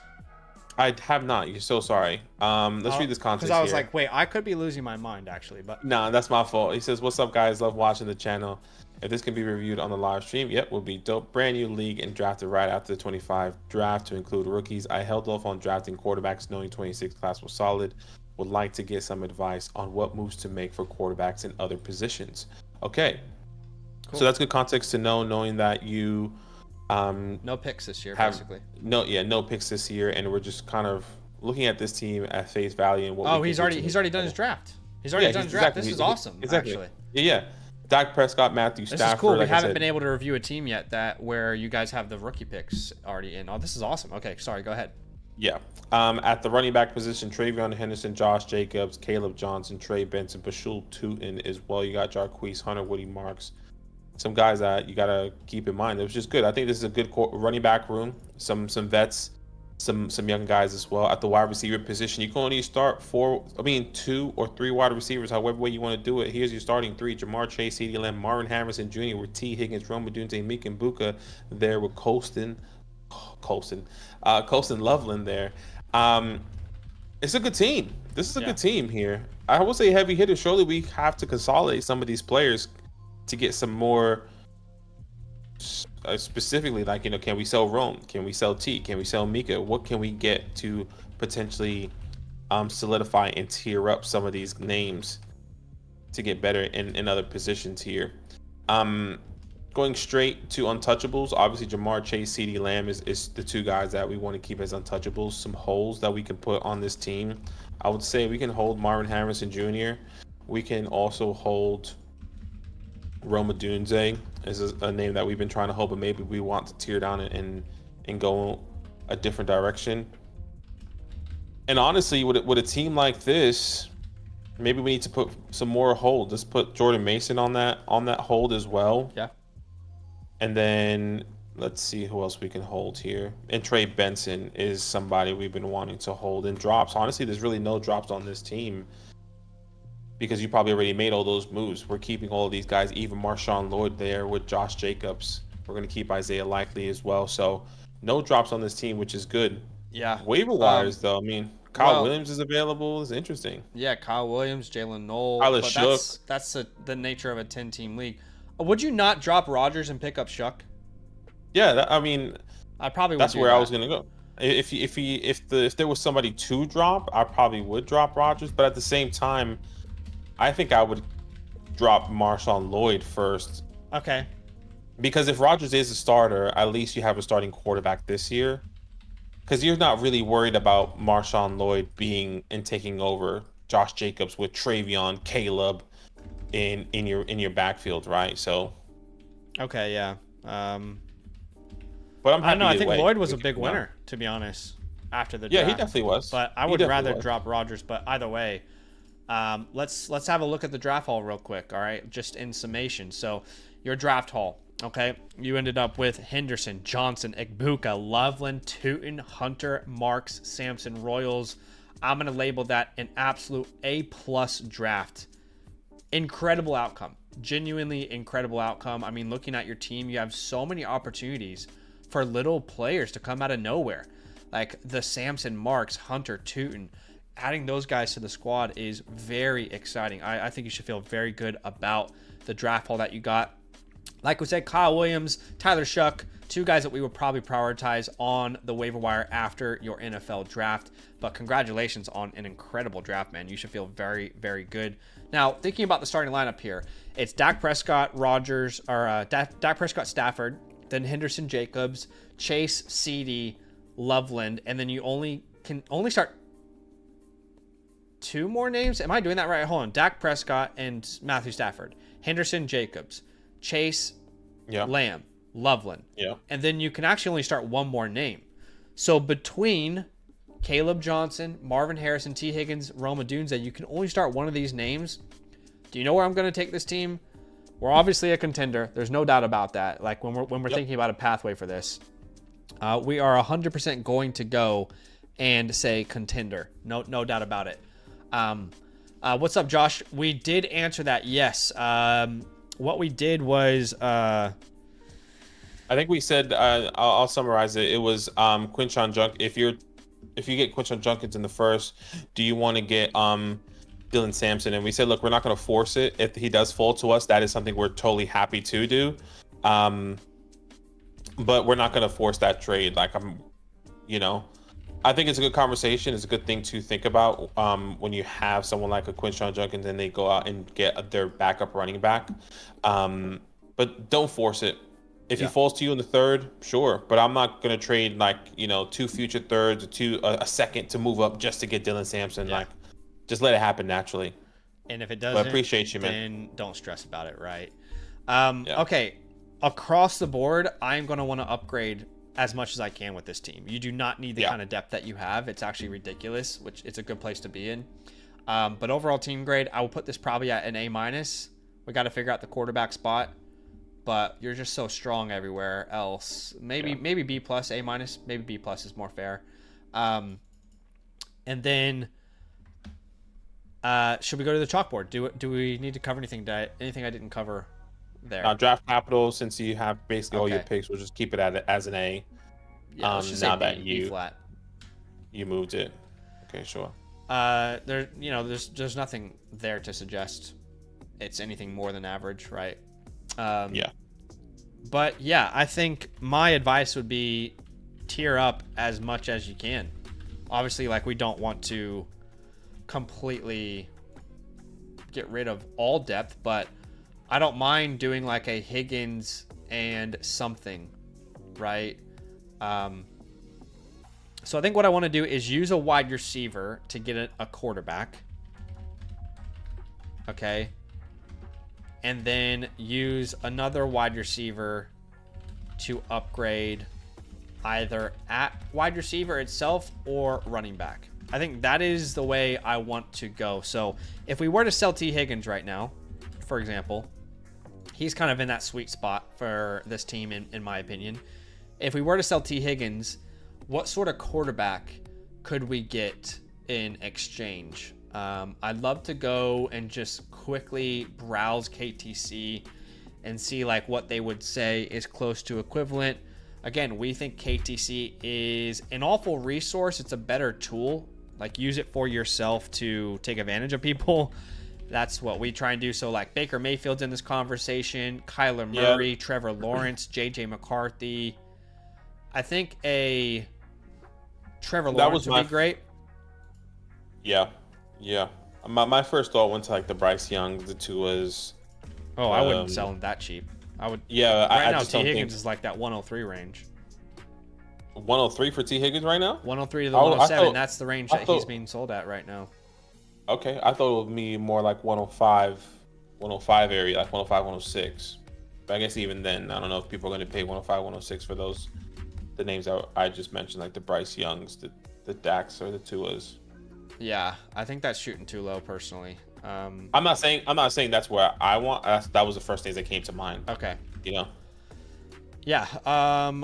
I have not. You're so sorry. Let's read this context because I was here. like, wait, I could be losing my mind actually, but Nah, that's my fault. He says, "What's up, guys? Love watching the channel. If this can be reviewed on the live stream, yep, will be dope. Brand new league and drafted right after the 25 draft to include rookies. I held off on drafting quarterbacks knowing 26 class was solid. Would like to get some advice on what moves to make for quarterbacks in other positions." Okay, cool. So that's good context to know, knowing that you no picks this year, basically. No picks this year, and we're just kind of looking at this team at face value and what. Oh, he's already done his draft. He's already done his draft. Exactly. This is awesome. Exactly. Actually. Yeah. Dak Prescott, Matthew Stafford. This is cool. We like haven't been able to review a team yet where you guys have the rookie picks already in. Oh, this is awesome. Okay, sorry. Go ahead. Yeah. At the running back position, Travion Henderson, Josh Jacobs, Caleb Johnson, Trey Benson, Bashul Tootin as well. You got Jarquise Hunter, Woody Marks. Some guys that you got to keep in mind. It was just good. I think this is a good running back room. Some vets, some young guys as well. At the wide receiver position, you can only start 2 or 3 wide receivers, however way you want to do it. Here's your starting 3: Jamar Chase, CeeDee Lamb, Marvin Harrison Jr. with T. Higgins, Rome Odunze, Meek and Buka there with Colston Loveland there. It's a good team. This is a good team here. I will say heavy hitter. Surely we have to consolidate some of these players to get some more specifically, like, can we sell Rome? Can we sell T? Can we sell Mika? What can we get to potentially solidify and tier up some of these names to get better in other positions here? Going straight to untouchables, obviously Jamar Chase, CeeDee Lamb is the 2 guys that we want to keep as untouchables. Some holes that we can put on this team. I would say we can hold Marvin Harrison Jr. We can also hold Rome Odunze is a name that we've been trying to hold, but maybe we want to tear down and go a different direction. And honestly, with a team like this, maybe we need to put some more hold. Let's put Jordan Mason on that hold as well. Yeah. And then let's see who else we can hold here. And Trey Benson is somebody we've been wanting to hold. And drops, honestly, there's really no drops on this team because you probably already made all those moves. We're keeping all of these guys, even Marshawn Lloyd there with Josh Jacobs. We're going to keep Isaiah Likely as well. So no drops on this team, which is good. Yeah. Waiver wires, though. I mean, Kyle Williams is available. It's interesting. Yeah, Kyle Williams, Jalen Knoll. Tyler but Shook. That's the nature of a 10-team league. Would you not drop Rodgers and pick up Shuck? Yeah, I mean, I probably would. That's where I was going to go. If there was somebody to drop, I probably would drop Rodgers. But at the same time, I think I would drop Marshawn Lloyd first. Okay. Because if Rodgers is a starter, at least you have a starting quarterback this year. Because you're not really worried about Marshawn Lloyd being and taking over Josh Jacobs with Travion, Caleb in your backfield, right? So. Okay, yeah. But I'm happy I don't know. I think way. Lloyd was a big winner, to be honest, after the draft. Yeah, he definitely was. But I would rather drop Rodgers. But either way, let's have a look at the draft haul real quick. All right, just in summation. So your draft haul. Okay, you ended up with Henderson, Johnson, Egbuka, Loveland, Tootin, Hunter, Marks, Sampson, Royals. I'm gonna label that an absolute A+ draft. Incredible outcome. Genuinely incredible outcome. I mean, looking at your team, you have so many opportunities for little players to come out of nowhere. Like the Sampson, Marks, Hunter, Tootin. Adding those guys to the squad is very exciting. I think you should feel very good about the draft haul that you got. Like we said, Kyle Williams, Tyler Shuck, 2 guys that we would probably prioritize on the waiver wire after your NFL draft. But congratulations on an incredible draft, man. You should feel very, very good. Now, thinking about the starting lineup here, it's Dak Prescott, Dak Prescott, Stafford, then Henderson, Jacobs, Chase, CeeDee, Loveland, and then you can only start 2 more names. Am I doing that right? Hold on. Dak Prescott and Matthew Stafford, Henderson, Jacobs, Chase, Yeah. Lamb, Loveland. Yeah. And then you can actually only start one more name. So between Caleb Johnson, Marvin Harrison, T. Higgins, Rome Odunze, you can only start one of these names. Do you know where I'm going to take this team? We're obviously a contender. There's no doubt about that. Like when we're thinking about a pathway for this, we are 100% going to go and say contender. No doubt about it. What's up, Josh? We did answer that. Yes. What we did was, I think we said, I'll summarize it. It was Quinshon Junk. If you get Quinshon Junkins in the first, do you want to get Dylan Sampson? And we said, look, we're not going to force it. If he does fall to us, that is something we're totally happy to do. But we're not going to force that trade. Like I think it's a good conversation. It's a good thing to think about when you have someone like a Quinshon Junkins and they go out and get their backup running back. But don't force it. If he falls to you in the third, sure. But I'm not going to trade 2 future thirds or a second to move up just to get Dylan Sampson. Yeah. Just let it happen naturally. And if it doesn't, I appreciate you, man. Then don't stress about it, right? Yeah. Okay. Across the board, I'm going to want to upgrade as much as I can with this team. You do not need the kind of depth that you have. It's actually ridiculous, which it's a good place to be in. But overall team grade, I will put this probably at an A-. We got to figure out the quarterback spot, but you're just so strong everywhere else. Maybe B+, A-, maybe B+ is more fair. And then should we go to the chalkboard? Do we need to cover anything? Anything I didn't cover there? Draft capital, since you have basically all your picks, we'll just keep it as an A. Yeah, let's just now say that B flat. You moved it. Okay, sure. There's nothing there to suggest it's anything more than average, right? Yeah. But yeah, I think my advice would be tier up as much as you can. Obviously, we don't want to completely get rid of all depth, but I don't mind doing a Higgins and something, right? So I think what I want to do is use a wide receiver to get a quarterback. Okay. And then use another wide receiver to upgrade either at wide receiver itself or running back. I think that is the way I want to go. So if we were to sell T. Higgins right now, for example, he's kind of in that sweet spot for this team, in my opinion. If we were to sell T. Higgins, what sort of quarterback could we get in exchange? I'd love to go and just quickly browse KTC and see what they would say is close to equivalent. Again, we think KTC is an awful resource. It's a better tool. Use it for yourself to take advantage of people. That's what we try and do. So Baker Mayfield's in this conversation, Kyler Murray, Trevor Lawrence, JJ McCarthy. I think a Trevor Lawrence would be great. Yeah. My first thought went to the Bryce Young, the Tuas. Oh, I wouldn't sell him that cheap. I would. Yeah, right I now just T. don't Higgins think is that 103 range. 103 for T. Higgins right now. 103 to the 107. That's the range that he's being sold at right now. Okay, I thought it would be more 105 area, 105, 106. But I guess even then, I don't know if people are going to pay 105, 106 for the names I just mentioned, the Bryce Youngs, the Dax, or the Tuas. Yeah, I think that's shooting too low, personally. I'm not saying that's where I want. That was the first things that came to mind. Okay. Yeah.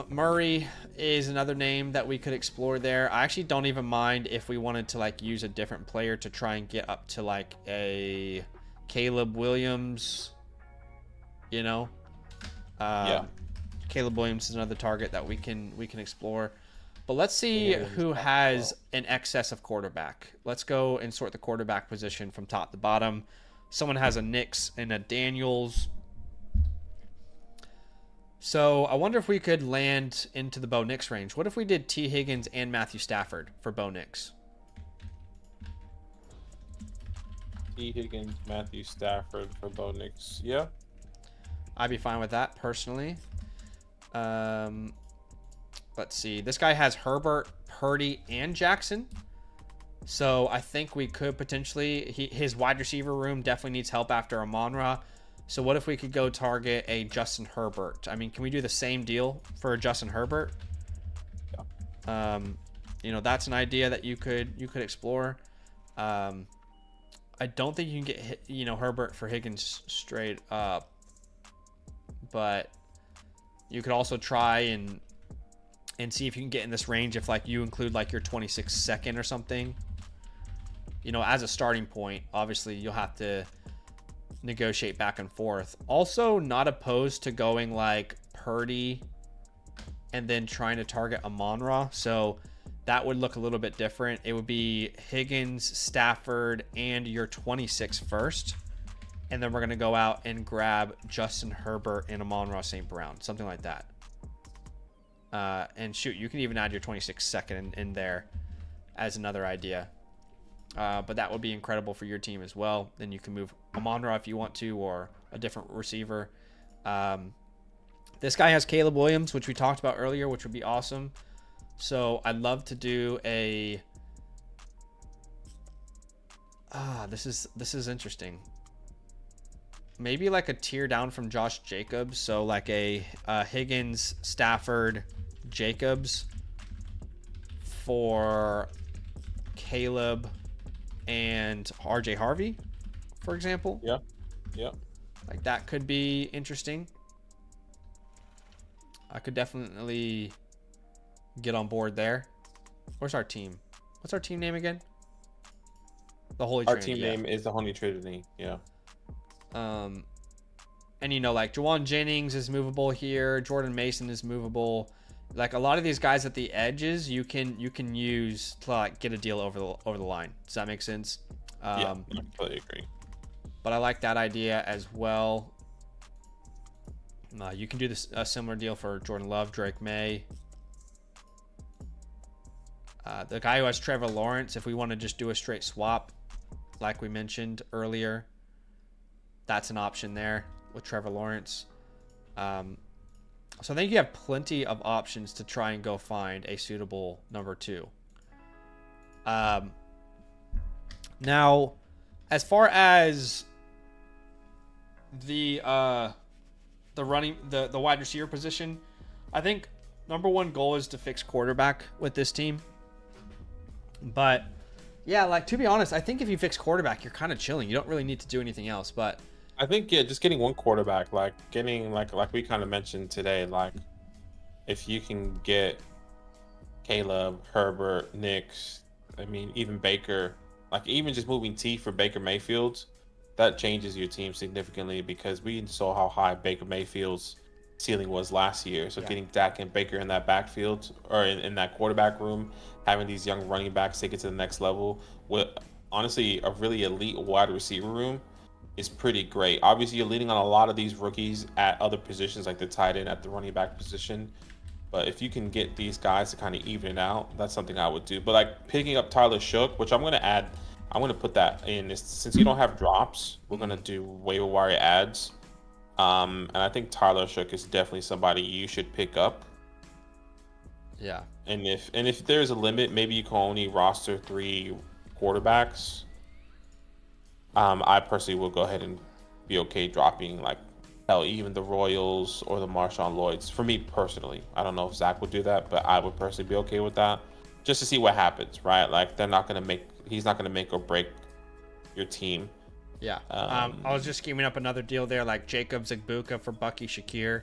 Murray is another name that we could explore there. I actually don't even mind if we wanted to use a different player to try and get up to a Caleb Williams. Yeah. Caleb Williams is another target that we can explore. But let's see who has an excess of quarterback. Let's go and sort the quarterback position from top to bottom. Someone has a Nix and a Daniels. So I wonder if we could land into the Bo Nix range. What if we did T. Higgins and Matthew Stafford for Bo Nix? T. Higgins, Matthew Stafford for Bo Nix. Yeah. I'd be fine with that, personally. Let's see. This guy has Herbert, Purdy, and Jackson. So I think we could potentially... His wide receiver room definitely needs help after Amon-Ra. So what if we could go target a Justin Herbert? I mean, can we do the same deal for a Justin Herbert? Yeah. You know, that's an idea that you could explore. I don't think you can get, you know, Herbert for Higgins straight up, but you could also try and see if you can get in this range if like you include like your 26 second or something. You know, as a starting point, obviously you'll have to negotiate back and forth. Also, not opposed to going like Purdy and then trying to target Amon-Ra. So that would look a little bit different. It would be Higgins, Stafford, and your 26 first. And then we're going to go out and grab Justin Herbert and Amon-Ra St. Brown, something like that. And shoot, you can even add your 26 second in there as another idea. But that would be incredible for your team as well. Then you can move Amon-Ra if you want to, or a different receiver. This guy has Caleb Williams, which we talked about earlier, which would be awesome. So I'd love to do a... this is interesting. Maybe like a tier down from Josh Jacobs. So like a Higgins, Stafford, Jacobs for Caleb and RJ Harvey, for example. Yeah. Yeah. Like that could be interesting. I could definitely get on board there. Where's our team? What's our team name again? The Holy Trinity. Our team name is the Holy Trinity. Yeah. And you know, like Juwan Jennings is movable here. Jordan Mason is movable. Like a lot of these guys at the edges, you can use to like get a deal over the line. Does that make sense? Yeah, I completely agree. But I like that idea as well. You can do this a similar deal for Jordan Love, Drake May. The guy who has Trevor Lawrence, if we want to just do a straight swap, like we mentioned earlier, that's an option there with Trevor Lawrence. So I think you have plenty of options to try and go find a suitable number 2. Now, as far as the wide receiver position, I think number 1 goal is to fix quarterback with this team. But yeah, like to be honest, I think if you fix quarterback, you're kind of chilling. You don't really need to do anything else. But I think just getting one quarterback, like getting like we kind of mentioned today, like if you can get Caleb, Herbert, Nix, I mean even Baker, like even just moving T for Baker Mayfield, that changes your team significantly because we saw how high Baker Mayfield's ceiling was last year. So getting Dak and Baker in that backfield or in that quarterback room, having these young running backs take it to the next level with honestly a really elite wide receiver room is pretty great. Obviously, you're leaning on a lot of these rookies at other positions like the tight end at the running back position. But if you can get these guys to kind of even it out, that's something I would do. But like picking up Tyler Shook, which I'm going to put that in. Since you don't have drops, we're going to do waiver wire ads. And I think Tyler Shook is definitely somebody you should pick up. Yeah. And if there's a limit, maybe you can only roster 3 quarterbacks. I personally will go ahead and be okay dropping like hell, even the Royals or the Marshawn Lloyds. For me personally, I don't know if Zach would do that, but I would personally be okay with that, just to see what happens, right? Like he's not gonna make or break your team. Yeah. I was just scheming up another deal there, like Jacob Zigbuka for Bucky Shakir,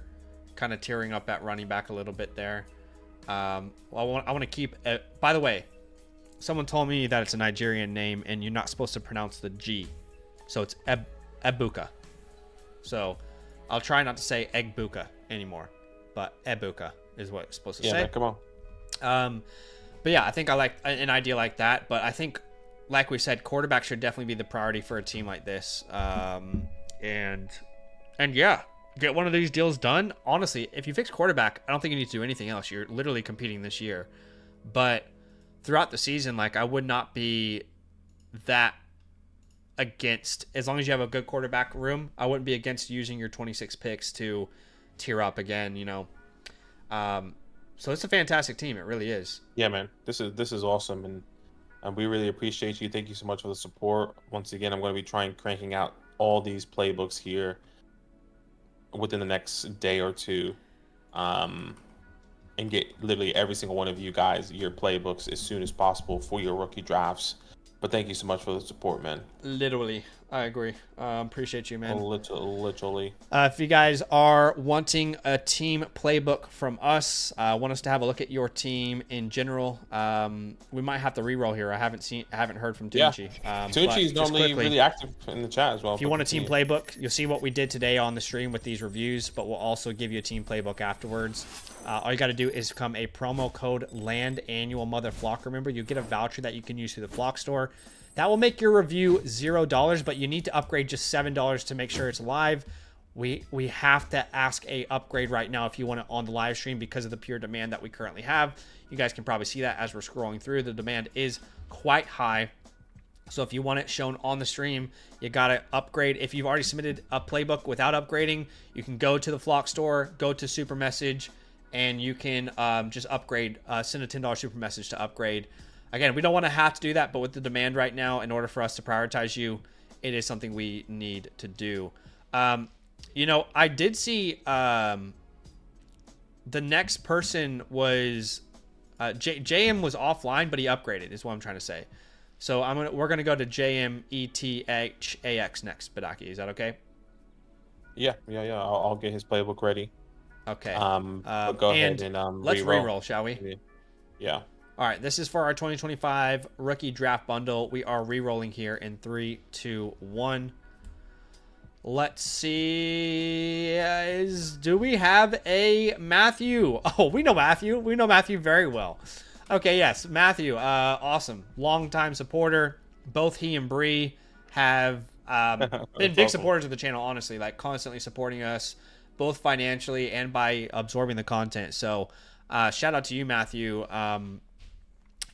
kind of tearing up that running back a little bit there. I want to keep. By the way, someone told me that it's a Nigerian name and you're not supposed to pronounce the G, so it's Ebuka. So I'll try not to say Egbuka anymore, but Ebuka is what it's supposed to say. Yeah, come on. But yeah, I think I like an idea like that. But I think, like we said, quarterback should definitely be the priority for a team like this. And yeah, get one of these deals done. Honestly, if you fix quarterback, I don't think you need to do anything else. You're literally competing this year. But throughout the season, like I would not be that against, as long as you have a good quarterback room, I wouldn't be against using your 26 picks to tier up again, you know. So it's a fantastic team. It really is. Yeah, man. This is awesome, and we really appreciate you. Thank you so much for the support. Once again, I'm going to be cranking out all these playbooks here within the next day or two, and get literally every single one of you guys your playbooks as soon as possible for your rookie drafts. But thank you so much for the support, man. Literally, I agree. Appreciate you, man. Literally. If you guys are wanting a team playbook from us, want us to have a look at your team in general, we might have to reroll here. I haven't heard from Tunchi. Tunchi is normally really active in the chat as well. If you want a team playbook, you'll see what we did today on the stream with these reviews, but we'll also give you a team playbook afterwards. All you got to do is become a promo code LAND annual mother flock. Remember, you get a voucher that you can use through the flock store. That will make your review $0, but you need to upgrade just $7 to make sure it's live. We have to ask a upgrade right now if you want it on the live stream because of the pure demand that we currently have. You guys can probably see that as we're scrolling through. The demand is quite high. So if you want it shown on the stream, you got to upgrade. If you've already submitted a playbook without upgrading, you can go to the flock store, go to super message, and you can just upgrade, send a $10 super message to upgrade. Again, we don't want to have to do that, but with the demand right now, in order for us to prioritize you, it is something we need to do. You know, I did see the next person was JM was offline, but he upgraded, is what I'm trying to say. So we're gonna go to JMETHAX next, Badaki. Is that okay? Yeah. I'll get his playbook ready. Okay. Go ahead and let's reroll, shall we? Yeah. All right, this is for our 2025 rookie draft bundle. We are re-rolling here in 3, 2, 1. Let's see. Do we have a Matthew? Oh, we know Matthew. We know Matthew very well. Okay, yes, Matthew. Awesome. Longtime supporter. Both he and Bree have been big supporters of the channel, honestly, like constantly supporting us, both financially and by absorbing the content. So shout out to you, Matthew.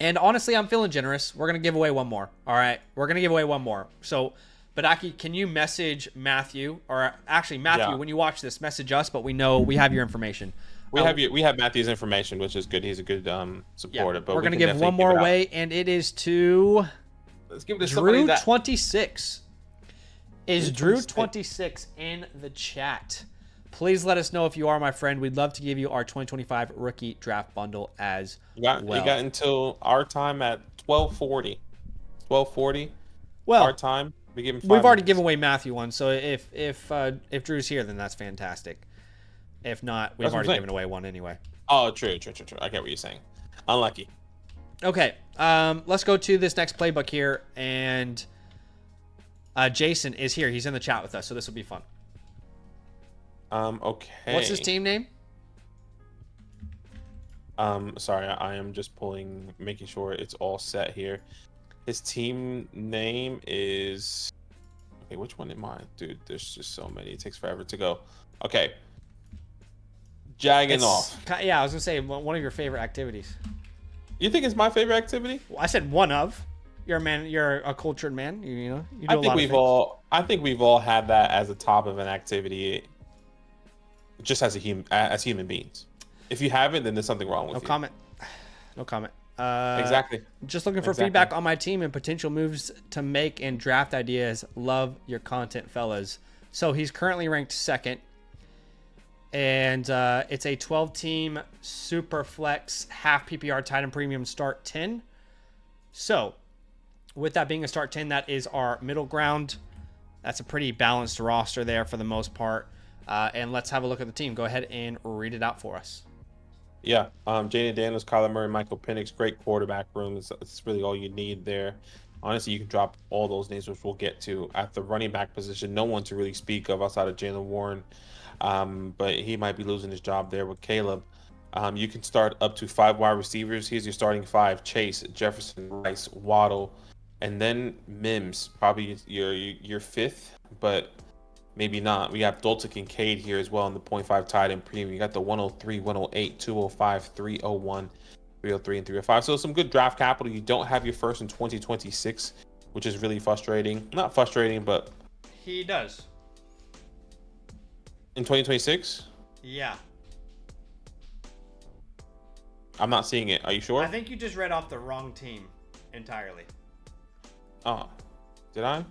And honestly, I'm feeling generous. We're going to give away one more. All right. We're going to give away one more. So, Badaki, can you message Matthew? Or actually, Matthew, when you watch this, message us, but we have your information. We have Matthew's information, which is good. He's a good supporter. Yeah, but we're going to give one more away, and it is to let's give it to Drew26. Is Drew26 in the chat? Please let us know if you are, my friend. We'd love to give you our 2025 rookie draft bundle as well. You got until our time at 12:40. 12:40. Well, our time. We've already given away Matthew one, so if Drew's here, then that's fantastic. If not, we've already given away one anyway. Oh, true. I get what you're saying. Unlucky. Okay, let's go to this next playbook here, and Jason is here. He's in the chat with us, so this will be fun. Okay. What's his team name? Sorry, I am just making sure it's all set here. His team name is... Okay, which one am I? Dude, there's just so many. It takes forever to go. Okay. Jagging off. Yeah, I was going to say, one of your favorite activities. You think it's my favorite activity? Well, I said one of. You're a man. You're a cultured man. You know. You do I think we've all had that as a top of an activity, just as human beings. If you haven't, then there's something wrong with you. No comment. Exactly. Just looking for feedback on my team and potential moves to make and draft ideas. Love your content, fellas. So he's currently ranked second, and it's a 12-team super flex half PPR Titan Premium start 10. So with that being a start 10, that is our middle ground. That's a pretty balanced roster there for the most part. And let's have a look at the team. Go ahead and read it out for us. Yeah, Jaden Daniels, Kyler Murray, Michael Penix, great quarterback room. It's really all you need there. Honestly, you can drop all those names, which we'll get to. At the running back position, no one to really speak of outside of Jalen Warren, but he might be losing his job there with Caleb. You can start up to 5 wide receivers. Here's your starting 5: Chase, Jefferson, Rice, Waddle, and then Mims, probably your 5th, but maybe not. We have Dalton Kincaid here as well in the 0.5 tight end premium. You got the 103, 108, 205, 301, 303, and 305. So some good draft capital. You don't have your first in 2026, which is really frustrating. Not frustrating, but he does. In 2026? Yeah. I'm not seeing it. Are you sure? I think you just read off the wrong team entirely. Oh, did I?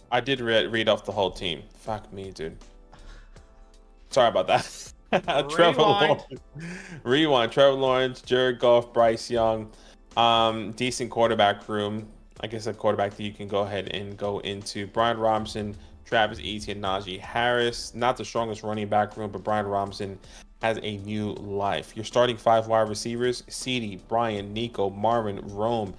I did read off the whole team. Fuck me, dude. Sorry about that. Trevor Rewind. Lawrence. Rewind. Trevor Lawrence, Jared Goff, Bryce Young. Decent quarterback room. I guess a quarterback that you can go ahead and go into. Brian Robinson, Travis Etienne, Najee Harris. Not the strongest running back room, but Brian Robinson has a new life. You're starting 5 wide receivers: CeeDee, Brian, Nico, Marvin, Rome.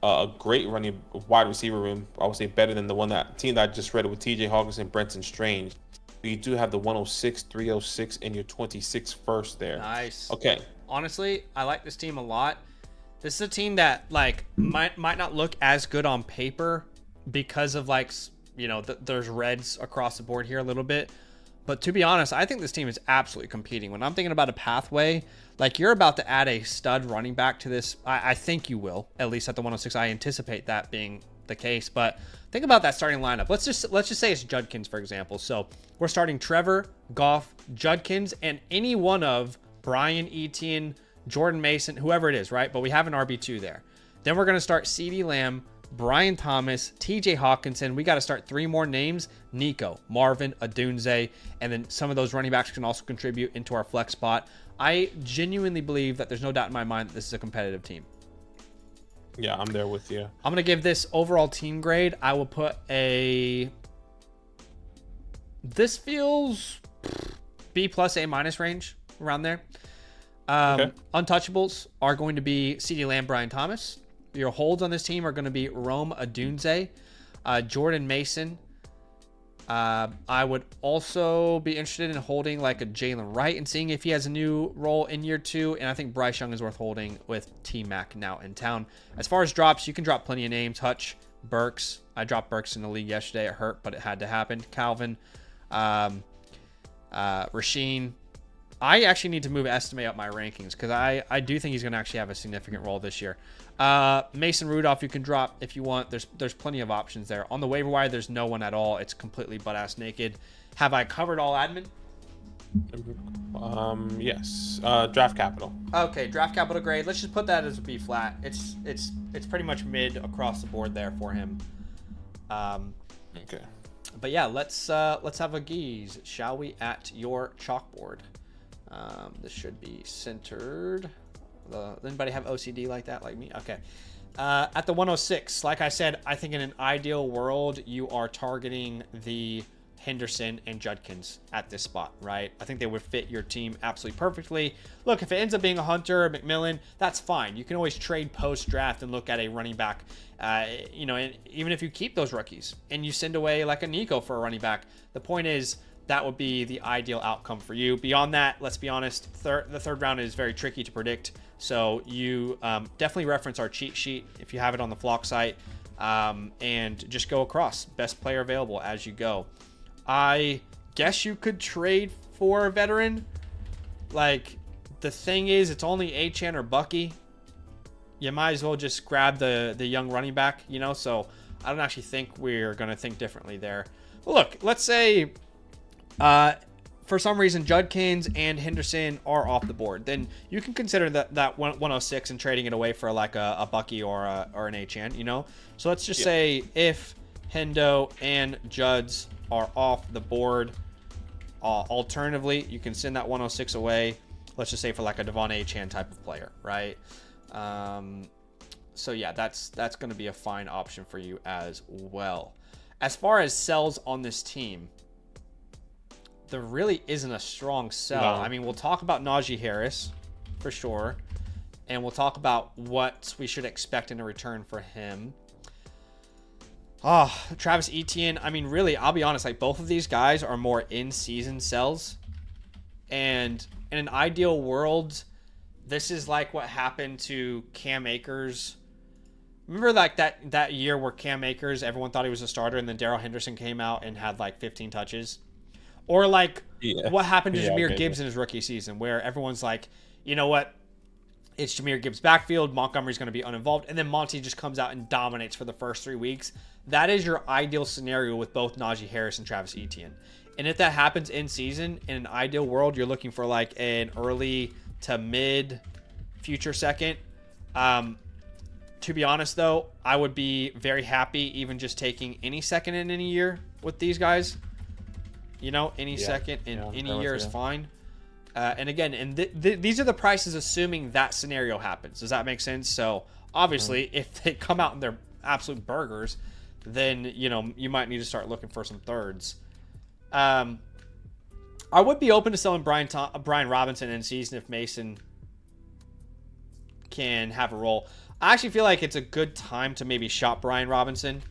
A great running wide receiver room. I would say better than the team that I just read it with TJ Hawkinson, Brenton Strange. But you do have the 106, 306, and your 26 first there. Nice. Okay. Honestly, I like this team a lot. This is a team that like might not look as good on paper because of like, you know, there's reds across the board here a little bit. But to be honest, I think this team is absolutely competing. When I'm thinking about a pathway, like you're about to add a stud running back to this. I think you will, at least at the 106. I anticipate that being the case. But think about that starting lineup. Let's just say it's Judkins, for example. So we're starting Trevor, Goff, Judkins, and any one of Brian Etienne, Jordan Mason, whoever it is, right? But we have an RB2 there. Then we're going to start CeeDee Lamb, Brian Thomas, TJ Hawkinson. We got to start 3 more names: Nico, Marvin, Adunze, and then some of those running backs can also contribute into our flex spot. I genuinely believe that there's no doubt in my mind that this is a competitive team. Yeah, I'm there with you. I'm going to give this overall team grade. I will put this feels B plus A minus range, around there. Okay. Untouchables are going to be CeeDee Lamb, Brian Thomas. Your holds on this team are going to be Rome Odunze, Jordan Mason. I would also be interested in holding like a Jalen Wright and seeing if he has a new role in year 2. And I think Bryce Young is worth holding with T-Mac now in town. As far as drops, you can drop plenty of names. Hutch, Burks. I dropped Burks in the league yesterday. It hurt, but it had to happen. Calvin, Rasheen. I actually need to move Estimate up my rankings because I do think he's going to actually have a significant role this year. Mason Rudolph, you can drop if you want. There's plenty of options there. On the waiver wire, there's no one at all. It's completely butt-ass naked. Have I covered all admin? Yes. Draft capital. Okay, draft capital grade. Let's just put that as a B flat. It's pretty much mid across the board there for him. Okay. But yeah, let's have a gaze, shall we, at your chalkboard. This should be centered. Anybody have OCD like that, like me? Okay. At the 106, like I said, I think in an ideal world, you are targeting the Henderson and Judkins at this spot, right? I think they would fit your team absolutely perfectly. Look, if it ends up being a Hunter or McMillan, that's fine. You can always trade post-draft and look at a running back, and even if you keep those rookies and you send away like a Nico for a running back, the point is, that would be the ideal outcome for you. Beyond that, let's be honest, the third round is very tricky to predict. So you definitely reference our cheat sheet if you have it on the Flock site, and just go across best player available as you go. I guess you could trade for a veteran. Like, the thing is, it's only Achane or Bucky. You might as well just grab the young running back, So I don't actually think we're going to think differently there. Well, look, let's say for some reason Judkins and Henderson are off the board, then you can consider that 106 and trading it away for like a Bucky or an Achane, So let's just say if Hendo and Juds are off the board, alternatively, you can send that 106 away. Let's just say for like a Devon Achane type of player, right? So yeah, that's going to be a fine option for you as well. As far as sells on this team, there really isn't a strong sell. No. I mean, we'll talk about Najee Harris for sure, and we'll talk about what we should expect in a return for him. Travis Etienne. I mean, really, I'll be honest, like both of these guys are more in-season sells. And in an ideal world, this is like what happened to Cam Akers. Remember like that year where Cam Akers, everyone thought he was a starter, and then Darrell Henderson came out and had like 15 touches? Or like what happened to Jahmyr Gibbs in his rookie season, where everyone's like, you know what? It's Jahmyr Gibbs' backfield. Montgomery's going to be uninvolved. And then Monty just comes out and dominates for the first 3 weeks. That is your ideal scenario with both Najee Harris and Travis Etienne. And if that happens in season, in an ideal world, you're looking for like an early to mid future second. To be honest, though, I would be very happy even just taking any second in any year with these guys. You know, any second in any year is you. fine. And again, these are the prices assuming that scenario happens. Does that make sense? So obviously, if they come out and they're absolute burgers, then you know you might need to start looking for some thirds. I would be open to selling Brian Robinson in season if Mason can have a role. I actually feel like it's a good time to maybe shop Brian Robinson.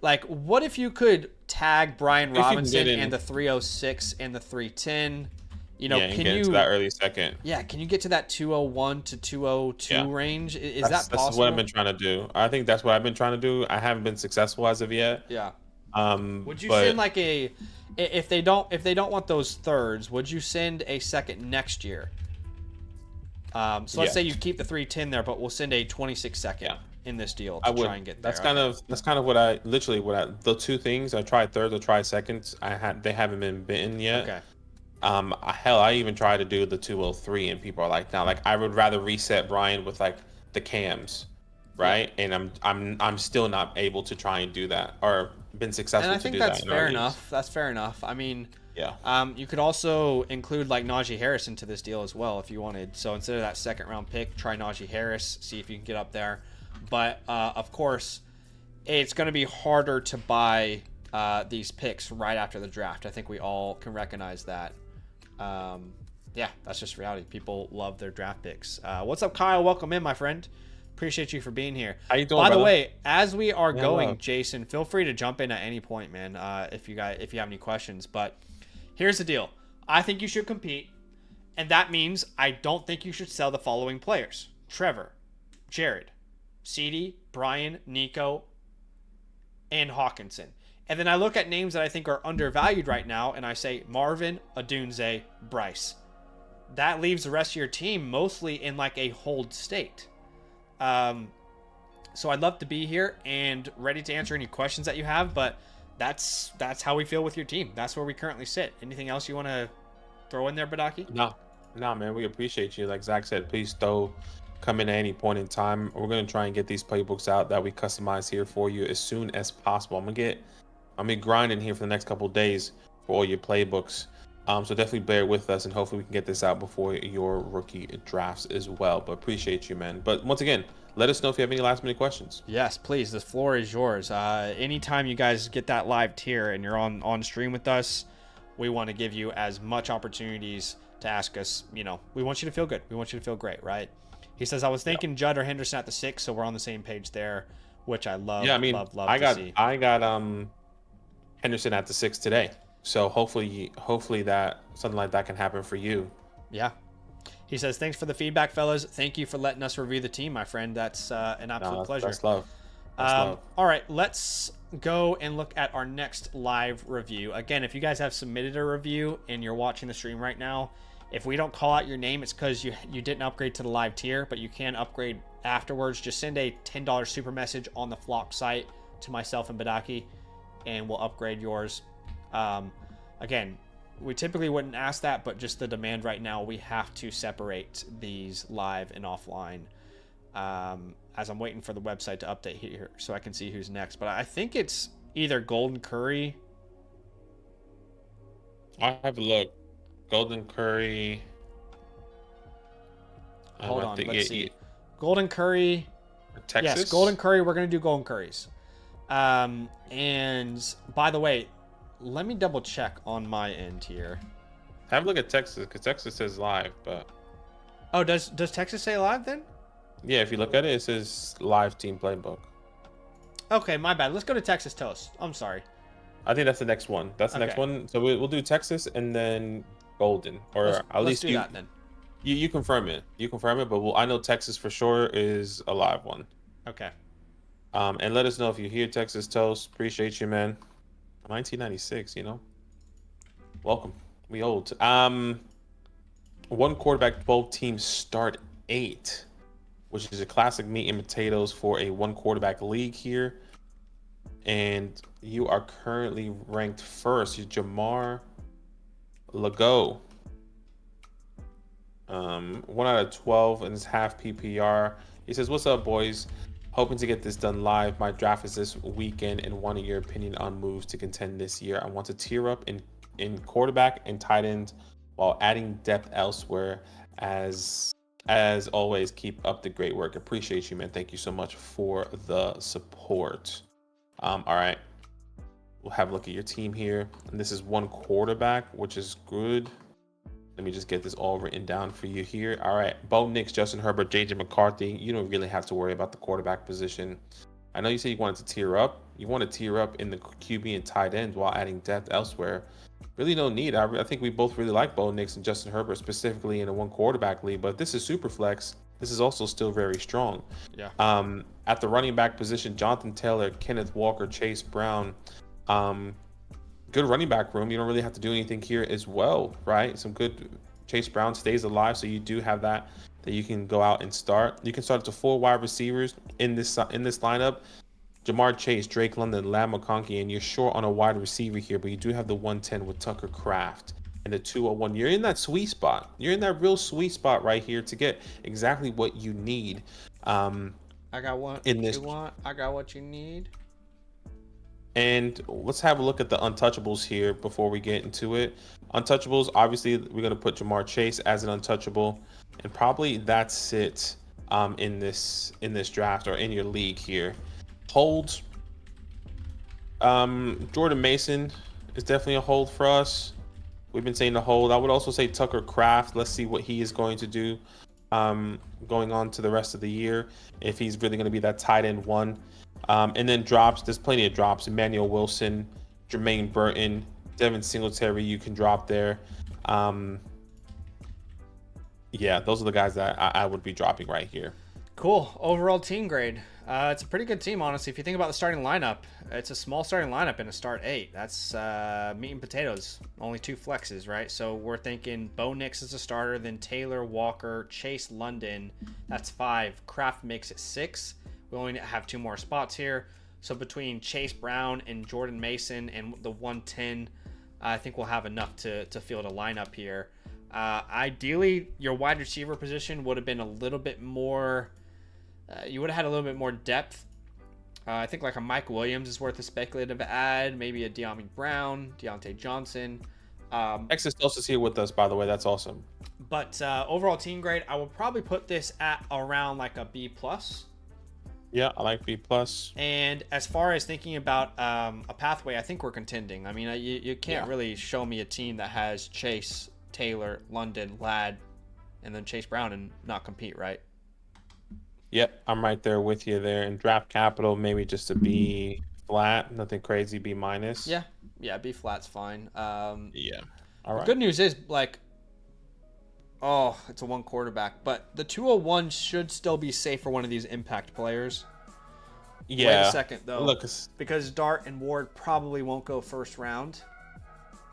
Like, what if you could tag Brian Robinson and the 306 and the 310? You know, can you to that early second? Yeah, can you get to that 201 to 202 range? Is that possible? That's what I've been trying to do. I think that's what I've been trying to do. I haven't been successful as of yet. Yeah. Would you send like if they don't want those thirds, would you send a second next year? So let's say you keep the 310 there, but we'll send a 26 second in this deal to try and get there. That's kind of what I the two things I tried thirds, I tried seconds. They haven't been bitten yet. Okay. Hell, I even tried to do the 203, and people are like, "Now, like, I would rather reset Brian with like the cams, right?" Yeah. And I'm still not able to try and do that, or been successful to do that. And I think that's fair enough. That's fair enough. I mean, you could also include like Najee Harris into this deal as well if you wanted. So instead of that second round pick, try Najee Harris, see if you can get up there. But of course, it's going to be harder to buy these picks right after the draft. I think we all can recognize that. Yeah, that's just reality. People love their draft picks. What's up, Kyle? Welcome in, my friend. Appreciate you for being here. How you doing, By brother? the way, as we are going, hello. Jason, feel free to jump in at any point, man. If you have any questions. But here's the deal: I think you should compete, and that means I don't think you should sell the following players: Trevor, Jared, CeeDee, Brian, Nico, and Hawkinson. And then I look at names that I think are undervalued right now, and I say Marvin, Odunze, Bryce. That leaves the rest of your team mostly in like a hold state. So I'd love to be here and ready to answer any questions that you have, but that's how we feel with your team. That's where we currently sit. Anything else you want to throw in there, Badaki? No, man, we appreciate you. Like Zach said, please come in at any point in time. We're going to try and get these playbooks out that we customize here for you as soon as possible. I'm going to be grinding here for the next couple of days for all your playbooks. So definitely bear with us, and hopefully we can get this out before your rookie drafts as well. But appreciate you, man. But once again, let us know if you have any last minute questions. Yes, please. The floor is yours. Anytime you guys get that live tier and you're on stream with us, we want to give you as much opportunities to ask us. You know, we want you to feel good. We want you to feel great, right? He says, I was thinking Judd or Henderson at the 6, so we're on the same page there, which I love. Yeah, I mean, love I got Henderson at the 6 today. So hopefully that something like that can happen for you. Yeah. He says, thanks for the feedback, fellas. Thank you for letting us review the team, my friend. That's an absolute pleasure. That's love. Love. All right, let's go and look at our next live review. Again, if you guys have submitted a review and you're watching the stream right now, if we don't call out your name, it's because you didn't upgrade to the live tier, but you can upgrade afterwards. Just send a $10 super message on the Flock site to myself and Badaki, and we'll upgrade yours. Again, we typically wouldn't ask that, but just the demand right now, we have to separate these live and offline. As I'm waiting for the website to update here so I can see who's next. But I think it's either Golden Curry. I'll have a look. Golden Curry. Hold on, let's see. Golden Curry. Texas? Yes, Golden Curry. We're going to do Golden Curries. And by the way, let me double check on my end here. Have a look at Texas, because Texas says live, but... Oh, does Texas say live then? Yeah, if you look at it, it says live team playbook. Okay, my bad. Let's go to Texas Toast. I'm sorry. I think that's the next one. That's the next one. So we'll do Texas and then Golden, or at least do that then. You confirm it. You confirm it, but I know Texas for sure is a live one. Okay. And let us know if you hear Texas Toast. Appreciate you, man. 1996, you know. Welcome. We old. One quarterback, 12 teams start 8, which is a classic meat and potatoes for a one quarterback league here. And you are currently ranked first. You're Jamar Legault. 1 out of 12 and it's half PPR. He says, "What's up, boys? Hoping to get this done live. My draft is this weekend, and wanting your opinion on moves to contend this year. I want to tier up in quarterback and tight end while adding depth elsewhere. As always, keep up the great work. Appreciate you, man. Thank you so much for the support. All right. We'll have a look at your team here. And this is one quarterback, which is good. Let me just get this all written down for you here. All right. Bo Nix, Justin Herbert, JJ McCarthy. You don't really have to worry about the quarterback position. I know you said you wanted to tier up. You want to tier up in the QB and tight end while adding depth elsewhere. Really no need. I think we both really like Bo Nix and Justin Herbert, specifically in a one quarterback league. But this is super flex. This is also still very strong. Yeah. At the running back position, Jonathan Taylor, Kenneth Walker, Chase Brown. Good running back room. You don't really have to do anything here as well, right? Some good. Chase Brown stays alive, so you do have that you can go out and start. You can start to 4 wide receivers in this lineup. Jamar Chase, Drake London, Lam McConkey, and you're short on a wide receiver here, but you do have the 110 with Tucker Kraft and the 201. You're in that sweet spot. You're in that real sweet spot right here to get exactly what you need. I got what you want. I got what you need. And let's have a look at the untouchables here before we get into it. Untouchables, obviously, we're going to put Jamar Chase as an untouchable, and probably that's it in this draft or in your league here. Holds. Jordan Mason is definitely a hold for us. We've been saying the hold. I would also say Tucker Kraft. Let's see what he is going to do going on to the rest of the year, if he's really going to be that tight end one. And then drops. There's plenty of drops. Emmanuel Wilson, Jermaine Burton, Devin Singletary you can drop there. Yeah, those are the guys that I would be dropping right here. Cool. Overall team grade. It's a pretty good team, honestly. If you think about the starting lineup, it's a small starting lineup in a start 8. That's meat and potatoes. Only 2 flexes, right? So we're thinking Bo Nix is a starter, then Taylor, Walker, Chase, London. That's 5. Kraft makes it 6. We only have 2 more spots here. So between Chase Brown and Jordan Mason and the 110, I think we'll have enough to field a lineup here. Ideally, your wide receiver position would have been a little bit more... you would have had a little bit more depth. I think like a Mike Williams is worth a speculative add. Maybe a De'Ami Brown, Deontay Johnson. Exostos is here with us, by the way. That's awesome. But overall team grade, I would probably put this at around like a B+. Yeah, I like B+. And as far as thinking about a pathway, I think we're contending. I mean, you can't really show me a team that has Chase, Taylor, London, Ladd, and then Chase Brown and not compete, right? Yep, I'm right there with you there. And draft capital, maybe just a B flat, nothing crazy, B-. Yeah, B flat's fine. Yeah. All right. The good news is, like, it's a 1 quarterback, but the 201 should still be safe for one of these impact players. Yeah. Wait a second, though. Look, because Dart and Ward probably won't go first round.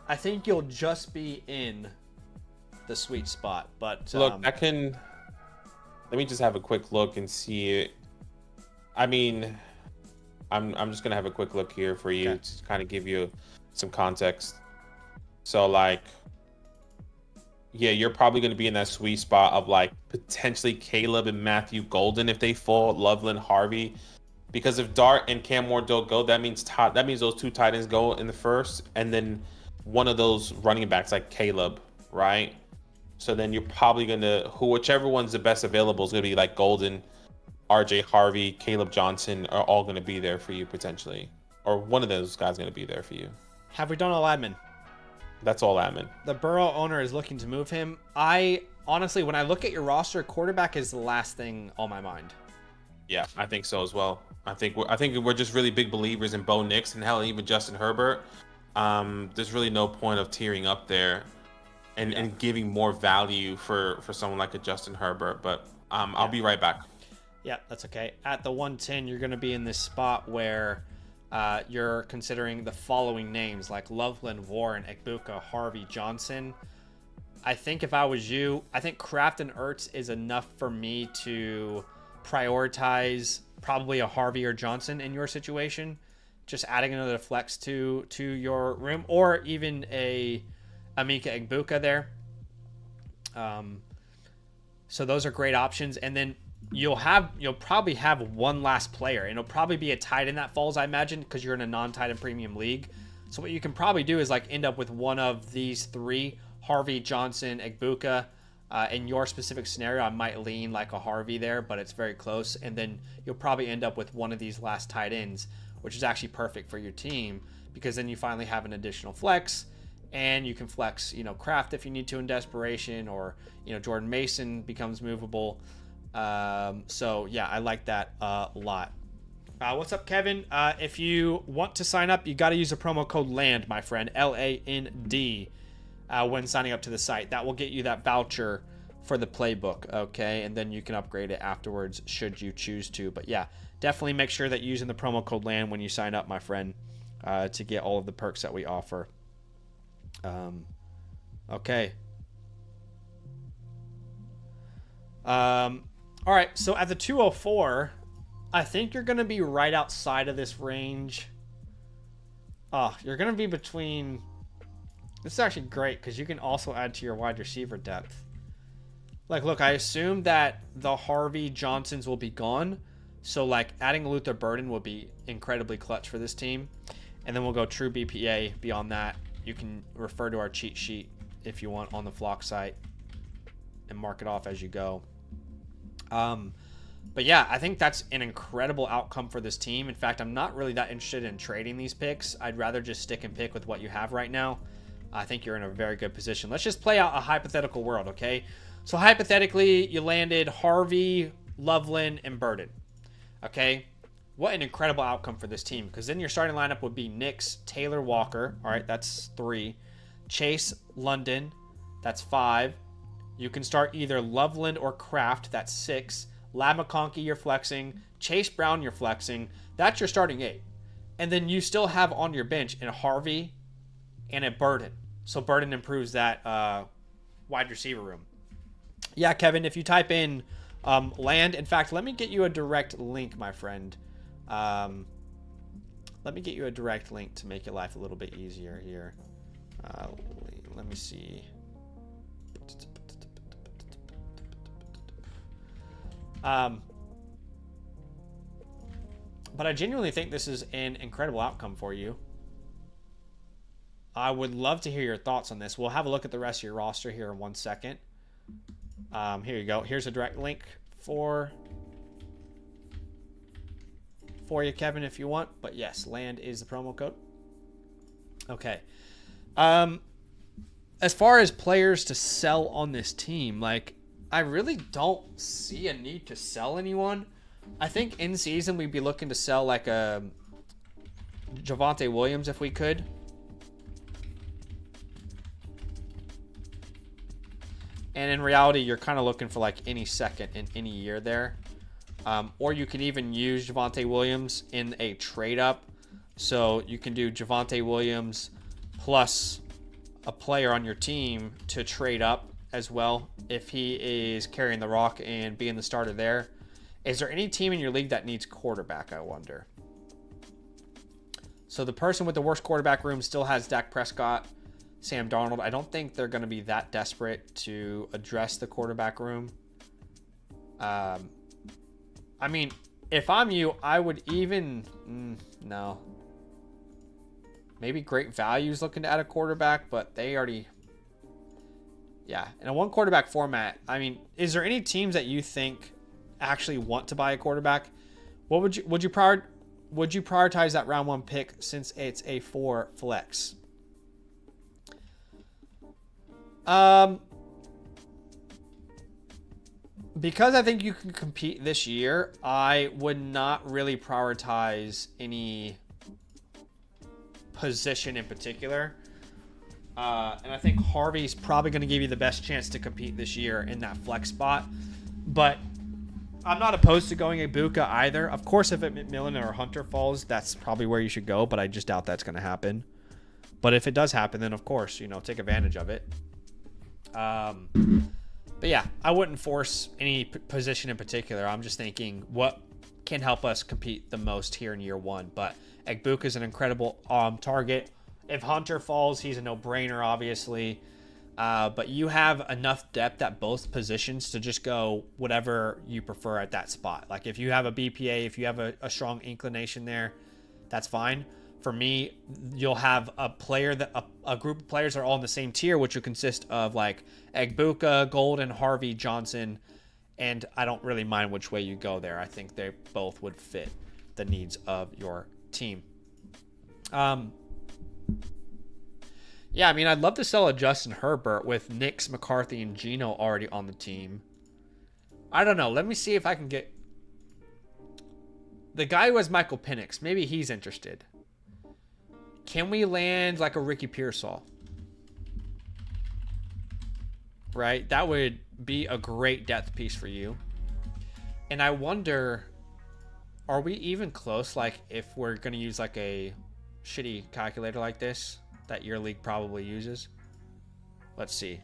I think you'll just be in the sweet spot. But look, let me just have a quick look and see it. I mean, I'm just gonna have a quick look here for you to kind of give you some context. So like, yeah, you're probably gonna be in that sweet spot of like potentially Caleb and Matthew Golden if they fall, Loveland, Harvey. Because if Dart and Cam Ward don't go, that means those 2 tight ends go in the first, and then one of those running backs like Caleb, right? So then you're probably gonna whichever one's the best available is gonna be like Golden, RJ Harvey, Caleb Johnson are all gonna be there for you potentially, or one of those guys gonna be there for you. Have we done all admin? That's all admin. The Burrow owner is looking to move him. I honestly, when I look at your roster, quarterback is the last thing on my mind. Yeah, I think so as well. I think we're just really big believers in Bo Nix and hell, even Justin Herbert. There's really no point of tearing up there and giving more value for someone like a Justin Herbert. But I'll be right back. Yeah, that's okay. At the 110, you're going to be in this spot where you're considering the following names like Loveland, Warren, Egbuka, Harvey, Johnson. I think if I was you, I think Kraft and Ertz is enough for me to prioritize probably a Harvey or Johnson in your situation. Just adding another flex to your room, or even a Amika Egbuka there. So those are great options. And then you'll probably have one last player, and it'll probably be a tight end that falls, I imagine, because you're in a non-tight end premium league. So what you can probably do is like end up with one of these three: Harvey, Johnson, Egbuka. In your specific scenario, I might lean like a Harvey there, but it's very close. And then you'll probably end up with one of these last tight ends, which is actually perfect for your team, because then you finally have an additional flex, and you can flex, Kraft if you need to in desperation, or, Jordan Mason becomes movable. So yeah, I like that a lot. What's up, Kevin? If you want to sign up, you got to use the promo code LAND, my friend, LAND. When signing up to the site. That will get you that voucher for the playbook, okay? And then you can upgrade it afterwards should you choose to. But yeah, definitely make sure that you're using the promo code LAND when you sign up, my friend, to get all of the perks that we offer. Okay. All right, so at the 204, I think you're going to be right outside of this range. Oh, you're going to be between... This is actually great because you can also add to your wide receiver depth. Like, look, I assume that the Harvey Johnsons will be gone. So, like, adding Luther Burden will be incredibly clutch for this team. And then we'll go true BPA. Beyond that, you can refer to our cheat sheet if you want on the Flock site and mark it off as you go. But yeah, I think that's an incredible outcome for this team. In fact, I'm not really that interested in trading these picks. I'd rather just stick and pick with what you have right now. I think you're in a very good position. Let's just play out a hypothetical world, okay? So hypothetically, you landed Harvey, Loveland, and Burden, okay? What an incredible outcome for this team, because then your starting lineup would be Nix, Taylor, Walker. All right, that's 3. Chase, London, that's 5. You can start either Loveland or Kraft, that's 6. Lab McConkey, you're flexing. Chase Brown, you're flexing. That's your starting 8. And then you still have on your bench a Harvey and a Burden. So Burden improves that wide receiver room. Yeah, Kevin, if you type in land, in fact, let me get you a direct link, my friend. Let me get you a direct link to make your life a little bit easier here. Let me see. But I genuinely think this is an incredible outcome for you. I would love to hear your thoughts on this. We'll have a look at the rest of your roster here in 1 second. Here you go. Here's a direct link for you, Kevin, if you want. But yes, land is the promo code. Okay. As far as players to sell on this team, like, I really don't see a need to sell anyone. I think in season we'd be looking to sell like a Javonte Williams if we could. And in reality, you're kind of looking for like any second in any year there. Or you can even use Javonte Williams in a trade up. So you can do Javonte Williams plus a player on your team to trade up as well if he is carrying the rock and being the starter there. Is there any team in your league that needs quarterback, I wonder? So the person with the worst quarterback room still has Dak Prescott, Sam Darnold. I don't think they're going to be that desperate to address the quarterback room. I mean, if I'm you, I would even... no. Maybe Great Value's looking to add a quarterback, but they already... Yeah, in a one quarterback format, I mean, is there any teams that you think actually want to buy a quarterback? What would you prioritize that round 1 pick since it's a 4 flex? Because I think you can compete this year, I would not really prioritize any position in particular. And I think Harvey's probably going to give you the best chance to compete this year in that flex spot. But I'm not opposed to going Egbuka either. Of course, if McMillan or Hunter falls, that's probably where you should go. But I just doubt that's going to happen. But if it does happen, then of course, take advantage of it. But yeah, I wouldn't force any position in particular. I'm just thinking what can help us compete the most here in year 1. But Egbuka is an incredible target. If Hunter falls, he's a no-brainer, obviously. But you have enough depth at both positions to just go whatever you prefer at that spot. Like if you have a BPA, if you have a strong inclination there, that's fine. For me, you'll have a player that a group of players that are all in the same tier, which will consist of like Egbuka, Golden, Harvey, Johnson, and I don't really mind which way you go there. I think they both would fit the needs of your team. Yeah, I mean, I'd love to sell a Justin Herbert with Nix, McCarthy, and Geno already on the team. I don't know. Let me see if I can get the guy who has Michael Penix. Maybe he's interested. Can we land like a Ricky Pearsall? Right? That would be a great depth piece for you. And I wonder, are we even close? Like if we're going to use like a shitty calculator like this that your league probably uses. Let's see.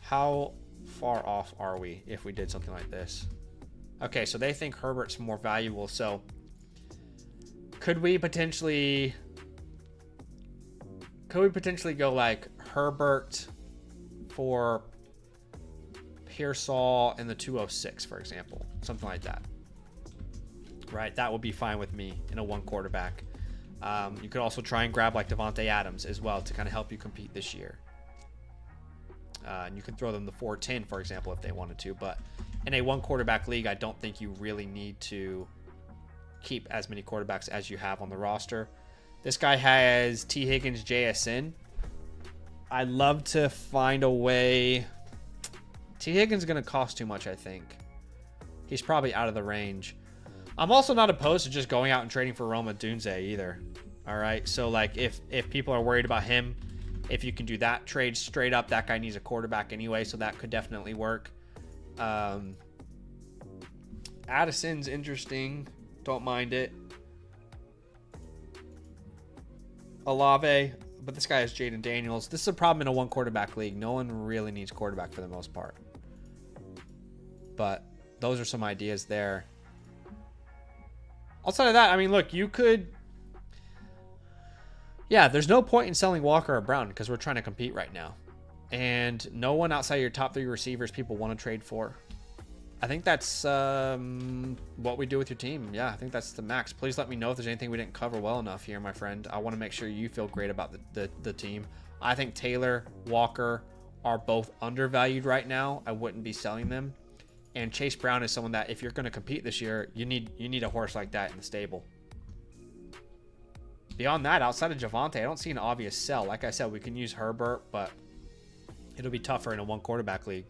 How far off are we if we did something like this? Okay, so they think Herbert's more valuable. So could we potentially go like Herbert for Pearsall in the 206, for example? Something like that. Right? That would be fine with me in a one quarterback. You could also try and grab like Devontae Adams as well to kind of help you compete this year. And you can throw them the 410, for example, if they wanted to. But in a one quarterback league, I don't think you really need to keep as many quarterbacks as you have on the roster. This guy has T. Higgins, JSN. I'd love to find a way. T. Higgins is going to cost too much, I think. He's probably out of the range. I'm also not opposed to just going out and trading for Roma Dunze either. All right. So like if people are worried about him, if you can do that trade straight up, that guy needs a quarterback anyway. So that could definitely work. Addison's interesting. Don't mind it. Olave, but this guy is Jaden Daniels. This is a problem in a one quarterback league. No one really needs quarterback for the most part. But those are some ideas there. Outside of that, I mean, look, you could... Yeah, there's no point in selling Walker or Brown because we're trying to compete right now. And no one outside your top 3 receivers people want to trade for. I think that's what we do with your team. Yeah, I think that's the max. Please let me know if there's anything we didn't cover well enough here, my friend. I want to make sure you feel great about the team. I think Taylor, Walker are both undervalued right now. I wouldn't be selling them. And Chase Brown is someone that if you're going to compete this year, you need a horse like that in the stable. Beyond that, outside of Javonte, I don't see an obvious sell. Like I said, we can use Herbert, but it'll be tougher in a one quarterback league.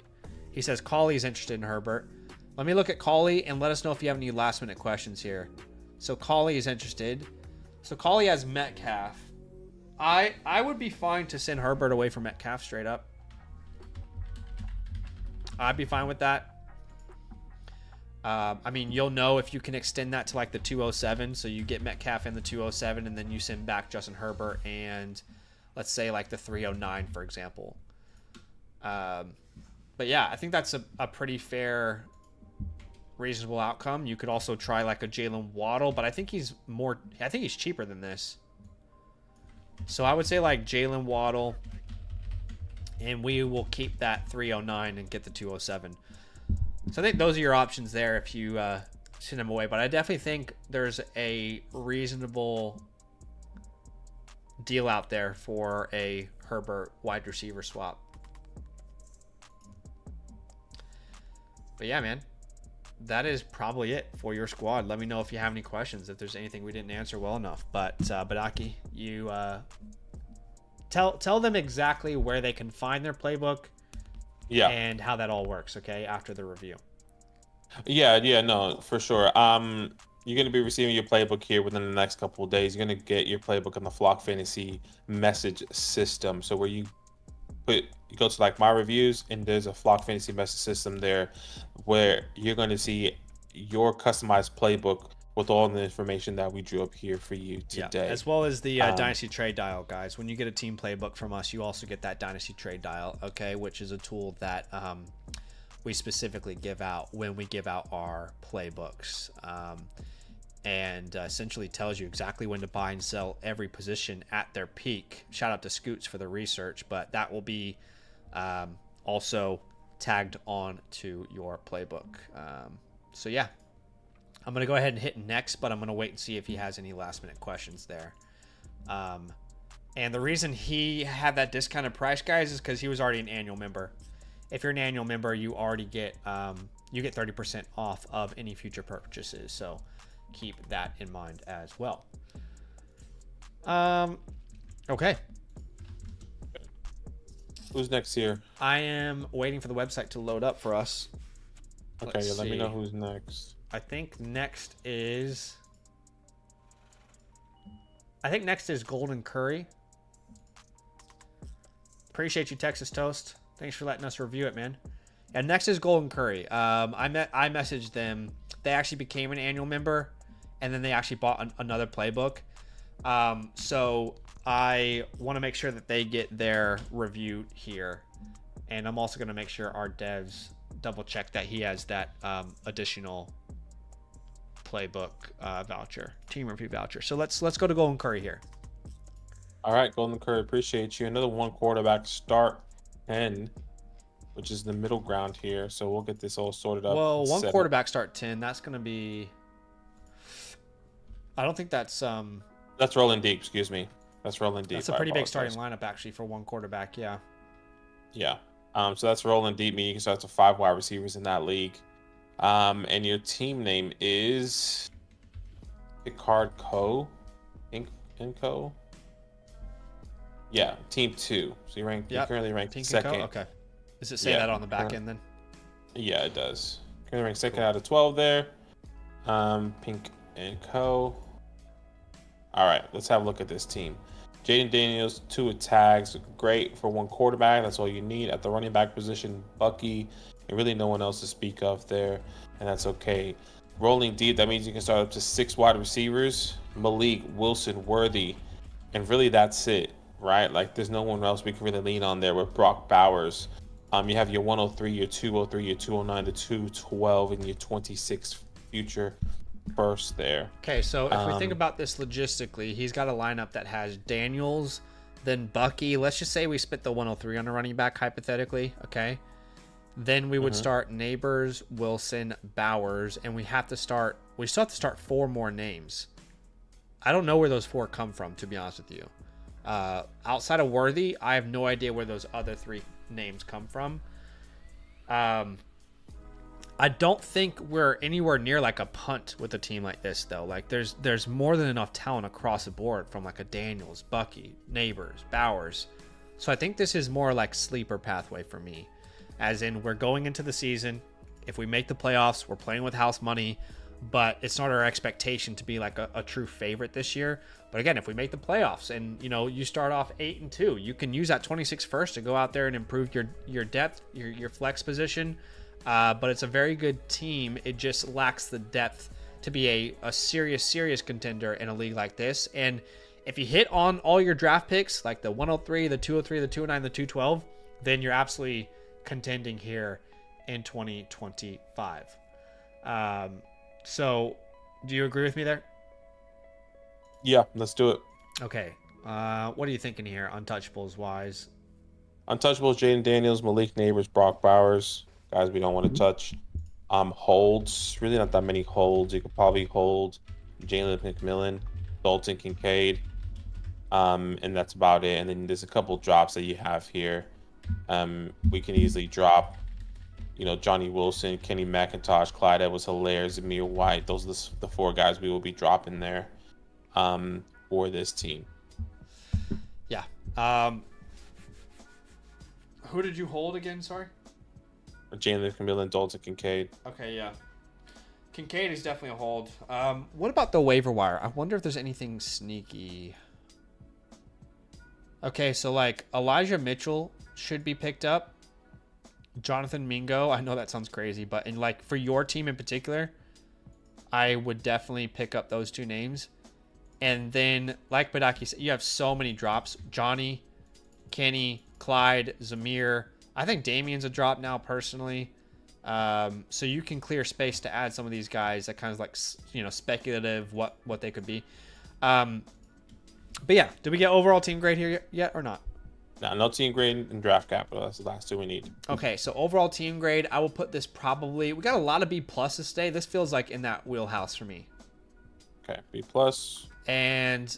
He says Cauley's interested in Herbert. Let me look at Cauley and let us know if you have any last minute questions here. So Cauley is interested. So Cauley has Metcalf. I would be fine to send Herbert away from Metcalf straight up. I'd be fine with that. I mean, you'll know if you can extend that to like the 207. So you get Metcalf in the 207 and then you send back Justin Herbert and let's say like the 309, for example. But yeah, I think that's a pretty fair, reasonable outcome. You could also try like a Jalen Waddle, but I think he's cheaper than this. So I would say like Jalen Waddle, and we will keep that 309 and get the 207. So I think those are your options there if you send them away. But I definitely think there's a reasonable deal out there for a Herbert wide receiver swap. But yeah, man, that is probably it for your squad. Let me know if you have any questions, if there's anything we didn't answer well enough. But Badaki, you tell them exactly where they can find their playbook. Yeah. And how that all works, okay, after the review. Yeah, no, for sure. You're going to be receiving your playbook here within the next couple of days. You're going to get your playbook on the Flock Fantasy message system. So where you go to like my reviews, and there's a Flock Fantasy message system there where you're going to see your customized playbook with all the information that we drew up here for you today. Yeah, as well as the Dynasty Trade Dial, guys. When you get a team playbook from us, you also get that Dynasty Trade Dial, okay, which is a tool that we specifically give out when we give out our playbooks, and essentially tells you exactly when to buy and sell every position at their peak. Shout out to Scoots for the research, but that will be also tagged on to your playbook. So yeah, I'm going to go ahead and hit next, but I'm going to wait and see if he has any last minute questions there. And the reason he had that discounted price, guys, is because he was already an annual member. If you're an annual member, you already get 30% off of any future purchases. So keep that in mind as well. Okay. Who's next here? I am waiting for the website to load up for us. Okay, let me know who's next. I think next is Golden Curry. Appreciate you, Texas Toast. Thanks for letting us review it, man. And next is Golden Curry. I messaged them. They actually became an annual member, and then they actually bought another playbook. So I want to make sure that they get their review here, and I'm also going to make sure our devs double check that he has that additional playbook voucher, team review voucher. So let's go to Golden Curry here. All right, Golden Curry, appreciate you. Another one quarterback start 10, which is the middle ground here. So we'll get this all sorted up. Well, one quarterback start 10. That's going to be. I don't think that's. That's rolling deep. Excuse me. That's rolling deep. That's a pretty big starting lineup actually for one quarterback. Yeah. Yeah. So that's rolling deep. Meaning you can start to 5 wide receivers in that league. And your team name is Picard Co. Inco. Yeah, team 2. So you currently ranked Pink second. Okay. Does it say that on the back end then? Yeah, it does. Currently ranked second out of 12 there. Pink and Co. All right, let's have a look at this team. Jaden Daniels, 2 tags, great for one quarterback. That's all you need. At the running back position, Bucky, and really no one else to speak of there, and that's okay. Rolling deep, that means you can start up to 6 wide receivers, Malik, Wilson, Worthy, and really that's it, right? Like there's no one else we can really lean on there with Brock Bowers. You have your 103, your 203, your 209, the 212, and your 26 future first there. Okay, so if we think about this logistically, he's got a lineup that has Daniels, then Bucky. Let's just say we split the 103 on a running back hypothetically, okay? Then we would start Neighbors, Wilson, Bowers, and we still have to start 4 more names. I don't know where those 4 come from, to be honest with you. Outside of Worthy, I have no idea where those other 3 names come from. I don't think we're anywhere near like a punt with a team like this though. Like there's more than enough talent across the board from like a Daniels, Bucky, Neighbors, Bowers. So I think this is more like sleeper pathway for me. As in we're going into the season. If we make the playoffs, we're playing with house money, but it's not our expectation to be like a true favorite this year. But again, if we make the playoffs and you start off 8-2, you can use that 26 first to go out there and improve your depth, your flex position. But it's a very good team. It just lacks the depth to be a serious contender in a league like this. And if you hit on all your draft picks, like the 103, the 203, the 209, the 212, then you're absolutely contending here in 2025. So do you agree with me there? Yeah, let's do it. Okay. What are you thinking here, untouchables wise? Untouchables, Jaden Daniels, Malik Neighbors, Brock Bowers. Guys we don't want to touch. Holds, really not that many holds. You could probably hold Jalen McMillan, Dalton Kincaid, and that's about it. And then there's a couple drops that you have here. We can easily drop, Johnny Wilson, Kenny McIntosh, Clyde Edwards-Helaire, Zamir White. Those are the 4 guys we will be dropping there for this team. Yeah. Who did you hold again? Sorry. Jalen McMillan, Dalton Kincaid. Okay, yeah. Kincaid is definitely a hold. What about the waiver wire? I wonder if there's anything sneaky. Okay, so like Elijah Mitchell should be picked up. Jonathan Mingo, I know that sounds crazy, but for your team in particular, I would definitely pick up those 2 names. And then, like Badaki said, you have so many drops. Johnny, Kenny, Clyde, Zamir. I think Damien's a drop now personally. So you can clear space to add some of these guys that kind of like, speculative what they could be. But yeah, did we get overall team grade here yet or not? Nah, no team grade and draft capital. That's the last two we need. Okay, so overall team grade, I will put this probably. We got a lot of B pluses today. This feels like in that wheelhouse for me. Okay, B plus. And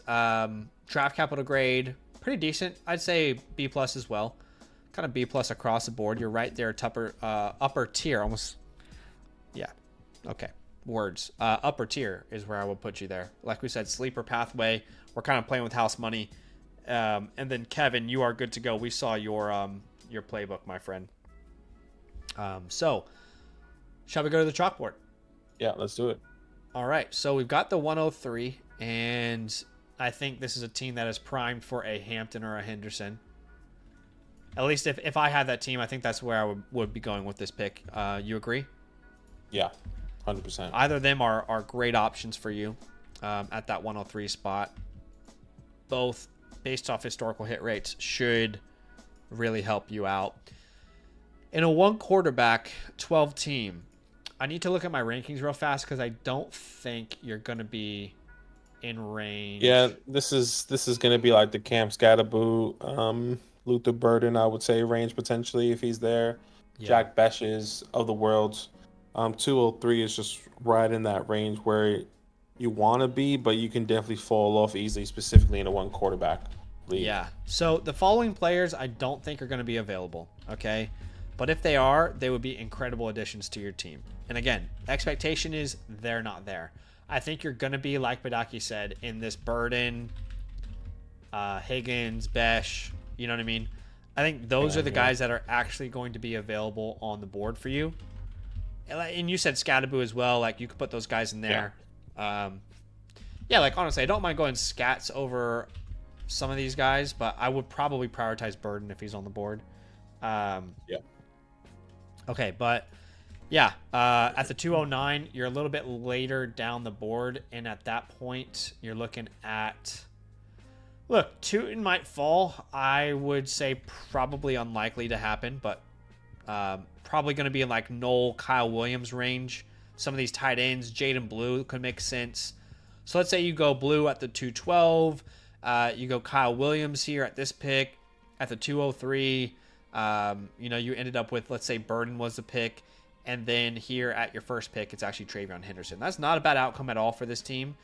draft capital grade, pretty decent. I'd say B plus as well. Kind of B plus across the board. You're right there, upper tier, almost. Yeah. Okay. Words. Upper tier is where I would put you there. Like we said, sleeper pathway. We're kind of playing with house money. And then Kevin, you are good to go. We saw your playbook, my friend. So shall we go to the chalkboard? Yeah, let's do it. All right. So we've got the 103, and I think this is a team that is primed for a Hampton or a Henderson. At least if I had that team, I think that's where I would be going with this pick. You agree? Yeah, 100%. Either of them are great options for you at that 103 spot. Both, based off historical hit rates, should really help you out. In a 1 quarterback, 12 team, I need to look at my rankings real fast because I don't think you're going to be in range. Yeah, this is going to be like the Cam Scatterboo, Luther Burden, I would say, range potentially if he's there. Yeah. Jack Beshes of the world. 203 is just right in that range where you want to be, but you can definitely fall off easily, specifically in a 1 quarterback league. Yeah. So the following players I don't think are going to be available, okay? But if they are, they would be incredible additions to your team. And again, expectation is they're not there. I think you're going to be, like Badaki said, in this Burden, Higgins, Besh, you know what I mean? I think those are the guys that are actually going to be available on the board for you. And you said Scatterboo as well. Like, you could put those guys in there. Yeah, like, honestly, I don't mind going Scats over some of these guys, but I would probably prioritize Burden if he's on the board. Yeah. Okay, but yeah, at the 209, you're a little bit later down the board, and at that point, you're looking at... Look, Tootin might fall. I would say probably unlikely to happen, but probably going to be in like Noel, Kyle Williams range. Some of these tight ends, Jaden Blue could make sense. So let's say you go Blue at the 212. You go Kyle Williams here at this pick. At the 203, you ended up with, let's say Burden was the pick. And then here at your first pick, it's actually Travion Henderson. That's not a bad outcome at all for this team.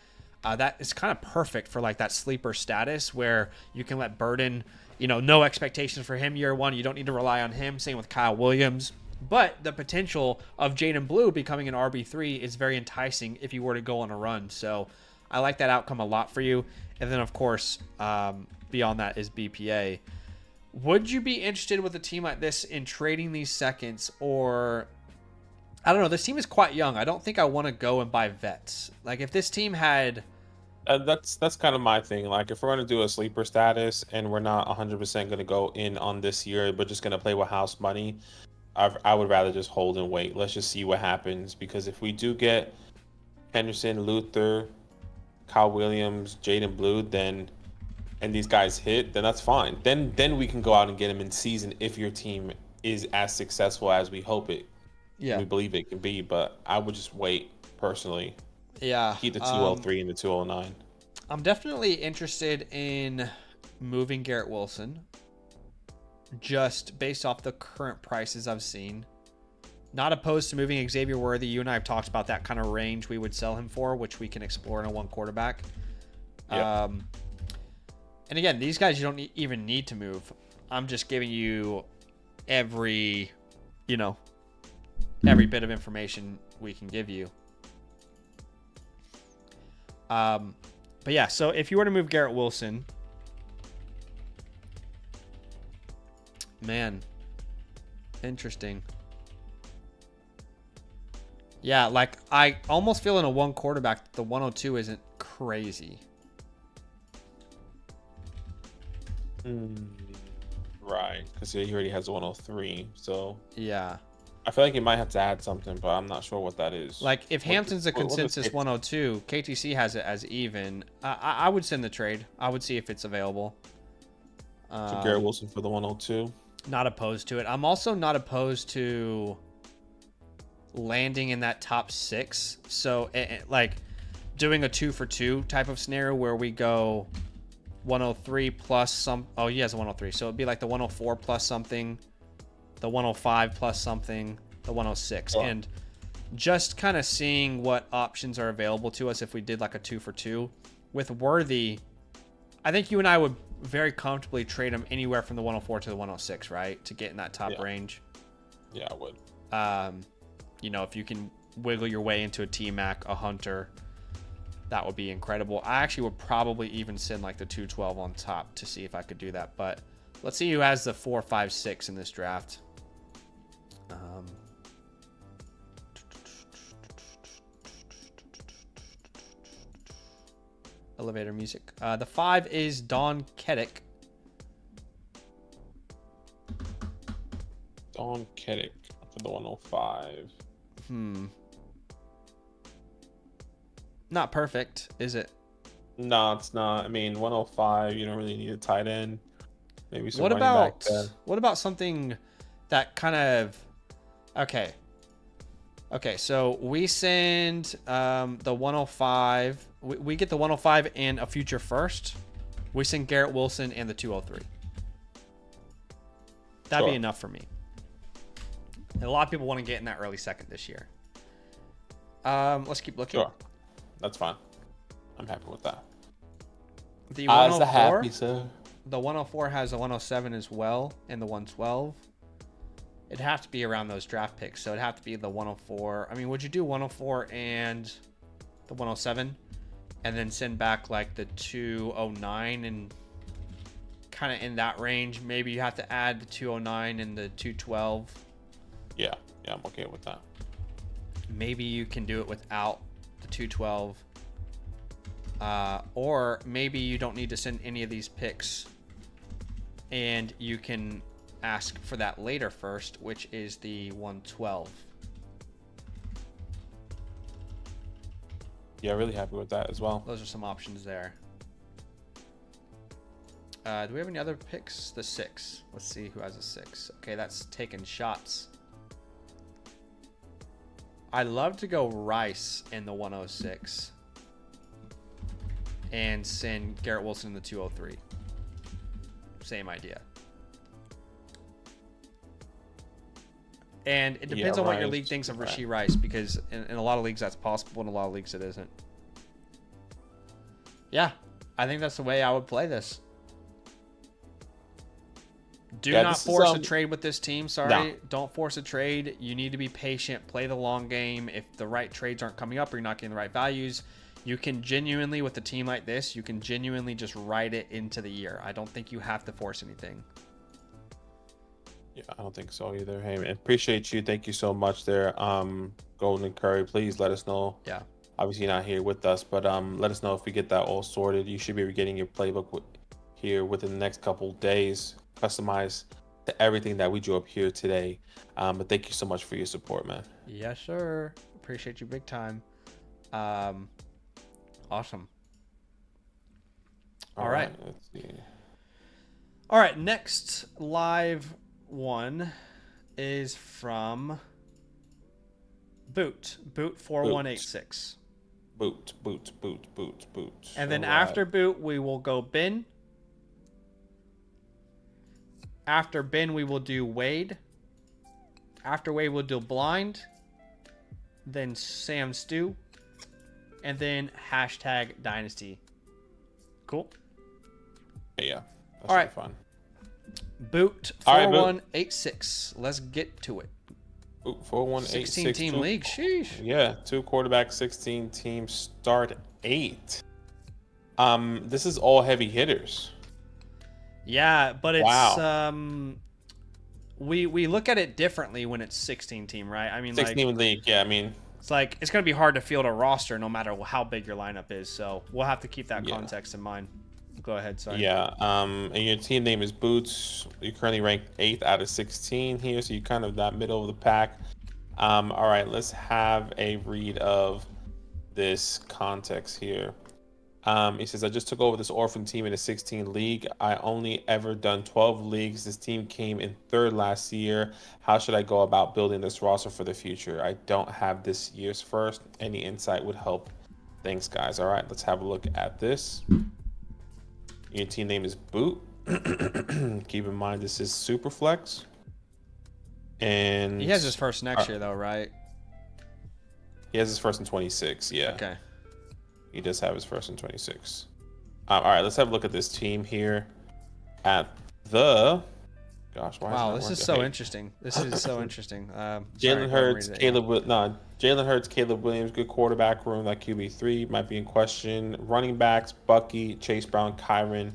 That is kind of perfect for like that sleeper status where you can let Burden, no expectations for him year one. You don't need to rely on him. Same with Kyle Williams. But the potential of Jaden Blue becoming an RB3 is very enticing if you were to go on a run. So I like that outcome a lot for you. And then, of course, beyond that is BPA. Would you be interested with a team like this in trading these seconds? Or, I don't know, this team is quite young. I don't think I want to go and buy vets. Like, if this team had... That's kind of my thing. Like, if we're going to do a sleeper status and we're not 100% going to go in on this year, but just going to play with house money, I would rather just hold and wait. Let's just see what happens. Because if we do get Henderson, Luther, Kyle Williams, Jaden Blue, and these guys hit, then that's fine. Then we can go out and get them in season if your team is as successful as we hope it. Yeah, we believe it can be. But I would just wait personally. Yeah, keep the 203 and the 209. I'm definitely interested in moving Garrett Wilson. Just based off the current prices I've seen. Not opposed to moving Xavier Worthy. You and I have talked about that kind of range we would sell him for, which we can explore in a 1 quarterback. Yep. And again, these guys you don't even need to move. I'm just giving you every bit of information we can give you. But yeah, so if you were to move Garrett Wilson... Man, interesting. Yeah, like I almost feel in a 1 quarterback, the 102 isn't crazy. Right, because he already has a 103. So yeah, I feel like he might have to add something, but I'm not sure what that is. Like if Hampton's a consensus 102, KTC has it as even. I would send the trade. I would see if it's available. So Garrett Wilson for the 102. Not opposed to it. I'm also not opposed to landing in that top 6. So like doing a 2 for 2 type of scenario where we go 103 plus some. Oh, he has a 103. So it'd be like the 104 plus something, the 105 plus something, the 106. Sure. And just kind of seeing what options are available to us if we did like a 2 for 2. With Worthy, I think you and I would very comfortably trade him anywhere from the 104 to the 106, right? To get in that top range. Yeah, I would. You know, if you can wiggle your way into a T-Mac, a Hunter, that would be incredible. I actually would probably even send like the 212 on top to see if I could do that. But let's see who has the 4, 5, 6 in this draft. Elevator music. The 5 is Don Keddick. Don Keddick for the 105. Not perfect, is it? No, it's not. I mean, 105, you don't really need a tight end. Maybe some running back there. What about something that kind of... Okay, so we send the 105. We get the 105 and a future first. We send Garrett Wilson and the 203. That'd be enough for me. And a lot of people want to get in that early second this year. Let's keep looking. Sure. That's fine. I'm happy with that. The 104, happy, sir. the 104 has a 107 as well and the 112. It'd have to be around those draft picks. So it'd have to be the 104. I mean, would you do 104 and the 107 and then send back like the 209 and kind of in that range? Maybe you have to add the 209 and the 212. Yeah, I'm okay with that. Maybe you can do it without the 212. Or maybe you don't need to send any of these picks and you can ask for that later first, which is the 112. Yeah, really happy with that as well. Those are some options there. Do we have any other picks? The 6. Let's see who has a 6. Okay, that's taking shots. I'd love to go Rice in the 106 and send Garrett Wilson in the 203. Same idea. And it depends on what your league thinks of Rashee Rice, because in a lot of leagues that's possible, in a lot of leagues it isn't. Yeah, I think that's the way I would play this. Do not force a trade with this team. Sorry, no. Don't force a trade. You need to be patient. Play the long game. If the right trades aren't coming up or you're not getting the right values, you can genuinely, with a team like this, you can genuinely just ride it into the year. I don't think you have to force anything. Yeah, I don't think so either. Hey, man, appreciate you. Thank you so much there. Golden Curry, please let us know. Yeah. Obviously you're not here with us, but let us know if we get that all sorted. You should be getting your playbook here within the next couple days, customized to everything that we drew up here today. But thank you so much for your support, man. Yes, sir. Appreciate you big time. Awesome. All right. Let's see. All right. Next live one is from Boot 4186. Boot. And then after Boot, we will go Ben. After Ben, we will do Wade. After Wade, we'll do Blind. Then Sam Stew. And then hashtag Dynasty. Cool? Yeah. That's all right. Fun. Boot 4186. Let's get to it. Boot 4186. 16 team league. Sheesh. Yeah. 2 quarterback, 16 team start 8. This is all heavy hitters. Yeah, but it's we look at it differently when it's 16 team, right? I mean, 16 league. Yeah, I mean, it's like it's going to be hard to field a roster no matter how big your lineup is. So we'll have to keep that context in mind. Go ahead, sorry. Yeah. And your team name is Boots. You're currently ranked 8th out of 16 here, so you're kind of that middle of the pack. All right, let's have a read of this context here. He says, I just took over this orphan team in a 16 league. I only ever done 12 leagues. This team came in 3rd last year. How should I go about building this roster for the future? I don't have this year's first. Any insight would help. Thanks, guys. All right, let's have a look at this. Your team name is Boot. Keep in mind this is super flex. And He has his first next year though, right? He has his first in 26. Yeah. Okay. He does have his first in 26. All right, let's have a look at this team here. At the gosh, why wow, is this is so interesting. This is so interesting. Jalen Hurts, Jalen Hurts, Caleb Williams, good quarterback room. That QB3 might be in question. Running backs, Bucky, Chase Brown, Kyron,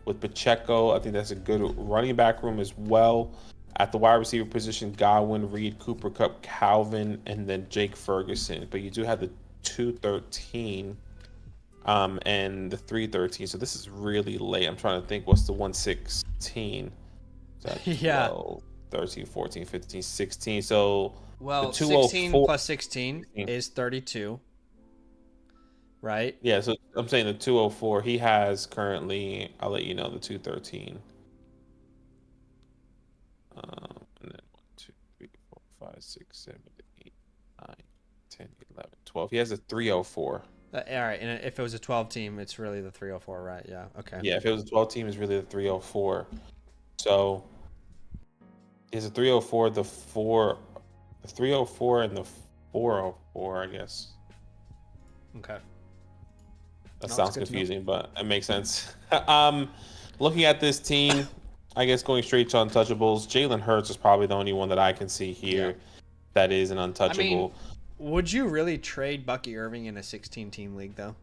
with Pacheco. I think that's a good running back room as well. At the wide receiver position, Godwin, Reed, Cooper Kupp, Calvin, and then Jake Ferguson. But you do have the 213 and the 313. So this is really late. I'm trying to think what's the 116. Yeah. 12, 13, 14, 15, 16. So well, the 16 plus 16 is 32. Right? Yeah, so I'm saying the 204, he has currently, I'll let you know, the 213. And then 1, 2, 3, 4, 5, 6, 7, 8, 9, 10, 11, 12. He has a 304. All right, and if it was a 12 team, it's really the 304, right? Yeah, okay. Yeah, if it was a 12 team, it's really the 304. So is a 304 the 304 and the 404, I guess. Okay. That sounds confusing, but it makes sense. Looking at this team, I guess going straight to untouchables, Jalen Hurts is probably the only one that I can see here that is an untouchable. I mean, would you really trade Bucky Irving in a 16-team league, though?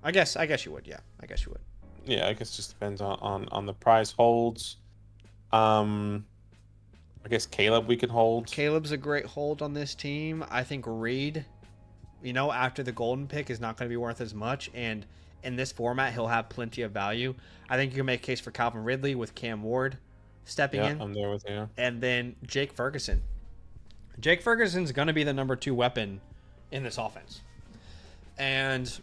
I guess you would. Yeah, I guess you would. Yeah, I guess it just depends on the price holds. I guess Caleb we can hold. Caleb's a great hold on this team. I think Reed, after the golden pick, is not going to be worth as much, and in this format, he'll have plenty of value. I think you can make a case for Calvin Ridley with Cam Ward stepping in. I'm there with you. And then Jake Ferguson. Jake Ferguson's going to be the number 2 weapon in this offense. And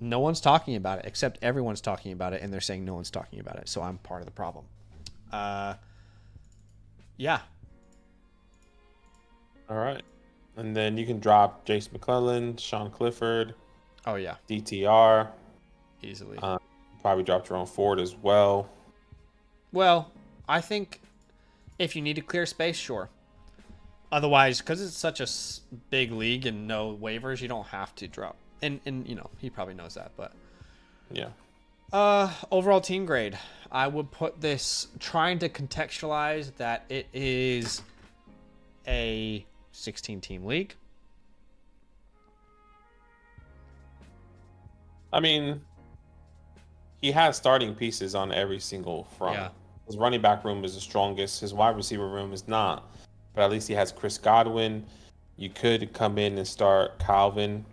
no one's talking about it, except everyone's talking about it, and they're saying no one's talking about it. So I'm part of the problem. Yeah. All right. And then you can drop Jace McClellan, Sean Clifford. Oh, yeah. DTR. Easily. Probably drop Jerome Ford as well. Well, I think if you need to clear space, sure. Otherwise, because it's such a big league and no waivers, you don't have to drop. And he probably knows that, but yeah. Overall team grade, I would put this, trying to contextualize that it is a 16-team league. I mean, he has starting pieces on every single front. Yeah. His running back room is the strongest. His wide receiver room is not. But at least he has Chris Godwin. You could come in and start Calvin.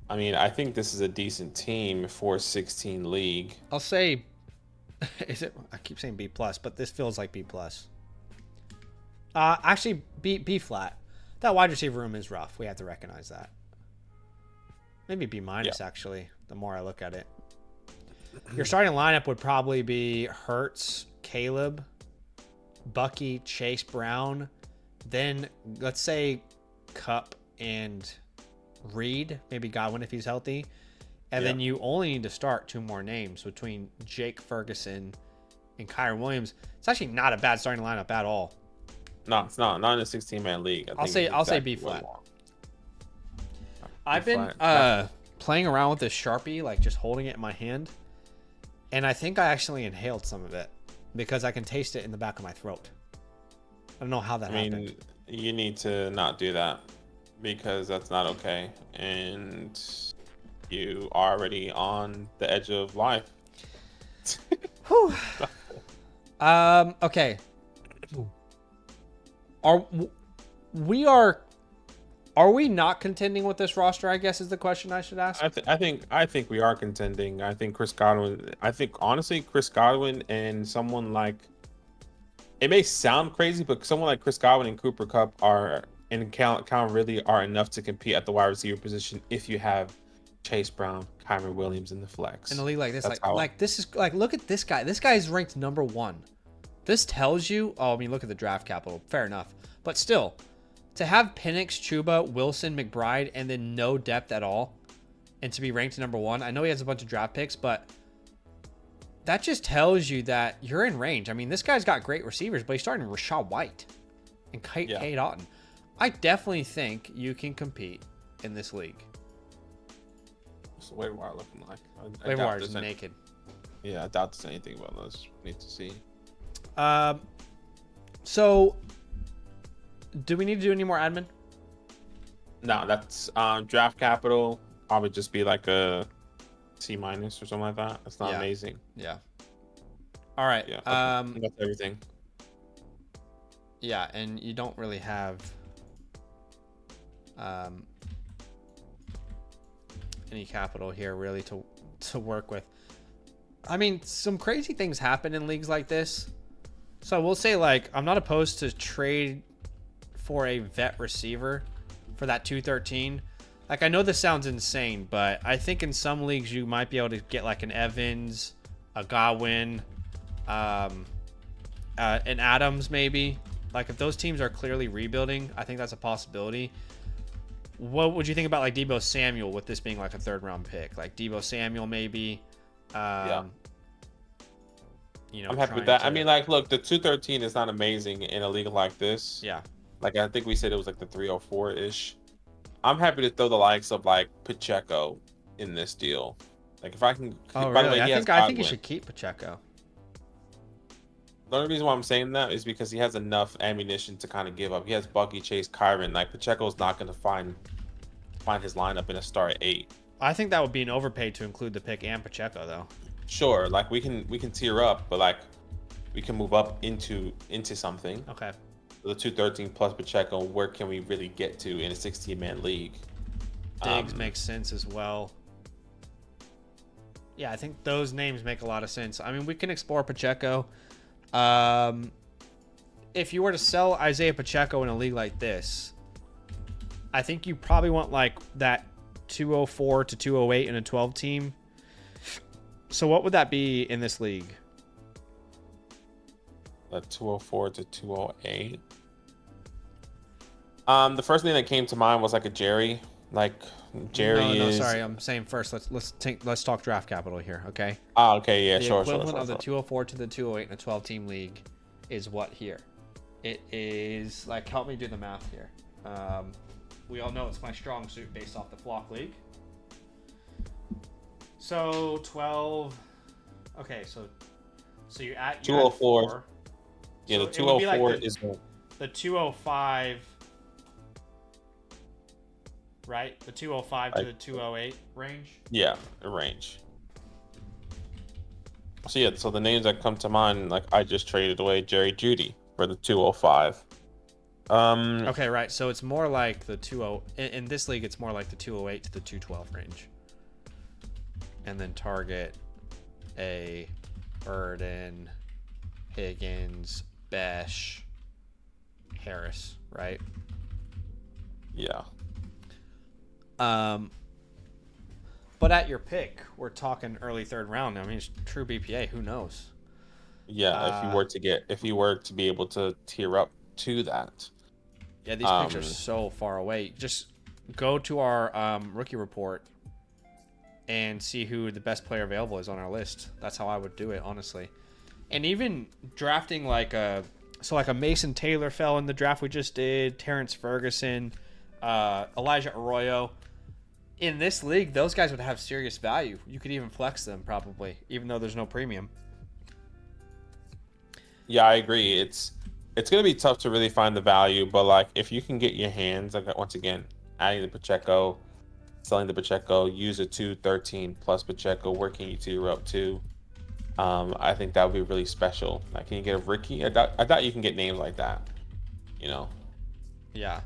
I mean, I think this is a decent team for a 16 league. I'll say, I keep saying B+, but this feels like B+. Actually, B flat. That wide receiver room is rough. We have to recognize that. Maybe B-, actually, the more I look at it. Your starting lineup would probably be Hurts, Caleb, Bucky, Chase Brown, then let's say Kupp and Reed, maybe Godwin if he's healthy. And then you only need to start 2 more names between Jake Ferguson and Kyron Williams. It's actually not a bad starting lineup at all. No, it's not. Not in a 16-man league. I'll say B flat. I've been playing around with this Sharpie, like just holding it in my hand. And I think I actually inhaled some of it because I can taste it in the back of my throat. I don't know how that happened. You need to not do that because that's not okay. And you are already on the edge of life. Whew. Okay. Are we not contending with this roster, I guess is the question I should ask. I think we are contending. I think honestly Chris Godwin and someone like, it may sound crazy, but someone like Chris Godwin and Cooper Kupp Calvin really are enough to compete at the wide receiver position if you have Chase Brown, Kyron Williams in the flex. In a league like this, look at this guy. This guy is ranked number 1. This tells you, look at the draft capital. Fair enough. But still, to have Penix, Chuba, Wilson, McBride, and then no depth at all and to be ranked number 1. I know he has a bunch of draft picks, but that just tells you that you're in range. I mean, this guy's got great receivers, but he's starting Rachaad White and Kate Otten. I definitely think you can compete in this league. What's the waiver wire looking like? Waiver wire is naked. Yeah, I doubt there's anything about this. Need to see. So, do we need to do any more admin? No, that's draft capital. Probably just be like a C- or something like that. That's not amazing. Yeah. All right. Yeah. That's everything. Yeah, and you don't really have any capital here really to work with. I mean, some crazy things happen in leagues like this. So we'll say, like, I'm not opposed to trade for a vet receiver for that 213. Like, I know this sounds insane, but I think in some leagues you might be able to get like an Evans, a Godwin, an Adams maybe. Like, if those teams are clearly rebuilding, I think that's a possibility. What would you think about like Deebo Samuel with this being like a 3rd round pick? Like Deebo Samuel maybe. You know, I'm happy with that. I mean, like, look, the 213 is not amazing in a league like this. Yeah. Like, I think we said it was like the 304-ish. I'm happy to throw the likes of like Pacheco in this deal. Like, if I can. Oh, by really? The way, I think you should keep Pacheco. The only reason why I'm saying that is because he has enough ammunition to kind of give up. He has Bucky, Chase, Kyron. Like, Pacheco's not going to find his lineup in a star at 8. I think that would be an overpay to include the pick and Pacheco, though. Sure, like we can tier up, but like we can move up into something. Okay. The 213 plus Pacheco, where can we really get to in a 16-man league? Diggs makes sense as well. Yeah, I think those names make a lot of sense. I mean, we can explore Pacheco. If you were to sell Isaiah Pacheco in a league like this, I think you probably want like that 204 to 208 in a 12 team. So what would that be in this league? 204 to 208. The first thing that came to mind was like a Jerry. Like Jerry No, sorry. I'm saying first. Let's talk draft capital here, okay? Okay, yeah, sure. The equivalent of the 204 to the 208 in a 12 team league is what here? It is like, help me do the math here. We all know it's my strong suit based off the Flock League. So 12. Okay, so you're at 204. Yeah, so the 204 like is the 205. Right? The 205 to the 208 range? Yeah, a range. So yeah, so the names that come to mind, like I just traded away Jerry Jeudy for the 205. Okay, right. So it's more like the 20 in this league it's more like the 208 to the 212 range. And then target a Burden, Higgins, Besh, Harris, right? Yeah. But at your pick, we're talking early 3rd round. I mean, it's true BPA. Who knows? Yeah, if you were to be able to tier up to that. Yeah, these picks are so far away. Just go to our rookie report and see who the best player available is on our list. That's how I would do it, honestly. And even drafting like a Mason Taylor fell in the draft we just did, Terrence Ferguson, Elijah Arroyo. In this league, those guys would have serious value. You could even flex them probably, even though there's no premium. Yeah, I agree. It's going to be tough to really find the value, but like if you can get your hands, like once again, adding the Pacheco, selling the Pacheco, use a 213 plus Pacheco, where can you tier up to? I think that would be really special. Like, can you get a Ricky? I doubt you can get names like that, you know? Yeah.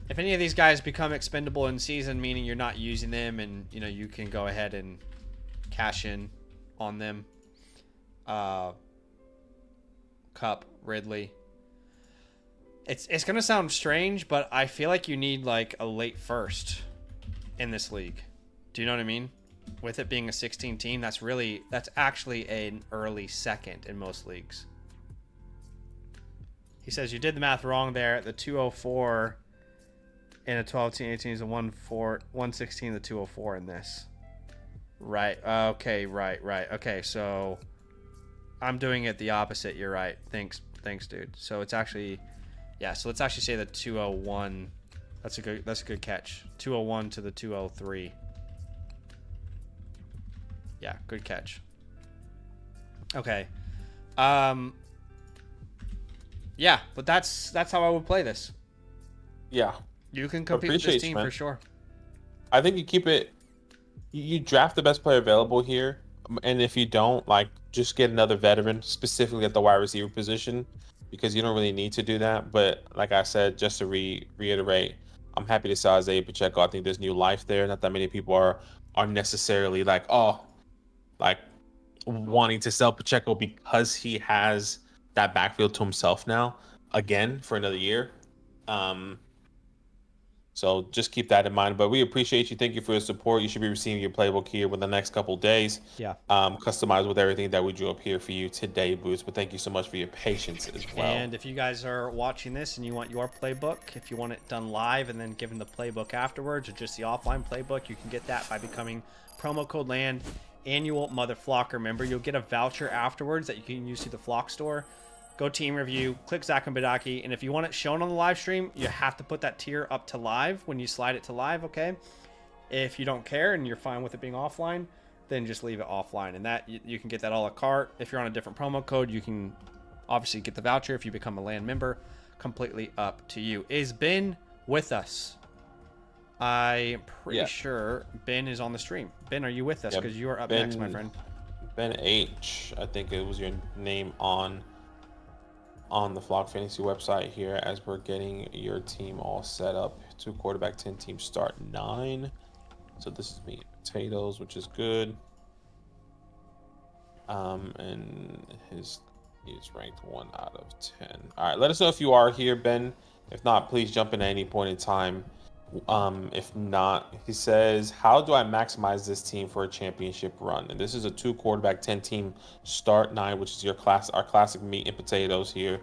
If any of these guys become expendable in season, meaning you're not using them and, you know, you can go ahead and cash in on them. Cup, Ridley. It's going to sound strange, but I feel like you need like a late first in this league. Do you know what I mean? With it being a 16 team, that's actually an early second in most leagues. He says you did the math wrong there. The 204 And a 12 team, 18 is a 116, the 204 in this. Right. Okay. Right. Okay. So I'm doing it the opposite. You're right. Thanks, dude. So it's actually, yeah. So let's actually say the 201. That's a good catch. 201 to the 203. Yeah, good catch. Okay. Yeah, but that's how I would play this. Yeah. You can compete with this team for sure. I think you keep it. You draft the best player available here, and if you don't, like, just get another veteran, specifically at the wide receiver position, because you don't really need to do that. But like I said, just to reiterate, I'm happy to sell Isaiah Pacheco. I think there's new life there. Not that many people are necessarily like, wanting to sell Pacheco because he has that backfield to himself now again for another year. So just keep that in mind. But we appreciate you. Thank you for your support. You should be receiving your playbook here within the next couple of days. Yeah. Customized with everything that we drew up here for you today, Boots. But thank you so much for your patience as well. And if you guys are watching this and you want your playbook, if you want it done live and then given the playbook afterwards, or just the offline playbook, you can get that by becoming promo code LAND annual Mother Flocker member. You'll get a voucher afterwards that you can use through the Flock store. Go team review, click Zach and Badaki, and if you want it shown on the live stream, you have to put that tier up to live when you slide it to live, okay? If you don't care and you're fine with it being offline, then just leave it offline. And that you can get that a la carte. If you're on a different promo code, you can obviously get the voucher if you become a LAN member. Completely up to you. Is Ben with us? I'm pretty sure Ben is on the stream. Ben, are you with us? Because you are up next, my friend. Ben H, I think it was your name on the Flock Fantasy website here as we're getting your team all set up. 2 quarterback, 10 team start 9. So this is meat and potatoes, which is good. And he's ranked 1 out of 10. All right, let us know if you are here, Ben. If not, please jump in at any point in time. If not, he says, how do I maximize this team for a championship run? And this is a 2 quarterback, 10 team start 9, which is our classic meat and potatoes here.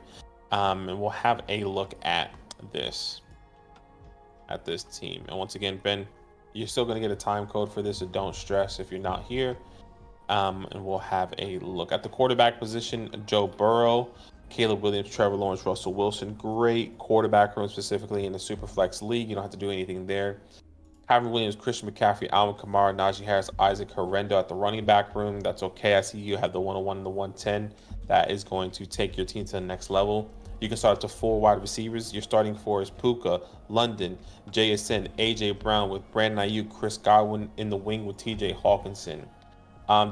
And we'll have a look at this team. And once again, Ben, you're still going to get a time code for this, so don't stress if you're not here. And we'll have a look at the quarterback position. Joe Burrow, Caleb Williams, Trevor Lawrence, Russell Wilson. Great quarterback room, specifically in the Superflex League. You don't have to do anything there. Kyron Williams, Christian McCaffrey, Alvin Kamara, Najee Harris, Isaac Horrendo at the running back room. That's okay. I see you have the 101 and the 110. That is going to take your team to the next level. You can start up to 4 wide receivers. Your starting 4 is Puka, London, JSN, AJ Brown with Brandon Ayuk, Chris Godwin in the wing with TJ Hawkinson.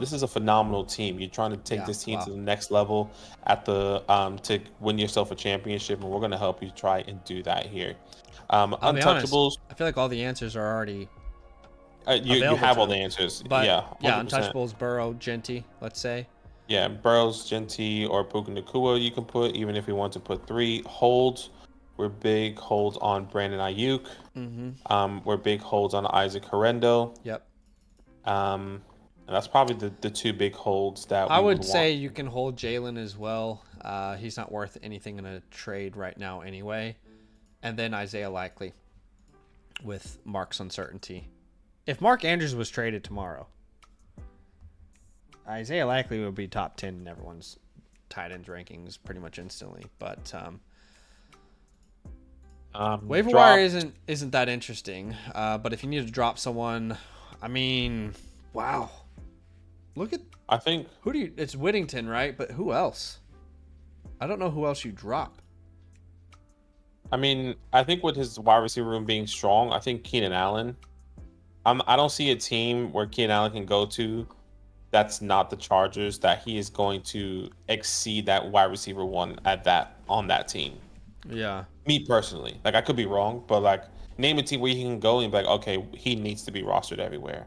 This is a phenomenal team. You're trying to take this team to the next level to win yourself a championship, and we're going to help you try and do that here. Untouchables. Honest, I feel like all the answers are already you have all the answers. But, yeah, Untouchables, Burrow, Genty, let's say. Yeah, Burrows, Genty, or Puka Nacua you can put, even if you want to put 3. Holds. We're big holds on Brandon Ayuk. Mm-hmm. We're big holds on Isaac Horrendo. Yep. And that's probably the 2 big holds that I would say you can hold Jalen as well. He's not worth anything in a trade right now anyway. And then Isaiah Likely with Mark's uncertainty. If Mark Andrews was traded tomorrow, Isaiah Likely would be top 10 in everyone's tight ends rankings pretty much instantly. But waiver wire isn't that interesting. But if you need to drop someone, I mean, wow. Look at it's Whittington, right? But who else? I don't know who else you drop. I mean, I think with his wide receiver room being strong, I think Keenan Allen. I don't see a team where Keenan Allen can go to that's not the Chargers that he is going to exceed that wide receiver 1 on that team. Yeah. Me personally, like, I could be wrong, but like, name a team where he can go and be like, okay, he needs to be rostered everywhere.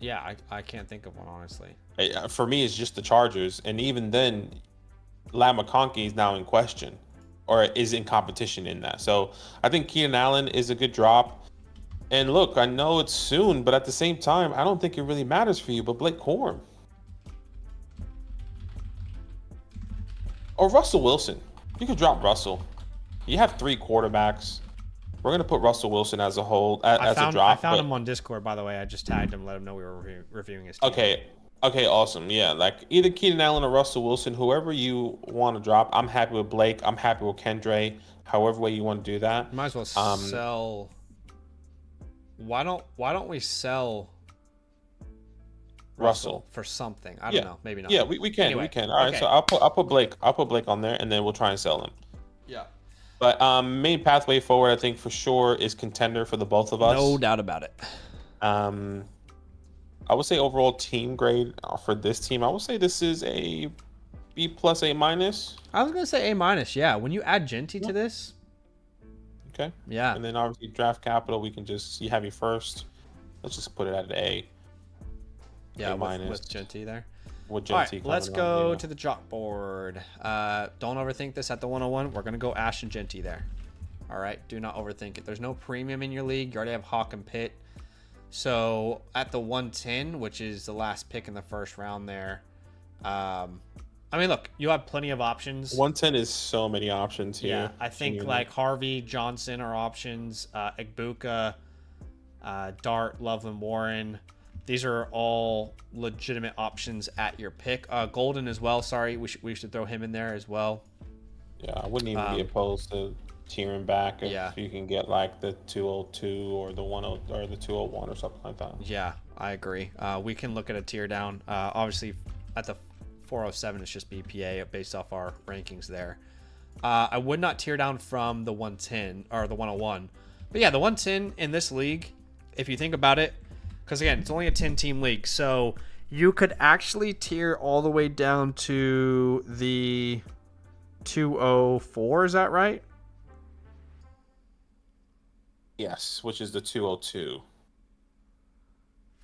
Yeah, I can't think of one, honestly. For me, it's just the Chargers. And even then, Lam McConkey is now in question or is in competition in that. So I think Keenan Allen is a good drop. And look, I know it's soon, but at the same time, I don't think it really matters for you. But Blake Corum or Russell Wilson. You could drop Russell. You have 3 quarterbacks. We're gonna put Russell Wilson as a whole I as a found drop. him on Discord, by the way. I just tagged him, let him know we were reviewing his team. Okay. Okay, awesome. Yeah, like either Keenan Allen or Russell Wilson, whoever you want to drop. I'm happy with Blake. I'm happy with Kendre. However way you want to do that. Might as well sell. Why don't we sell Russell for something? I don't know. Maybe not. Yeah, we can. Anyway, we can. All right. So I'll put Blake on there, and then we'll try and sell him. Yeah. But main pathway forward, I think for sure is contender for the both of us. No doubt about it. I would say overall team grade for this team, I would say this is a B plus A minus. I was gonna say A minus. Yeah. When you add Genty to this. Okay. Yeah. And then obviously draft capital, we can just have you first. Let's just put it at an A. Yeah, A minus. with Genty there. With All Genty right, let's go to the chalkboard. Don't overthink this at the 101. We're going to go Ash and Genty there. All right, do not overthink it. There's no premium in your league. You already have Hawk and Pitt. So at the 110, which is the last pick in the first round there, I mean, look, you have plenty of options. 110 is so many options here. Yeah, I think like Harvey, Johnson are options. Egbuka, Dart, Loveland, Warren. These are all legitimate options at your pick. Golden as well. Sorry, we should throw him in there as well. Yeah, I wouldn't even be opposed to tearing back if you can get like the 202 or the 10 or the 201 or something like that. Yeah, I agree. We can look at a tier down. Obviously, at the 407, it's just BPA based off our rankings there. I would not tier down from the 110 or the 101, but yeah, the 110 in this league, if you think about it. Because again, it's only a 10-team league, so you could actually tier all the way down to the 204. Is that right? Yes, which is the 202.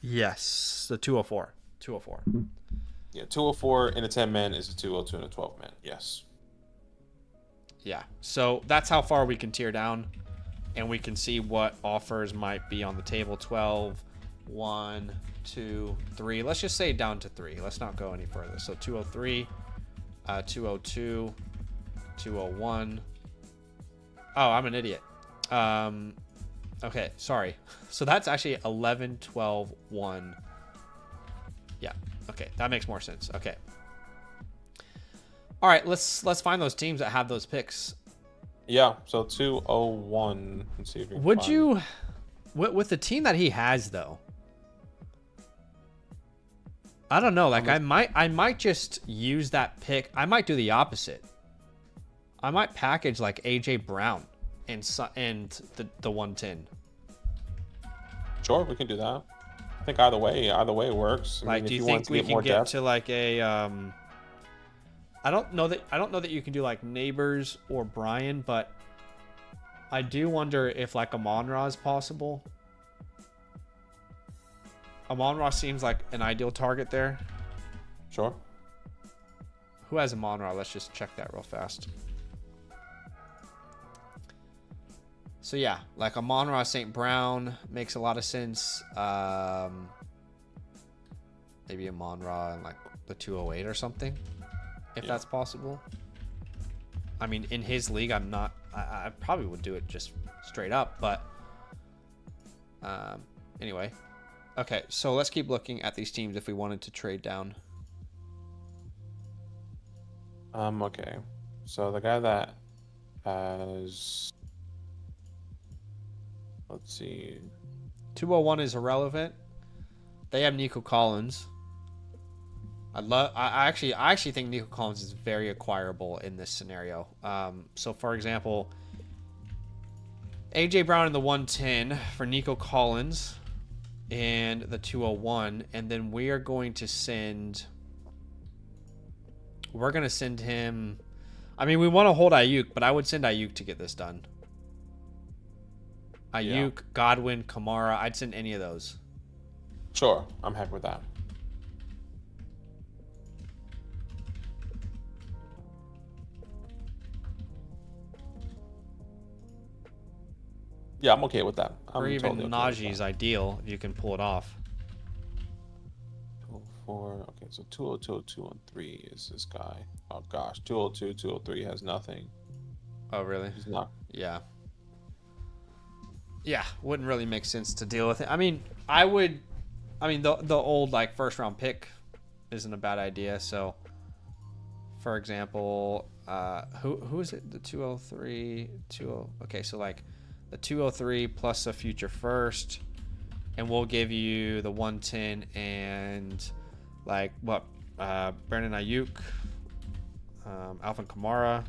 Yes, the 204. 204. Yeah, 204 in a 10-man is a 202 in a 12-man. Yes. Yeah, so that's how far we can tier down, and we can see what offers might be on the table. 12. 1, 2, 3. Let's just say down to 3. Let's not go any further. So 203, 202, 201. Oh, I'm an idiot. Okay, sorry. So that's actually 11, 12, 1. Yeah. Okay, that makes more sense. Okay. All right, let's find those teams that have those picks. Yeah. So 201. Let's see if you would you, with the team that he has though. I don't know. Like I might just use that pick. I might do the opposite. I might package like AJ Brown and the 110. Sure, we can do that. I think either way works. Like, do you think we can get to like a? I don't know that you can do like Neighbors or Brian, but I do wonder if like Amon-Ra is possible. Amon-Ra seems like an ideal target there. Sure. Who has Amon-Ra? Let's just check that real fast. So yeah, like Amon-Ra St. Brown makes a lot of sense. Maybe Amon-Ra in like the 208 or something, if that's possible. I mean, in his league, I probably would do it just straight up, but anyway. Okay, so let's keep looking at these teams if we wanted to trade down. Okay. So the guy that has, let's see, 201 is irrelevant. They have Nico Collins. I actually think Nico Collins is very acquirable in this scenario. So for example, AJ Brown in the 110 for Nico Collins and the 201, and then we are going to send. We're gonna send him. I mean, we want to hold Ayuk, but I would send Ayuk to get this done. Ayuk, Godwin, Kamara. I'd send any of those. Sure, I'm happy with that. Yeah, I'm okay with that. Or even totally Najee's ideal if you can pull it off. 204. Okay, so 202, 213 is this guy. Oh gosh, 202, 203 has nothing. Oh really? He's not. Yeah. Yeah, wouldn't really make sense to deal with it. I mean, the old like first round pick isn't a bad idea. So, for example, who is it? The 203, 20. Okay, so like the 203 plus a future first, and we'll give you the 110 and like what? Brandon Ayuk, Alvin Kamara.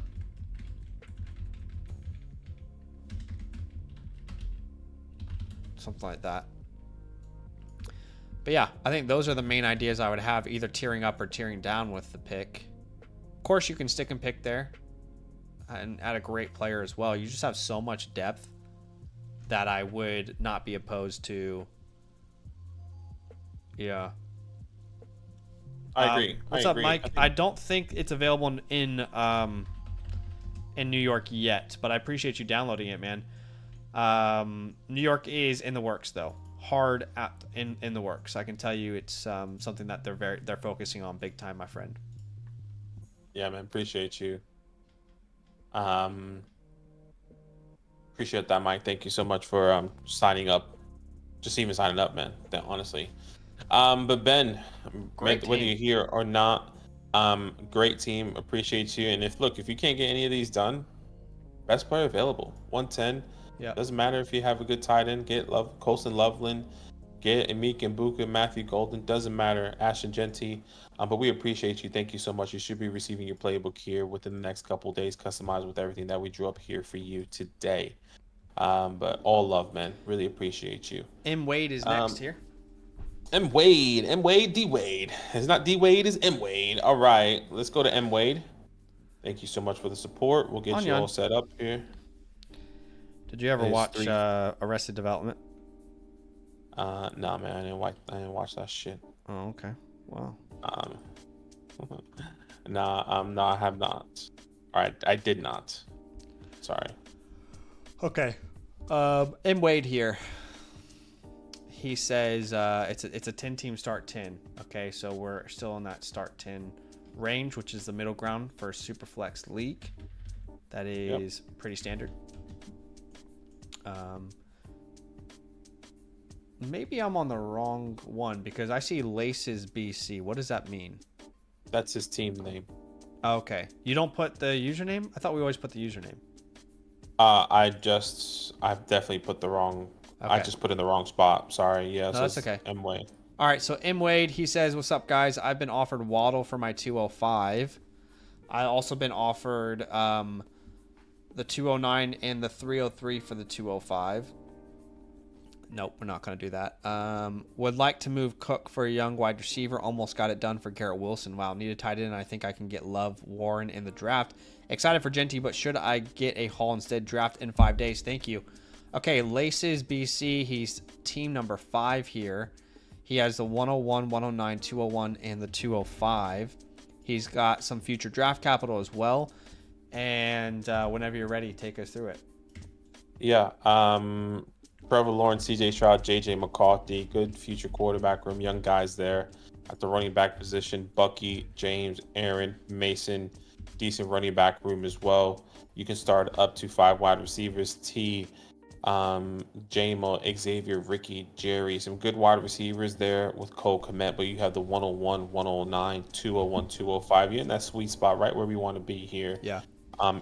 Something like that. But yeah, I think those are the main ideas I would have, either tearing up or tearing down with the pick. Of course, you can stick and pick there and add a great player as well. You just have so much depth that I would not be opposed to. Yeah. I agree. What's up, Mike? I don't think it's available in New York yet, but I appreciate you downloading it, man. New York is in the works though, hard in the works. I can tell you it's something that they're focusing on big time, my friend. Yeah, man, appreciate you. Appreciate that, Mike. Thank you so much for signing up, just even signing up, man. Honestly, but Ben, whether you're here or not, great team. Appreciate you. And if you can't get any of these done, best player available, 110. Yeah. Doesn't matter if you have a good tight end. Get Colston Loveland, get Emeka Mbuka, Matthew Golden. Doesn't matter. Ashton Genty. But we appreciate you. Thank you so much. You should be receiving your playbook here within the next couple of days, customized with everything that we drew up here for you today. But all love, man. Really appreciate you. M. Wade is next here. M. Wade, D. Wade. It's not D. Wade, it's M. Wade. All right. Let's go to M. Wade. Thank you so much for the support. We'll get you all set up here. Did you ever watch Arrested Development? No, man, I didn't watch that shit. Oh, okay. Wow. No, I have not. All right, I did not. Sorry. Okay. M. Wade here. He says it's a 10-team start 10. Okay, so we're still in that start 10 range, which is the middle ground for a Superflex league. That is pretty standard. Maybe I'm on the wrong one because I see Laces BC. What does that mean? That's his team name. Okay. You don't put the username? I thought we always put the username. I've definitely put the wrong. Okay. I just put in the wrong spot. Sorry. Yeah. No, that's okay. M Wade. All right. So M Wade, he says, "What's up, guys? I've been offered Waddle for my 205. I also been offered the 209 and the 303 for the 205. Nope, we're not going to do that. Would like to move Cook for a young wide receiver. Almost got it done for Garrett Wilson. Wow, need a tight end. I think I can get Love, Warren in the draft. Excited for Genty, but should I get a haul instead? Draft in 5 days. Thank you." Okay, Laces BC. He's team number 5 here. He has the 101, 109, 201, and the 205. He's got some future draft capital as well. And whenever you're ready, take us through it. Yeah. Trevor Lawrence, CJ Stroud, JJ McCarthy, good future quarterback room, young guys there. At the running back position, Bucky, James, Aaron, Mason, decent running back room as well. You can start up to 5 wide receivers, Jamo, Xavier, Ricky, Jerry, some good wide receivers there with Cole Kmet, but you have the 101, 109, 201, 205. You're in that sweet spot right where we want to be here. Yeah.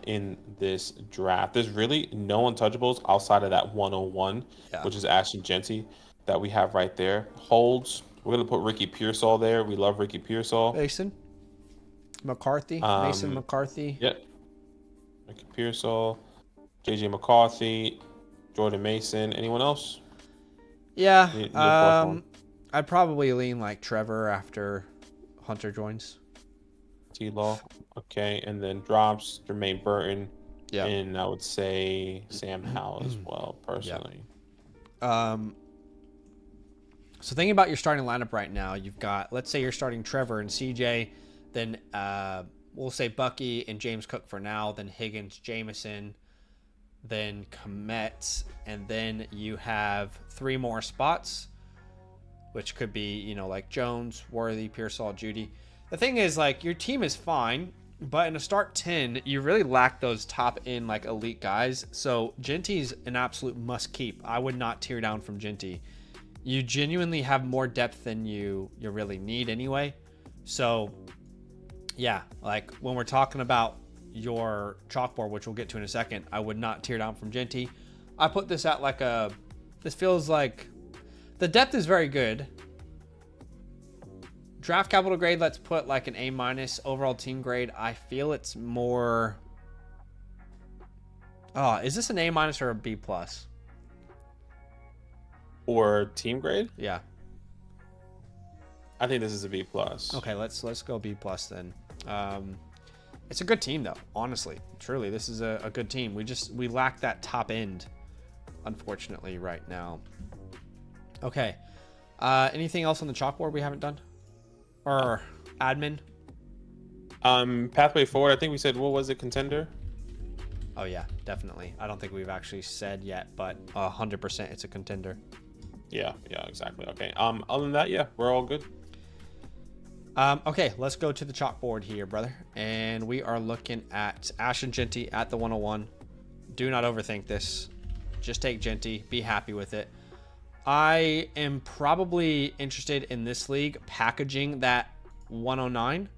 In this draft. There's really no untouchables outside of that 101, which is Ashton Genty that we have right there. Holds, we're going to put Ricky Pearsall there. We love Ricky Pearsall. Mason McCarthy. Mason McCarthy. Yep. Ricky Pearsall, JJ McCarthy, Jordan Mason. Anyone else? Yeah. I'd probably lean like Trevor after Hunter joins. T-Law. Okay, and then drops Jermaine Burton. Yeah. And I would say Sam Howell as well, personally. Yeah. So thinking about your starting lineup right now, you've got, let's say you're starting Trevor and CJ, then we'll say Bucky and James Cook for now, then Higgins, Jameson, then Kmet, and then you have 3 more spots, which could be, like Jones, Worthy, Pearsall, Judy. The thing is, like, your team is fine. But in a start 10, you really lack those top end like elite guys. So Genty's an absolute must keep. I would not tear down from Genty. You genuinely have more depth than you really need anyway. So yeah, like when we're talking about your chalkboard, which we'll get to in a second, I would not tear down from Genty. I put this at like a, this feels like the depth is very good. Draft capital grade, let's put like an A-. Overall team grade, I feel it's more... Oh, is this an A- or a B+? Or team grade? Yeah. I think this is a B+. Okay, let's go B+ then. It's a good team though, honestly. Truly, this is a good team. We lack that top end, unfortunately, right now. Okay. Anything else on the chalkboard we haven't done? Or admin? Pathway forward, I think we said, what was it, contender? Oh yeah, definitely. I don't think we've actually said yet, but 100% it's a contender. Yeah, exactly. Okay. Other than that, yeah, we're all good. Okay, let's go to the chalkboard here, brother. And we are looking at Ashton Genty at the 101. Do not overthink this. Just take Genty. Be happy with it. I am probably interested in this league packaging that 109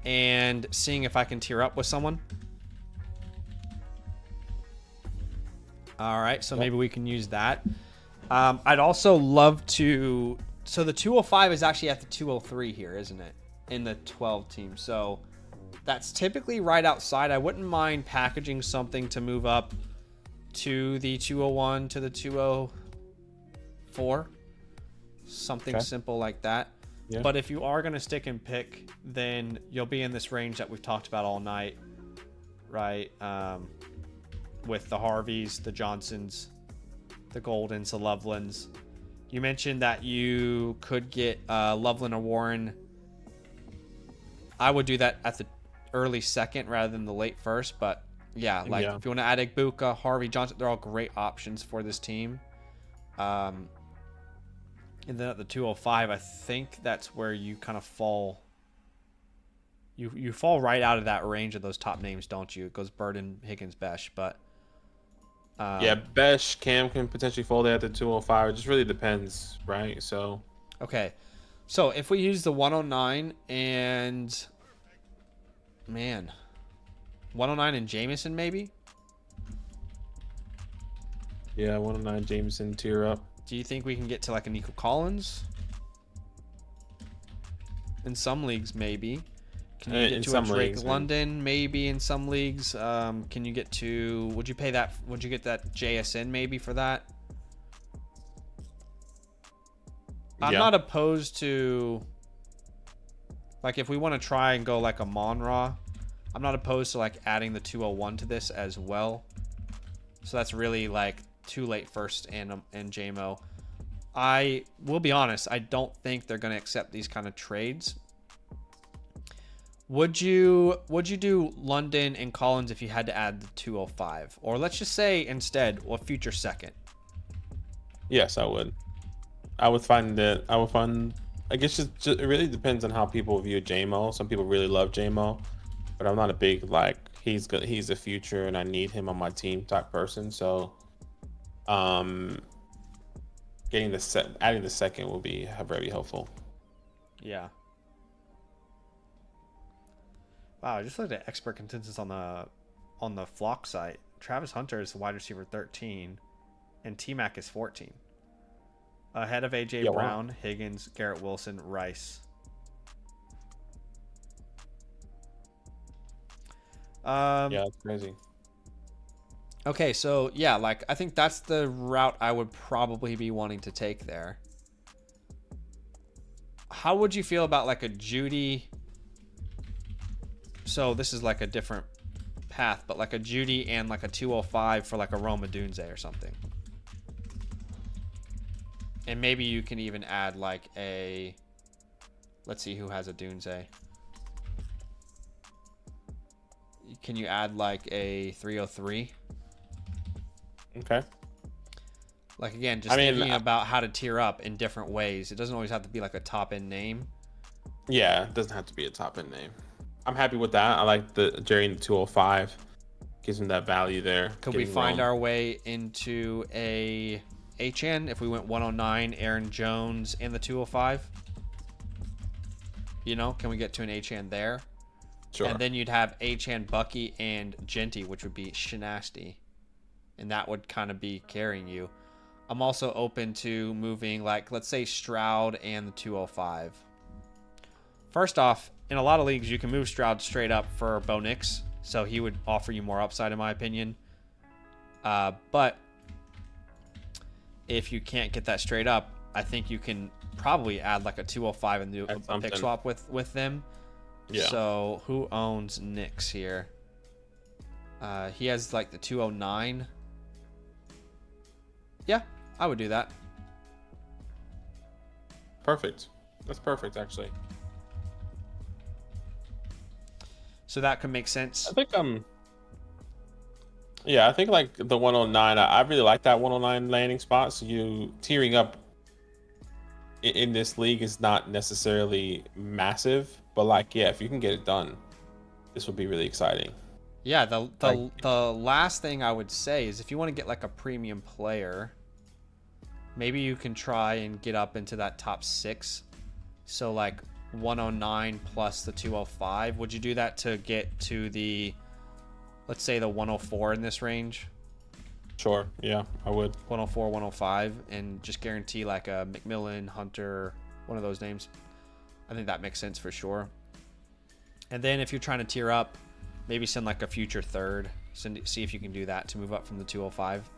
and seeing if I can tier up with someone. All right, so maybe we can use that. I'd also love to... So the 205 is actually at the 203 here, isn't it? In the 12 team. So that's typically right outside. I wouldn't mind packaging something to move up to the 201 to the 204. Something simple like that. Yeah. But if you are going to stick and pick, then you'll be in this range that we've talked about all night, right? With the Harveys, the Johnsons, the Goldens, the Lovelands. You mentioned that you could get Loveland or Warren. I would do that at the early second rather than the late first. But yeah, like if you want to add Igbuka, Harvey, Johnson, they're all great options for this team. And then at the 205, I think that's where you kind of fall. You fall right out of that range of those top names, don't you? It goes Burden, Higgins, Besh, but... yeah, Besh, Cam can potentially fall there at the 205. It just really depends, right? So okay, so if we use the 109 and 109 and Jameson, maybe. Yeah, 109 Jameson tier up. Do you think we can get to like a Nico Collins? In some leagues, maybe. Can you get to a Drake leagues, London? Maybe in some leagues. Can you get to? Would you pay that? Would you get that JSN maybe for that? I'm not opposed to. Like if we want to try and go like a Monra, I'm not opposed to like adding the 201 to this as well. So that's really like too late first and JMO. I will be honest. I don't think they're going to accept these kind of trades. Would you do London and Collins if you had to add the 205? Or let's just say instead a future second. Yes, I would. I would find, I guess just it really depends on how people view JMO. Some people really love JMO, but I'm not a big like he's the future and I need him on my team type person. So adding the second will be very helpful. Yeah. Wow, I just looked at expert consensus on the Flock site. Travis Hunter is the wide receiver 13, and T-Mac is 14. Ahead of A.J. Brown, Higgins, Garrett Wilson, Rice. Yeah, that's crazy. Okay, so yeah, like I think that's the route I would probably be wanting to take there. How would you feel about like a Judy? So this is like a different path, but like a Judy and like a 205 for like a Roma Dunze or something. And maybe you can even add like a, let's see who has a Dunze. Can you add like a 303? Okay. Like again, just thinking about how to tier up in different ways. It doesn't always have to be like a top end name. Yeah, it doesn't have to be a top end name. I'm happy with that. I like the Jerry in the 205. Gives him that value there. Could we find our way into a HN if we went 109, Aaron Jones, and the 205? You know, can we get to an HN there? Sure. And then you'd have HN, Bucky, and Genty, which would be Shinasty. And that would kind of be carrying you. I'm also open to moving, like, let's say Stroud and the 205. First off, in a lot of leagues, you can move Stroud straight up for Bo Nix. So he would offer you more upside, in my opinion. But if you can't get that straight up, I think you can probably add like a 205 and do a pick swap with them. Yeah. So who owns Nix here? He has like the 209. Yeah, I would do that. Perfect. That's perfect, actually. So that could make sense. I think yeah, I think like the 109. I really like that 109 landing spot. So you tiering up in this league is not necessarily massive, but like yeah, if you can get it done, this would be really exciting. Yeah, the last thing I would say is if you want to get like a premium player, maybe you can try and get up into that top 6. So like 109 plus the 205. Would you do that to get to the, let's say, the 104 in this range? Sure. Yeah, I would. 104, 105, and just guarantee like a McMillan, Hunter, one of those names. I think that makes sense for sure. And then if you're trying to tier up, maybe send like a future third. See if you can do that to move up from the 205.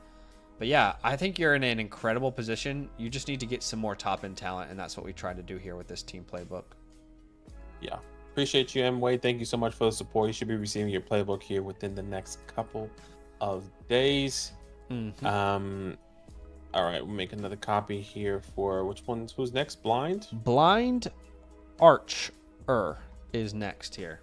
But yeah, I think you're in an incredible position. You just need to get some more top-end talent, and that's what we tried to do here with this team playbook. Yeah. Appreciate you, M. Wade. Thank you so much for the support. You should be receiving your playbook here within the next couple of days. Mm-hmm. All right, we'll make another copy here for who's next? Blind Archer is next here.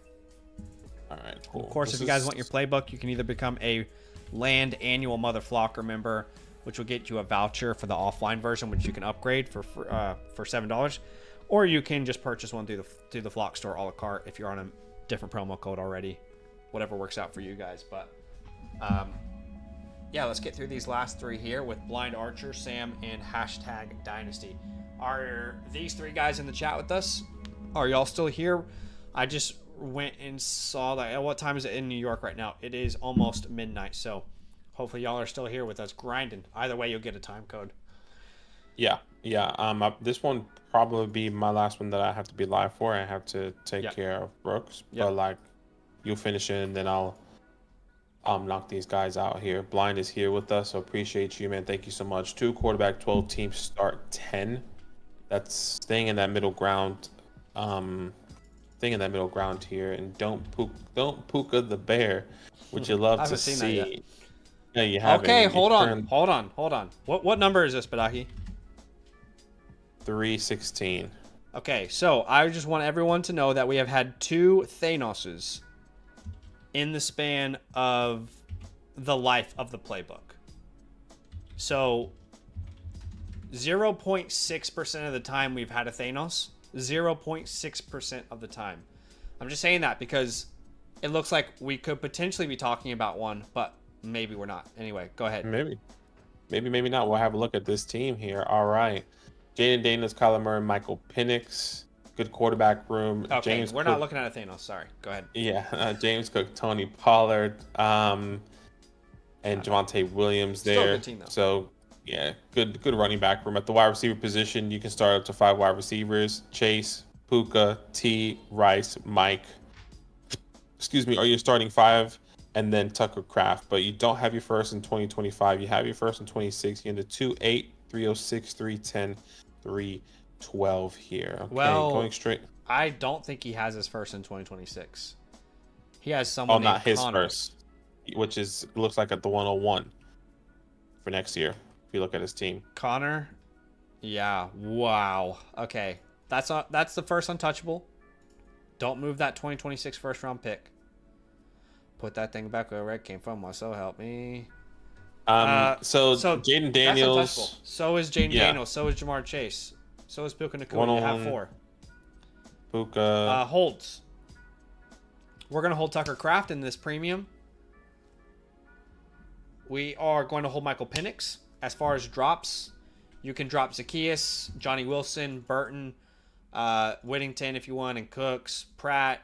All right, cool. Of course, if you guys want your playbook, you can either become a Land Annual Mother Flocker member, which will get you a voucher for the offline version, which you can upgrade for $7, or you can just purchase one through the Flock store a la carte if you're on a different promo code already. Whatever works out for you guys. But yeah, let's get through these last 3 here with Blind Archer, Sam, and #Dynasty. Are these 3 guys in the chat with us? Are y'all still here? I just went and saw that. What time is it in New York right now? It is almost midnight, so hopefully y'all are still here with us grinding. Either way, you'll get a time code. Yeah. This one probably be my last one that I have to be live for. I have to take care of Brooks, but like you'll finish it, and then I'll knock these guys out here. Blind is here with us, so appreciate you, man. Thank you so much. 2 quarterback, 12 teams, start 10. That's staying in that middle ground. Here, and don't Puka the bear, which you love to see. Yeah, you have. Okay, hold on. What number is this, Badaki? 316. Okay, so I just want everyone to know that we have had 2 Thanoses in the span of the life of the playbook. So 0.6% of the time we've had a Thanos. 0.6% of the time. I'm just saying that because it looks like we could potentially be talking about one, but maybe we're not. Anyway, go ahead. Maybe not. We'll have a look at this team here. All right. Jaden Daniels, Kyler Murray, Michael Penix. Good quarterback room. Okay, James we're Cook. Not looking at a Thanos. Sorry. Go ahead. Yeah, James Cook, Tony Pollard, and Javonte Williams there. Still a good team, though. So, yeah, good running back room. At the wide receiver position, you can start up to 5 wide receivers. Chase, Puka, T, Rice, Mike. Or you're starting 5, and then Tucker Kraft. But you don't have your first in 2025. You have your first in 26. You're in the 2-8, 306, 310, 312 here. Okay, well, going straight. I don't think he has his first in 2026. He has someone named not his Connor. first, which looks like at the 101 for next year. If you look at his team, Connor. Yeah. Wow. Okay. That's the first untouchable. Don't move that 2026 first round pick. Put that thing back where it came from. So help me. So Jaden Daniels. So is Jaden Daniels. So is Jamar Chase. So is Puka Nacua. You have 4. Puka. Holds. We're going to hold Tucker Kraft in this premium. We are going to hold Michael Penix. As far as drops, you can drop Zacchaeus, Johnny Wilson, Burton, Whittington if you want, and Cooks, Pratt.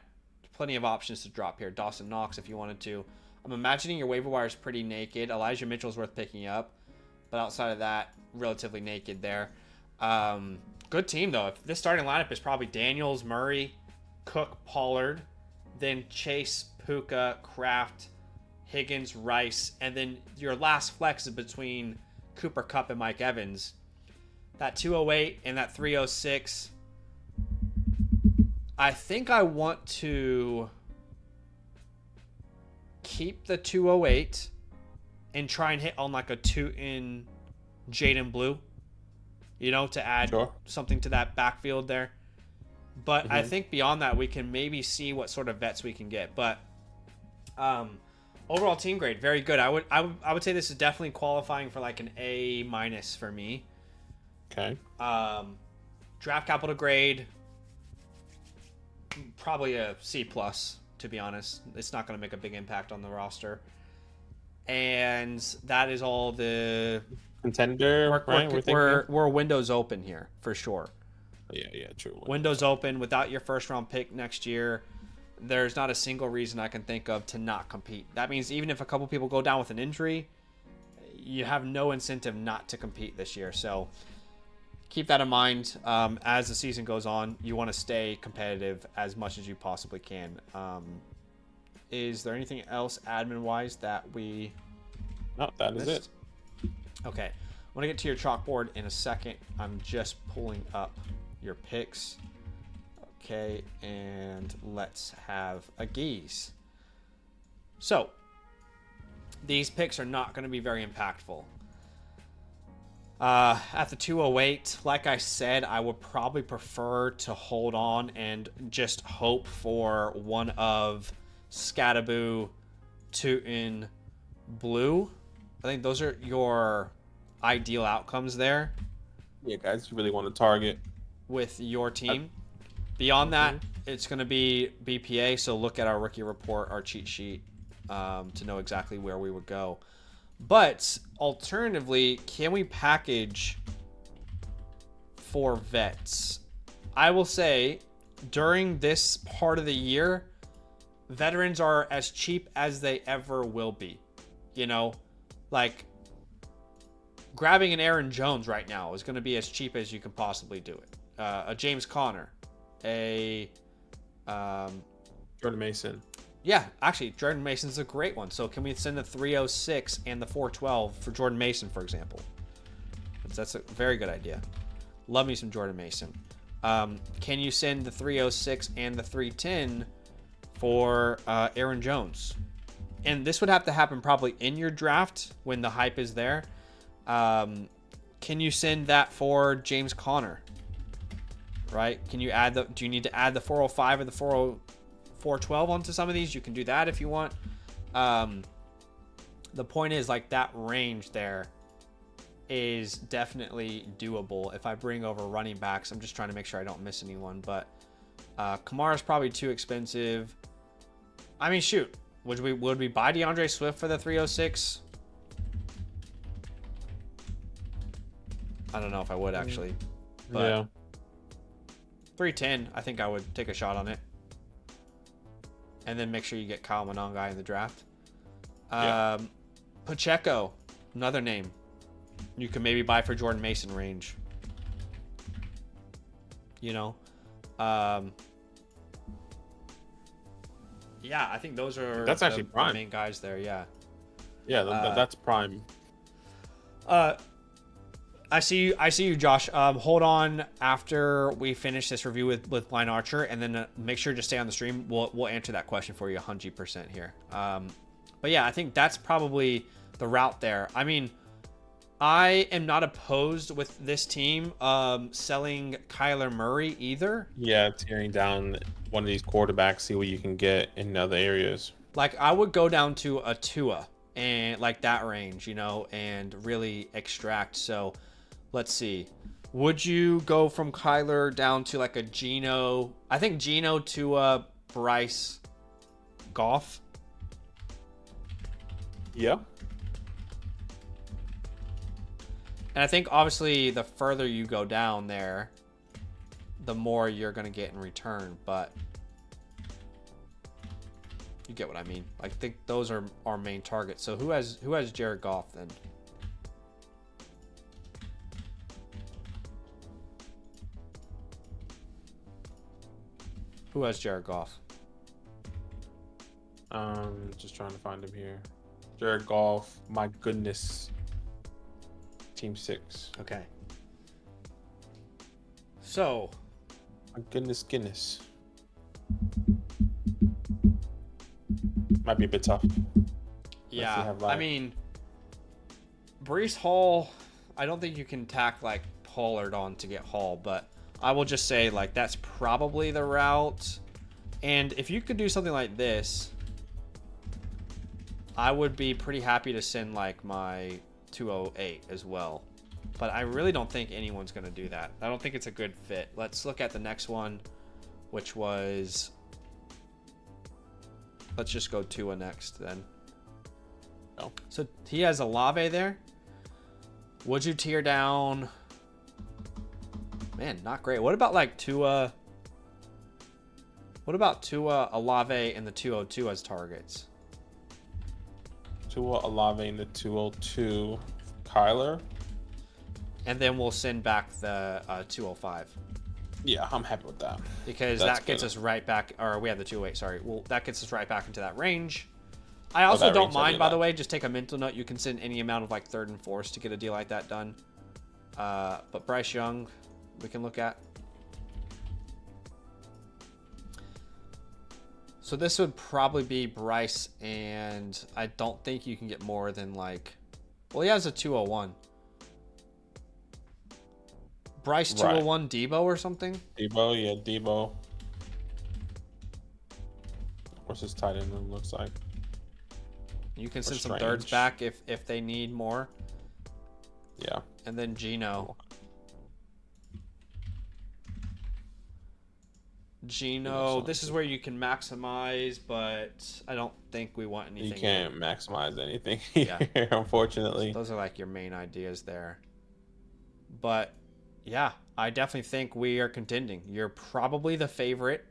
Plenty of options to drop here. Dawson Knox if you wanted to. I'm imagining your waiver wire is pretty naked. Elijah Mitchell's worth picking up. But outside of that, relatively naked there. Good team, though. If this starting lineup is probably Daniels, Murray, Cook, Pollard, then Chase, Puka, Kraft, Higgins, Rice, and then your last flex is between Cooper Kupp and Mike Evans. That 208 and that 306. I think I want to keep the 208 and try and hit on like a 2 in Jaden Blue, to add something to that backfield there. But I think beyond that, we can maybe see what sort of vets we can get. But overall team grade, very good. I would say this is definitely qualifying for like an A- for me. Okay. Draft capital grade, probably a C+, to be honest. It's not going to make a big impact on the roster. And that is all the contender. We're windows open here for sure. Yeah, true. Windows open without your first round pick next year. There's not a single reason I can think of to not compete. That means even if a couple people go down with an injury, you have no incentive not to compete this year. So keep that in mind. As the season goes on, you want to stay competitive as much as you possibly can. Is there anything else admin-wise that we... No, that is it. Okay. I want to get to your chalkboard in a second. I'm just pulling up your picks. Okay, and let's have a geese. So, these picks are not going to be very impactful. At the 208, like I said, I would probably prefer to hold on and just hope for one of Scattaboo, Tootin, Blue. I think those are your ideal outcomes there. Yeah, guys, you really want to target with your team. Beyond that, it's going to be BPA, so look at our rookie report, our cheat sheet, to know exactly where we would go. But alternatively, can we package for vets? I will say during this part of the year, veterans are as cheap as they ever will be. Like grabbing an Aaron Jones right now is going to be as cheap as you can possibly do it. A James Conner, a Jordan Mason. Yeah, actually, Jordan Mason's a great one. So can we send the 306 and the 412 for Jordan Mason, for example? That's a very good idea. Love me some Jordan Mason. Can you send the 306 and the 310 for Aaron Jones? And this would have to happen probably in your draft when the hype is there. Can you send that for James Conner? Right? Can you add do you need to add the 405 or the 412 onto some of these? You can do that if you want. The point is, like, that range there is definitely doable. If I bring over running backs, I'm just trying to make sure I don't miss anyone. But Kamara's probably too expensive. I mean, shoot. Would we buy DeAndre Swift for the 306? I don't know if I would, actually. But yeah. 310, I think I would take a shot on it. And then make sure you get Kyle Monongai in the draft. Yeah. Pacheco, another name. You can maybe buy for Jordan Mason range. Yeah, I think those are actually prime. The main guys there, yeah. Yeah, that's prime. I see you, Josh. Hold on after we finish this review with Blind Archer, and then make sure to stay on the stream. We'll answer that question for you 100% here. But yeah, I think that's probably the route there. I mean, I am not opposed with this team selling Kyler Murray either. Yeah, tearing down one of these quarterbacks, see what you can get in other areas. Like, I would go down to a Tua and like that range, and really extract. So let's see. Would you go from Kyler down to like a Geno? I think Geno, Tua, Bryce, Goff. Yeah. And I think obviously the further you go down there, the more you're going to get in return. But you get what I mean. I think those are our main targets. So who has Jared Goff then? Who has Jared Goff? Just trying to find him here. Jared Goff. My goodness. Team 6. Okay. So. My goodness. Might be a bit tough. Yeah. I mean, Breece Hall, I don't think you can tack like Pollard on to get Hall, but I will just say like that's probably the route. And if you could do something like this, I would be pretty happy to send like my 208 as well. But I really don't think anyone's going to do that. I don't think it's a good fit. Let's look at the next one, which was... Let's just go Tua next then. Oh. So he has Olave there. Would you tear down... Man, not great. What about like Tua... What about Tua, Olave, and the 202 as targets? Tua, Olave, and the 202. Kyler. And then we'll send back the 205. Yeah, I'm happy with that. Because that gets us right back, or we have the 208, sorry. Well, that gets us right back into that range. I also don't mind, by the way, just take a mental note. You can send any amount of like third and fourths to get a deal like that done. But Bryce Young, we can look at. So this would probably be Bryce, and I don't think you can get more than like, well, he has a 201. Bryce 201 Debo or something? Debo, yeah, Debo. What's his tight end looks like? You can send some thirds back if they need more. Yeah. And then Geno. This is where you can maximize, but I don't think we want anything. You can't maximize anything here, unfortunately. So those are like your main ideas there. But yeah, I definitely think we are contending. You're probably the favorite.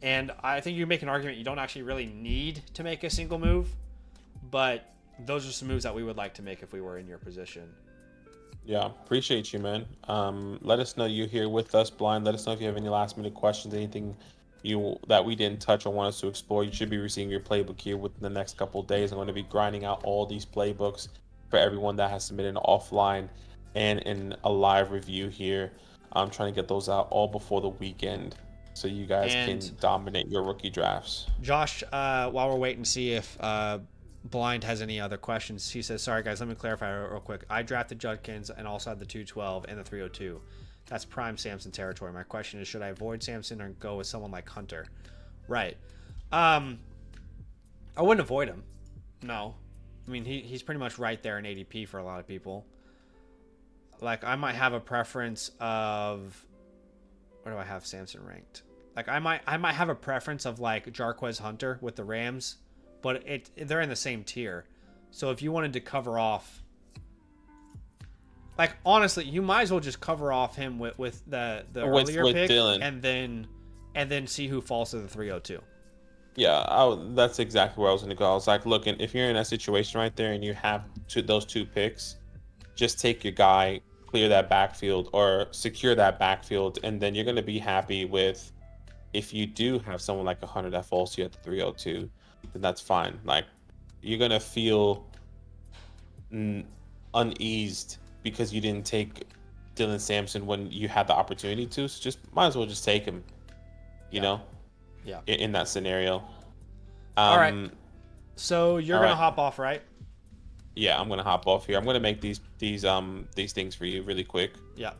And I think you make an argument you don't actually really need to make a single move, but those are some moves that we would like to make if we were in your position. Yeah, appreciate you, man. Let us know you're here with us, Blind. Let us know if you have any last minute questions, anything that we didn't touch or want us to explore. You should be receiving your playbook here within the next couple of days. I'm going to be grinding out all these playbooks for everyone that has submitted offline and in a live review here. I'm trying to get those out all before the weekend so you guys can dominate your rookie drafts. Josh, while we're waiting to see if Blind has any other questions, he says, sorry guys, let me clarify real quick. I drafted Judkins and also had the 212 and the 302. That's prime Samson territory. My question is, should I avoid Samson or go with someone like Hunter? Right. I wouldn't avoid him. No. I mean, he's pretty much right there in ADP for a lot of people. Like, I might have a preference of... Where do I have Samson ranked? Like, I might have a preference of, like, Jarquez Hunter with the Rams, but they're in the same tier. So if you wanted to cover off... Like, honestly, you might as well just cover off him with the earlier pick, Dylan. and then see who falls to the 302. Yeah, that's exactly where I was going to go. I was like, look, if you're in that situation right there and you have those two picks, just take your guy, clear that backfield or secure that backfield, and then you're going to be happy with, if you do have someone like 100 that falls to you at the 302, then that's fine. Like, you're going to feel uneased because you didn't take Dylan Sampson when you had the opportunity to, so just might as well just take him, you know? Yeah. In that scenario. All right. So you're going to hop off, right? Yeah, I'm gonna hop off here. I'm gonna make these things for you really quick. Yeah.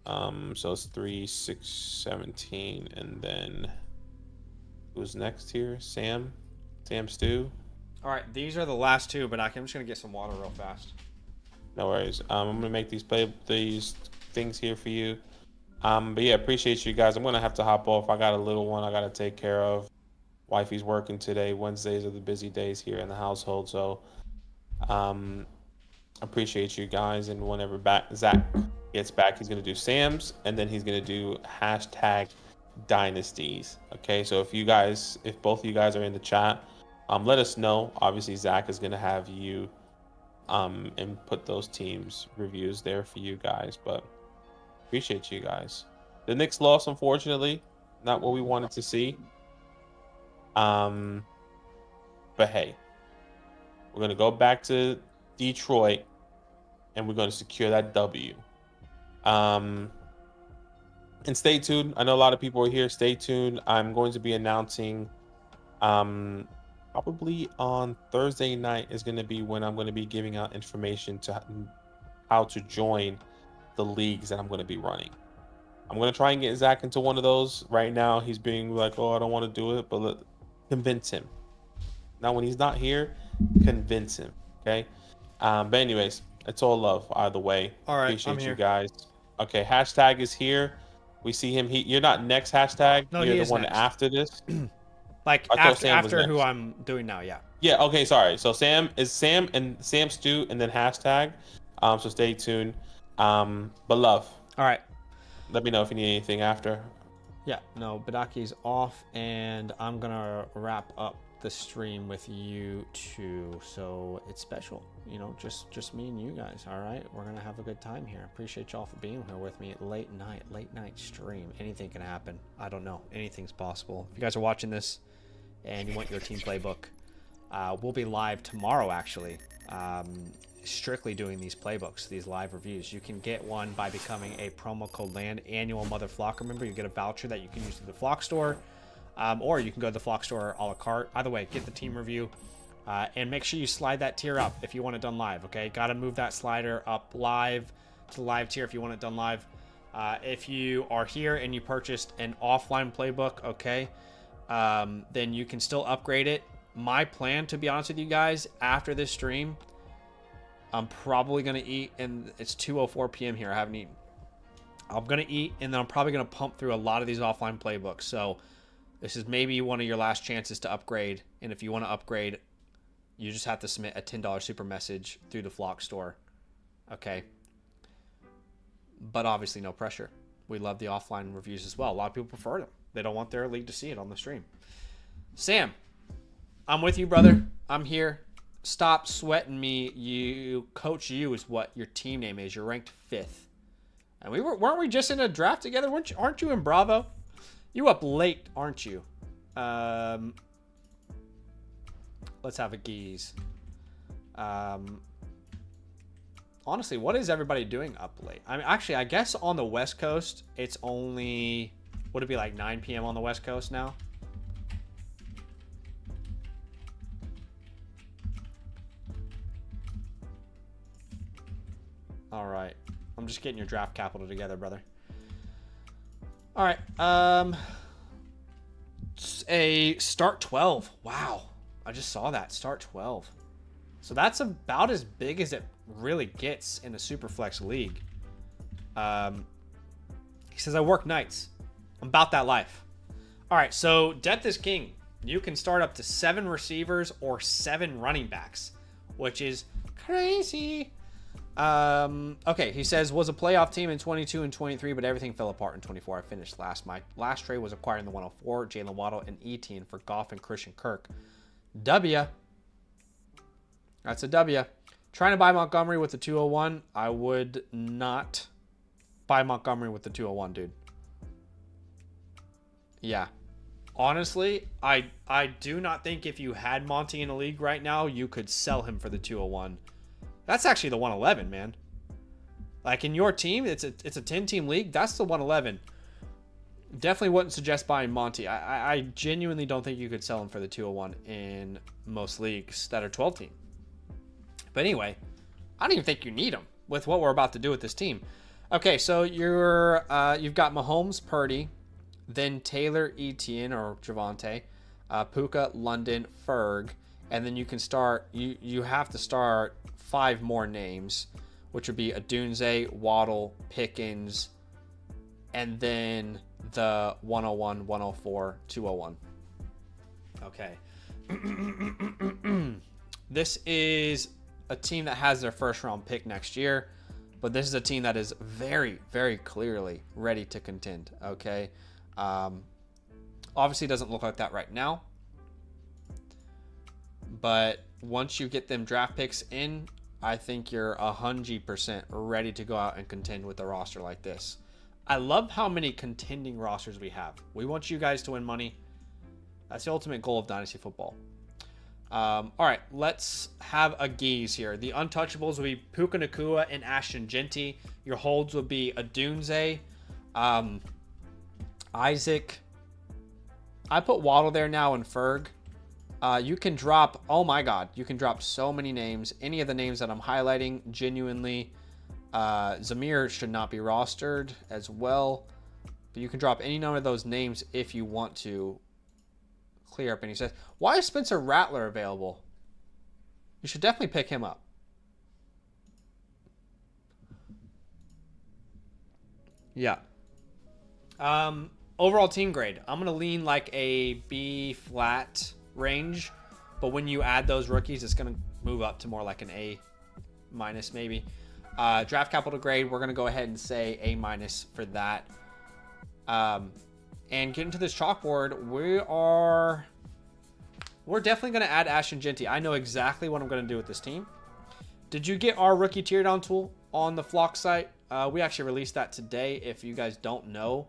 So it's 3, 6, 17, and then who's next here? Sam Stew. All right, these are the last two, but I'm just gonna get some water real fast. No worries. I'm gonna make these things here for you. But yeah, appreciate you guys. I'm gonna have to hop off. I got a little one I gotta take care of. Wifey's working today. Wednesdays are the busy days here in the household. So appreciate you guys. And whenever Zach gets back, he's going to do Sam's, and then he's going to do hashtag dynasties. Okay, so if both of you guys are in the chat, let us know. Obviously, Zach is going to have you and put those teams reviews there for you guys. But appreciate you guys. The Knicks lost, unfortunately, not what we wanted to see. But hey, we're going to go back to Detroit, and we're going to secure that W. And stay tuned. I know a lot of people are here. Stay tuned. I'm going to be announcing probably on Thursday night is going to be when I'm going to be giving out information to how to join the leagues that I'm going to be running. I'm going to try and get Zach into one of those. Right now, he's being like, oh, I don't want to do it, but convince him. Now, when he's not here, convince him. Okay. But anyways, it's all love either way. All right. Appreciate you guys. Okay. Hashtag is here. We see him. You're not next hashtag. No, you're he the is one next. After this. Like after who I'm doing now. Yeah. Yeah. Okay. Sorry. So Sam and Sam Stu and then hashtag. So stay tuned. But love. All right. Let me know if you need anything after. Yeah. No, Badaki's off, and I'm gonna wrap up the stream with you two, so it's special, you know, just me and you guys. All right, we're gonna have a good time here. Appreciate y'all for being here with me at late night stream. Anything can happen. I don't know, anything's possible. If you guys are watching this and you want your team playbook, we'll be live tomorrow actually, strictly doing these playbooks, these live reviews. You can get one by becoming a promo code land annual mother flocker member. You get a voucher that you can use through the Flock store. Or you can go to the Flock store a la carte. Either way, get the team review. And make sure you slide that tier up if you want it done live, okay? Got to move that slider up live to the live tier if you want it done live. If you are here and you purchased an offline playbook, okay, then you can still upgrade it. My plan, to be honest with you guys, after this stream, I'm probably going to eat, and it's 2:04 p.m. here. I haven't eaten. I'm going to eat, and then I'm probably going to pump through a lot of these offline playbooks. So this is maybe one of your last chances to upgrade. And if you want to upgrade, you just have to submit a $10 super message through the Flock store. Okay. But obviously no pressure. We love the offline reviews as well. A lot of people prefer them. They don't want their league to see it on the stream. Sam, I'm with you, brother. I'm here. Stop sweating me. You, Coach U is what your team name is. You're ranked 5th. And weren't we just in a draft together? Aren't you in Bravo? You up late, aren't you? Let's have a geese. Honestly, what is everybody doing up late? I mean, actually, I guess on the West Coast, it's only, would it be like 9 p.m. on the West Coast now? All right. I'm just getting your draft capital together, brother. All right. A start 12. Wow. I just saw that. Start 12. So that's about as big as it really gets in a Superflex league. He says, I work nights. I'm about that life. All right. So Death is King. You can start up to 7 receivers or 7 running backs, which is crazy. Okay, he says, was a playoff team in 22 and 23, but everything fell apart in 24. I finished last. My last trade was acquiring the 104, Jalen Waddle, and Etienne for Goff and Christian Kirk. W. That's a W. Trying to buy Montgomery with the 201. I would not buy Montgomery with the 201, dude. Yeah. Honestly, I do not think if you had Monty in a league right now, you could sell him for the 201. That's actually the 111, man. Like in your team, it's a 10-team league. That's the 111. Definitely wouldn't suggest buying Monty. I genuinely don't think you could sell him for the 201 in most leagues that are 12-team. But anyway, I don't even think you need him with what we're about to do with this team. Okay, so you've got Mahomes, Purdy, then Taylor, Etienne, or Javonte, Puka, London, Ferg, and then you can start. You have to start 5 more names, which would be Adunze, Waddle, Pickens, and then the 101, 104, 201. Okay. This is a team that has their first round pick next year, but this is a team that is very, very clearly ready to contend. Okay. Obviously, it doesn't look like that right now, but once you get them draft picks in, I think you're 100% ready to go out and contend with a roster like this. I love how many contending rosters we have. We want you guys to win money. That's the ultimate goal of Dynasty Football. All right, let's have a geese here. The untouchables will be Puka Nacua and Ashton Genty. Your holds will be Adunze, Isaac. I put Waddle there now and Ferg. You can drop, oh my God, you can drop so many names. Any of the names that I'm highlighting, genuinely. Zamir should not be rostered as well. But you can drop any number of those names if you want to clear up any sets. Why is Spencer Rattler available? You should definitely pick him up. Yeah. Overall team grade. I'm going to lean like a B flat range. But when you add those rookies, it's going to move up to more like an A minus maybe. Draft capital grade, we're going to go ahead and say A minus for that. And get into this chalkboard, we're definitely going to add Ashton Genty. I know exactly what I'm going to do with this team. Did you get our rookie tear down tool on the Flock site? We actually released that today. If you guys don't know,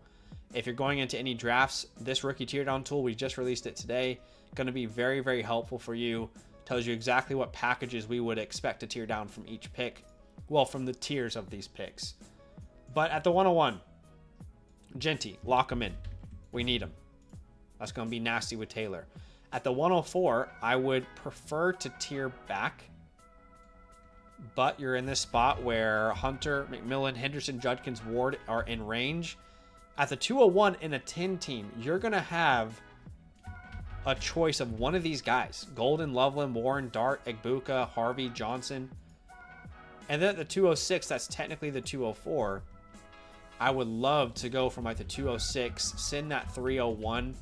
if you're going into any drafts, this rookie tear down tool, we just released it today. Going to be very, very helpful for you. Tells you exactly what packages we would expect to tear down from each pick. Well, from the tiers of these picks. But at the 101, Genty, lock him in. We need him. That's going to be nasty with Taylor. At the 104, I would prefer to tier back. But you're in this spot where Hunter, McMillan, Henderson, Judkins, Ward are in range. At the 201 in a 10 team, you're going to have a choice of one of these guys. Golden, Loveland, Warren, Dart, Egbuka, Harvey, Johnson. And then at the 206, that's technically the 204. I would love to go from like the 206, send that 301.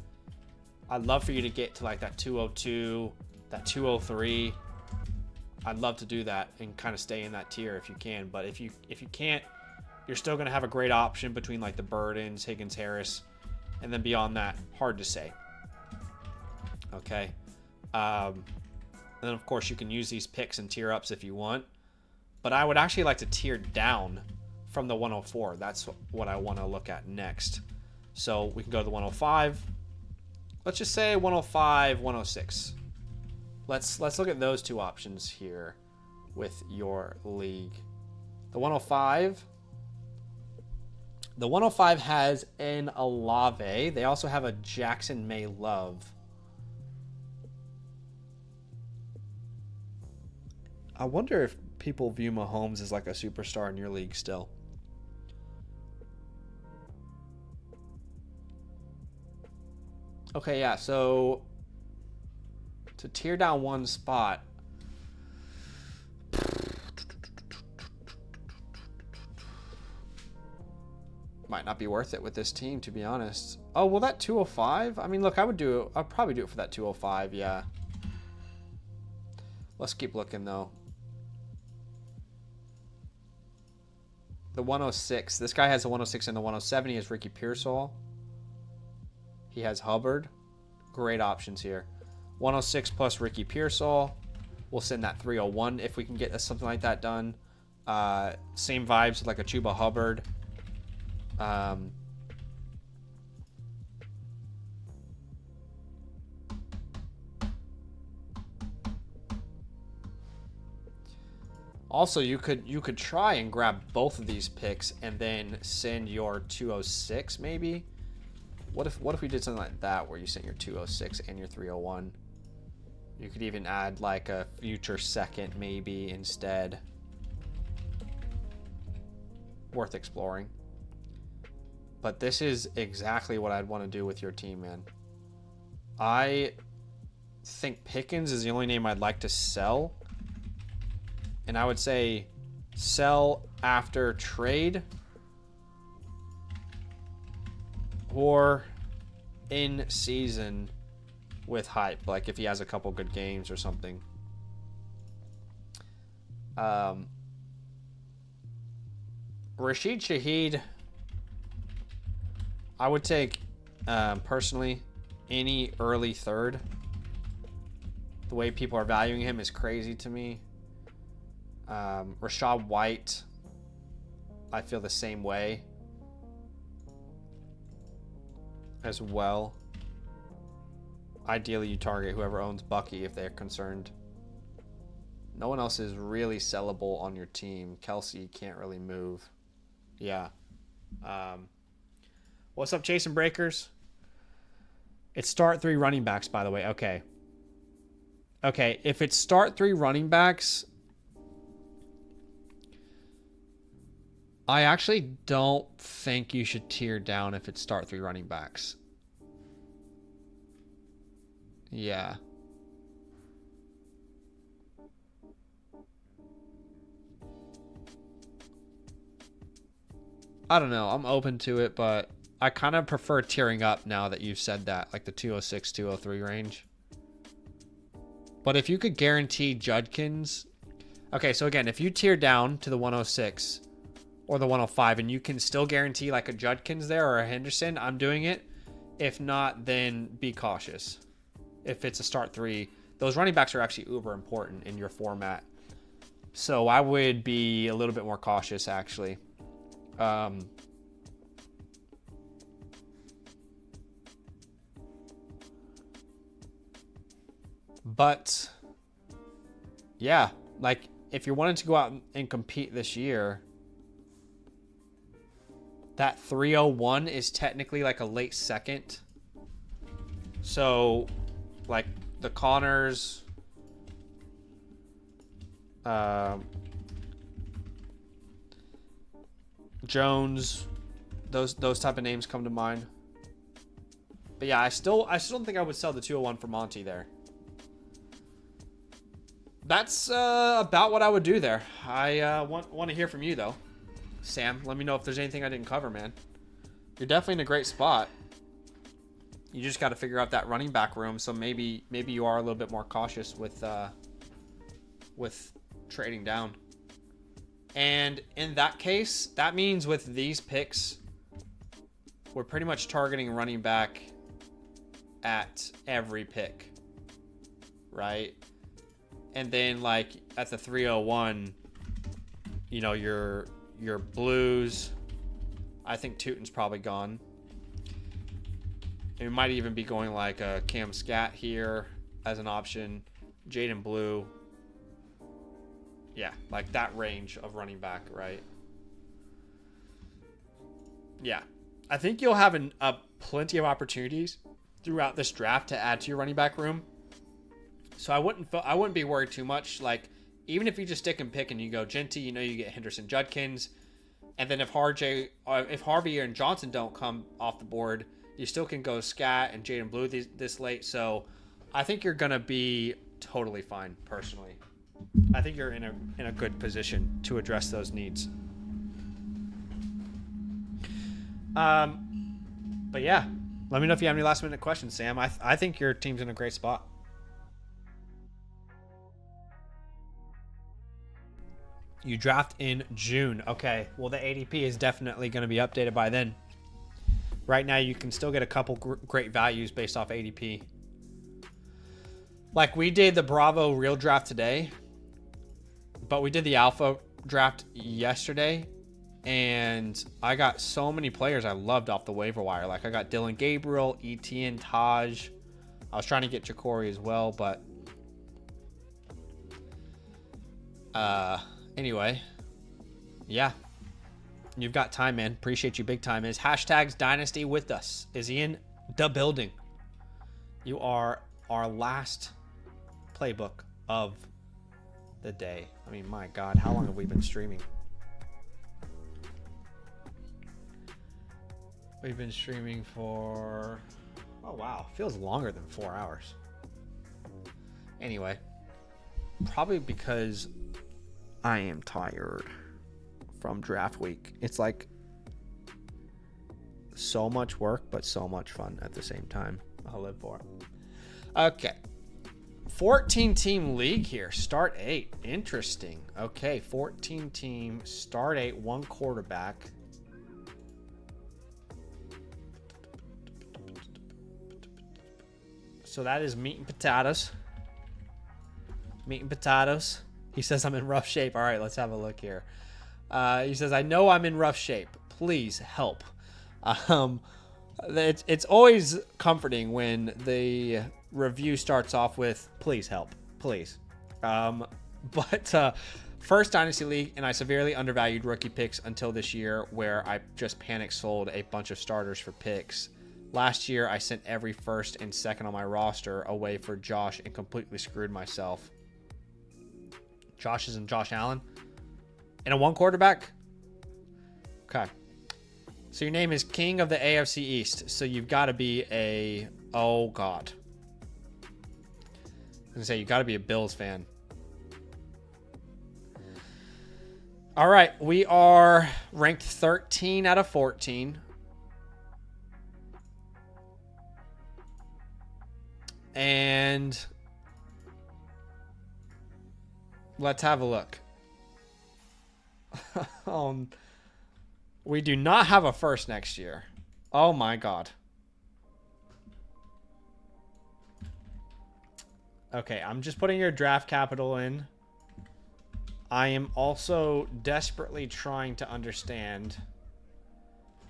I'd love for you to get to like that 202, that 203. I'd love to do that and kind of stay in that tier if you can. But if you can't, you're still going to have a great option between like the Burdens, Higgins, Harris, and then beyond that, hard to say. Okay. And then of course you can use these picks and tier ups if you want. But I would actually like to tier down from the 104. That's what I want to look at next. So we can go to the 105. Let's just say 105, 106. Let's look at those two options here with your league. The 105. The 105 has an Olave. They also have a Jackson May Love. I wonder if people view Mahomes as like a superstar in your league still. Okay, yeah, so to tear down one spot, might not be worth it with this team, to be honest. Oh, well, that 205? I mean, look, I'd probably do it for that 205, yeah. Let's keep looking, though. The 106. This guy has a 106 and the 107. He has Ricky Pearsall. He has Hubbard. Great options here. 106 plus Ricky Pearsall. We'll send that 301 if we can get something like that done. Same vibes like a Chuba Hubbard. Also, you could try and grab both of these picks and then send your 206 maybe. What if we did something like that where you sent your 206 and your 301? You could even add like a future second maybe instead. Worth exploring. But this is exactly what I'd want to do with your team, man. I think Pickens is the only name I'd like to sell. And I would say sell after trade or in season with hype, like if he has a couple good games or something. Rashid Shaheed, I would take, personally, any early third. The way people are valuing him is crazy to me. Rashad White, I feel the same way as well. Ideally, you target whoever owns Bucky if they're concerned. No one else is really sellable on your team. Kelsey can't really move. Yeah. What's up, Chasing Breakers? It's start 3 running backs, by the way. Okay. Okay, if it's start 3 running backs, I actually don't think you should tier down if it's start 3 running backs. Yeah. I don't know. I'm open to it, but I kind of prefer tiering up now that you've said that, like the 206, 203 range. But if you could guarantee Judkins... Okay, so again, if you tier down to the 106 or the 105 and you can still guarantee like a Judkins there or a Henderson, I'm doing it. If not, then be cautious. If it's a start 3, those running backs are actually uber important in your format. So I would be a little bit more cautious, actually. But yeah, like if you're wanting to go out and compete this year, that 301 is technically like a late second. So like the Connors, Jones, those type of names come to mind. But yeah, I still don't think I would sell the 201 for Monty there. That's about what I would do there. I want to hear from you though, Sam. Let me know if there's anything I didn't cover, man. You're definitely in a great spot. You just got to figure out that running back room. So maybe you are a little bit more cautious with trading down. And in that case, that means with these picks, we're pretty much targeting running back at every pick, right? And then like at the 301, you know, your Blues, I think Tootin's probably gone. It might even be going like a Cam Scat here as an option. Jaden Blue. Yeah, like that range of running back, right? Yeah. I think you'll have plenty of opportunities throughout this draft to add to your running back room. So I wouldn't be worried too much. Like, even if you just stick and pick and you go Genty, you know you get Henderson, Judkins. And then if Harvey and Johnson don't come off the board, you still can go Scat and Jaden Blue this late. So I think you're going to be totally fine, personally. I think you're in a good position to address those needs. But yeah, let me know if you have any last minute questions, Sam. I think your team's in a great spot. You draft in June. Okay, well, the ADP is definitely going to be updated by then. Right now, you can still get a couple great values based off ADP. Like, we did the Bravo Real Draft today, but we did the Alpha Draft yesterday, and I got so many players I loved off the waiver wire. Like, I got Dylan Gabriel, Etienne, Taj. I was trying to get Ja'Cory as well, but... Anyway, yeah, you've got time, man. Appreciate you big time. Is hashtags Dynasty with us? Is he in the building? You are our last playbook of the day. I mean, my God, how long have we been streaming? We've been streaming for, oh wow, feels longer than 4 hours. Anyway, probably because I am tired from draft week. It's like so much work, but so much fun at the same time. I'll live for it. Okay. 14 team league here. Start 8. Interesting. Okay, 14 team, start 8, 1 quarterback. So that is meat and potatoes. Meat and potatoes. He says I'm in rough shape. All right, let's have a look here. He says, I know I'm in rough shape. Please help. It's always comforting when the review starts off with, please help. Please. But first Dynasty League, and I severely undervalued rookie picks until this year where I just panic sold a bunch of starters for picks. Last year, I sent every first and second on my roster away for Josh and completely screwed myself. Josh is in Josh Allen? And a 1 quarterback? Okay. So your name is King of the AFC East. So you've got to be a... Oh, God. I was going to say, you've got to be a Bills fan. All right. We are ranked 13 out of 14. And let's have a look. We do not have a first next year. Oh my God. Okay, I'm just putting your draft capital in. I am also desperately trying to understand.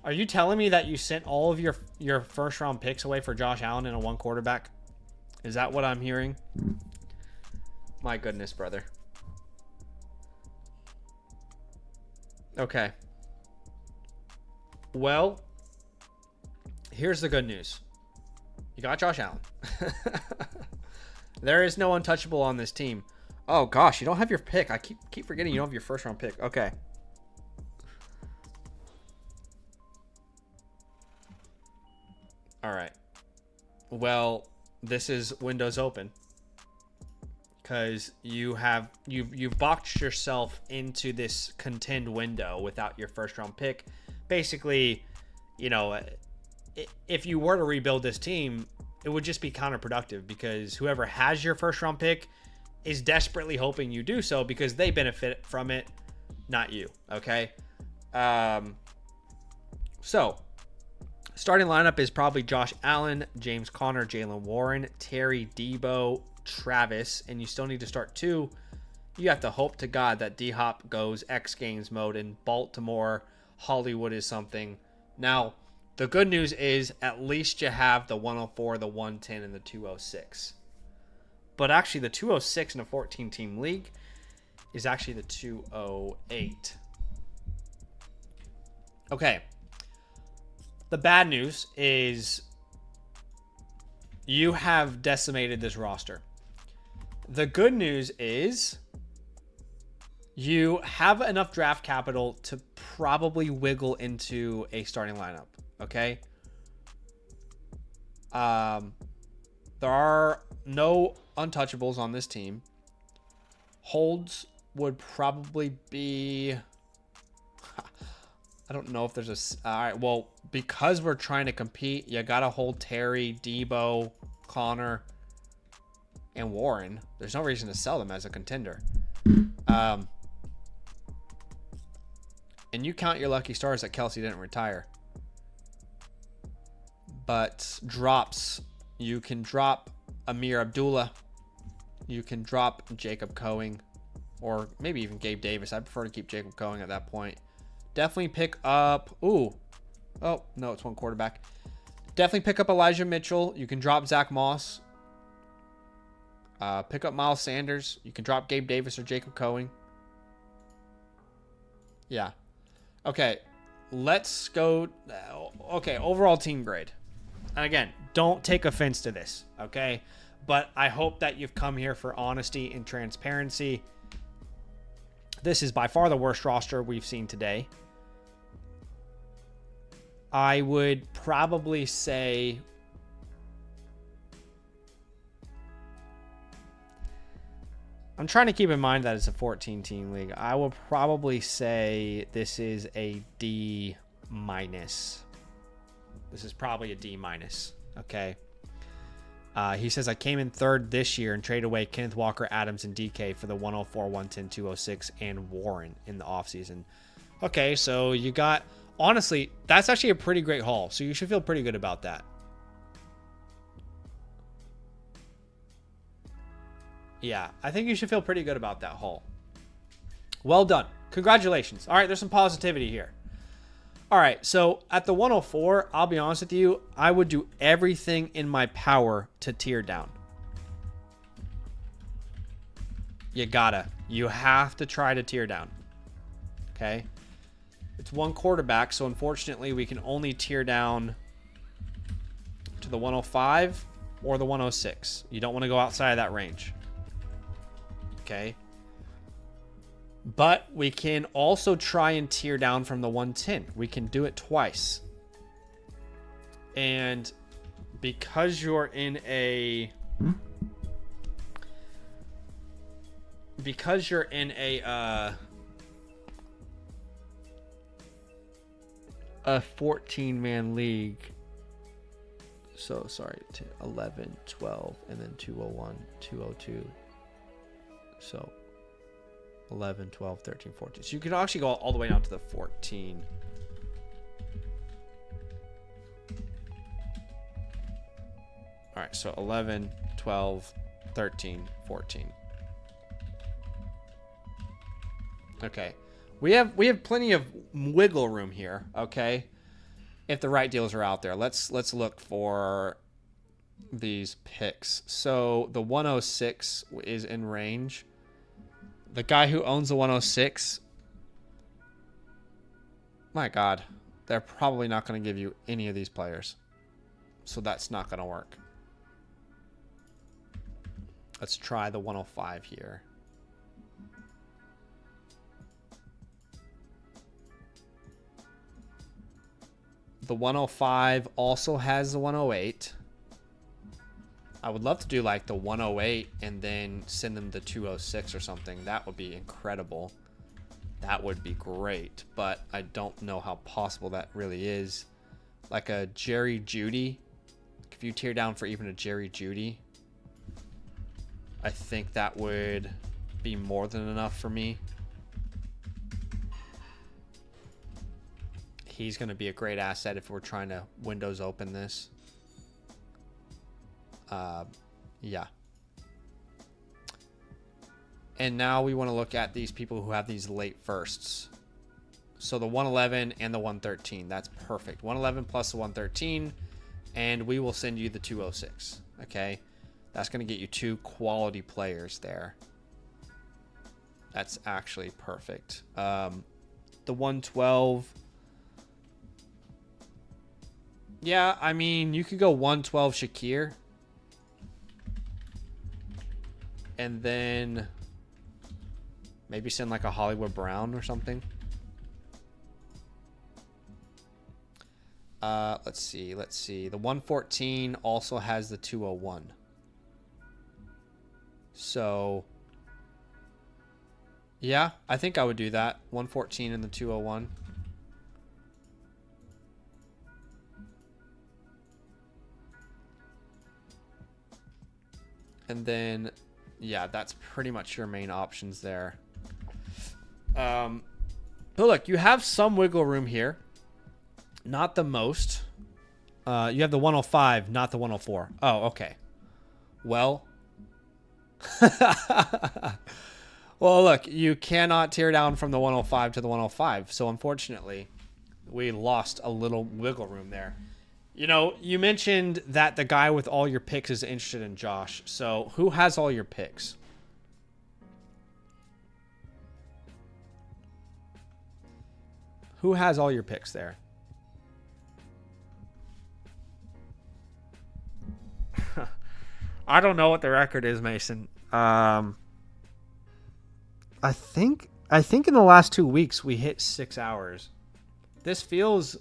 Are you telling me that you sent all of your first round picks away for Josh Allen and a 1 quarterback? Is that what I'm hearing? My goodness, brother. Okay. Well, here's the good news. You got Josh Allen. There is no untouchable on this team. Oh gosh, you don't have your pick. I keep forgetting you don't have your first round pick. Okay. All right. Well, this is Windows open because you've boxed yourself into this contend window without your first round pick. Basically, you know, if you were to rebuild this team, it would just be counterproductive because whoever has your first round pick is desperately hoping you do so because they benefit from it, not you. Okay. So starting lineup is probably Josh Allen, James Conner, Jalen Warren, Terry, Debo, Travis, and you still need to start 2. You have to hope to God that D-Hop goes X Games mode in Baltimore. Hollywood is something. Now, the good news is at least you have the 104, the 110, and the 206. But actually, the 206 in a 14-team league is actually the 208. Okay. The bad news is you have decimated this roster. The good news is you have enough draft capital to probably wiggle into a starting lineup. Okay. There are no untouchables on this team. Holds would probably be... I don't know if there's a... All right, well, because we're trying to compete, you got to hold Terry, Debo, Connor, and Warren. There's no reason to sell them as a contender. And you count your lucky stars that Kelsey didn't retire. But drops, you can drop Amir Abdullah. You can drop Jacob Coing. Or maybe even Gabe Davis. I prefer to keep Jacob Coing at that point. Definitely pick up... Ooh. Oh, no, it's 1 quarterback. Definitely pick up Elijah Mitchell. You can drop Zach Moss. Pick up Miles Sanders. You can drop Gabe Davis or Jacob Coing. Yeah. Okay. Let's go... Okay, overall team grade. And again, don't take offense to this, okay? But I hope that you've come here for honesty and transparency. This is by far the worst roster we've seen today. I would probably say... I'm trying to keep in mind that it's a 14-team league. I will probably say this is a D-. This is probably a D-, okay? He says, I came in third this year and traded away Kenneth Walker, Adams, and DK for the 104, 110, 206, and Warren in the offseason. Okay, so you got... Honestly, that's actually a pretty great haul, so you should feel pretty good about that. Yeah, I think you should feel pretty good about that haul. Well done. Congratulations. All right, there's some positivity here. All right, so at the 104, I'll be honest with you, I would do everything in my power to tier down. You have to try to tier down. Okay? It's one quarterback, so unfortunately we can only tier down to the 105 or the 106. You don't want to go outside of that range. Okay? But we can also try and tier down from the 110. We can do it twice. And because you're in a... Because you're in a 14-man league. So, sorry, 11, 12, and then 201, 202. So... 11, 12, 13, 14. So you could actually go all the way down to the 14. All right, so 11, 12, 13, 14. Okay. We have plenty of wiggle room here, okay? If the right deals are out there. Let's look for these picks. So the 106 is in range. The guy who owns the 106, my God, they're probably not going to give you any of these players. So that's not going to work. Let's try the 105 here. The 105 also has the 108. I would love to do like the 108 and then send them the 206 or something. That would be incredible. That would be great, but I don't know how possible that really is. Like a Jerry Jeudy, if you tear down for even a Jerry Jeudy, I think that would be more than enough for me. He's going to be a great asset if we're trying to Windows open this. Yeah. And now we want to look at these people who have these late firsts. So the 111 and the 113. That's perfect. 111 plus the 113. And we will send you the 206. Okay. That's going to get you 2 quality players there. That's actually perfect. The 112. Yeah, I mean, you could go 112 Shakir. And then maybe send like a Hollywood Brown or something. Let's see. The 114 also has the 201. So, yeah, I think I would do that. 114 and the 201. And then... yeah, that's pretty much your main options there. But look, you have some wiggle room here. Not the most. You have the 105, not the 104. Oh, okay. Well. Well, look, you cannot tear down from the 105 to the 105. So, unfortunately, we lost a little wiggle room there. You know, you mentioned that the guy with all your picks is interested in Josh. So, who has all your picks? Who has all your picks there? I don't know what the record is, Mason. I think in the last 2 weeks we hit 6 hours. This feels...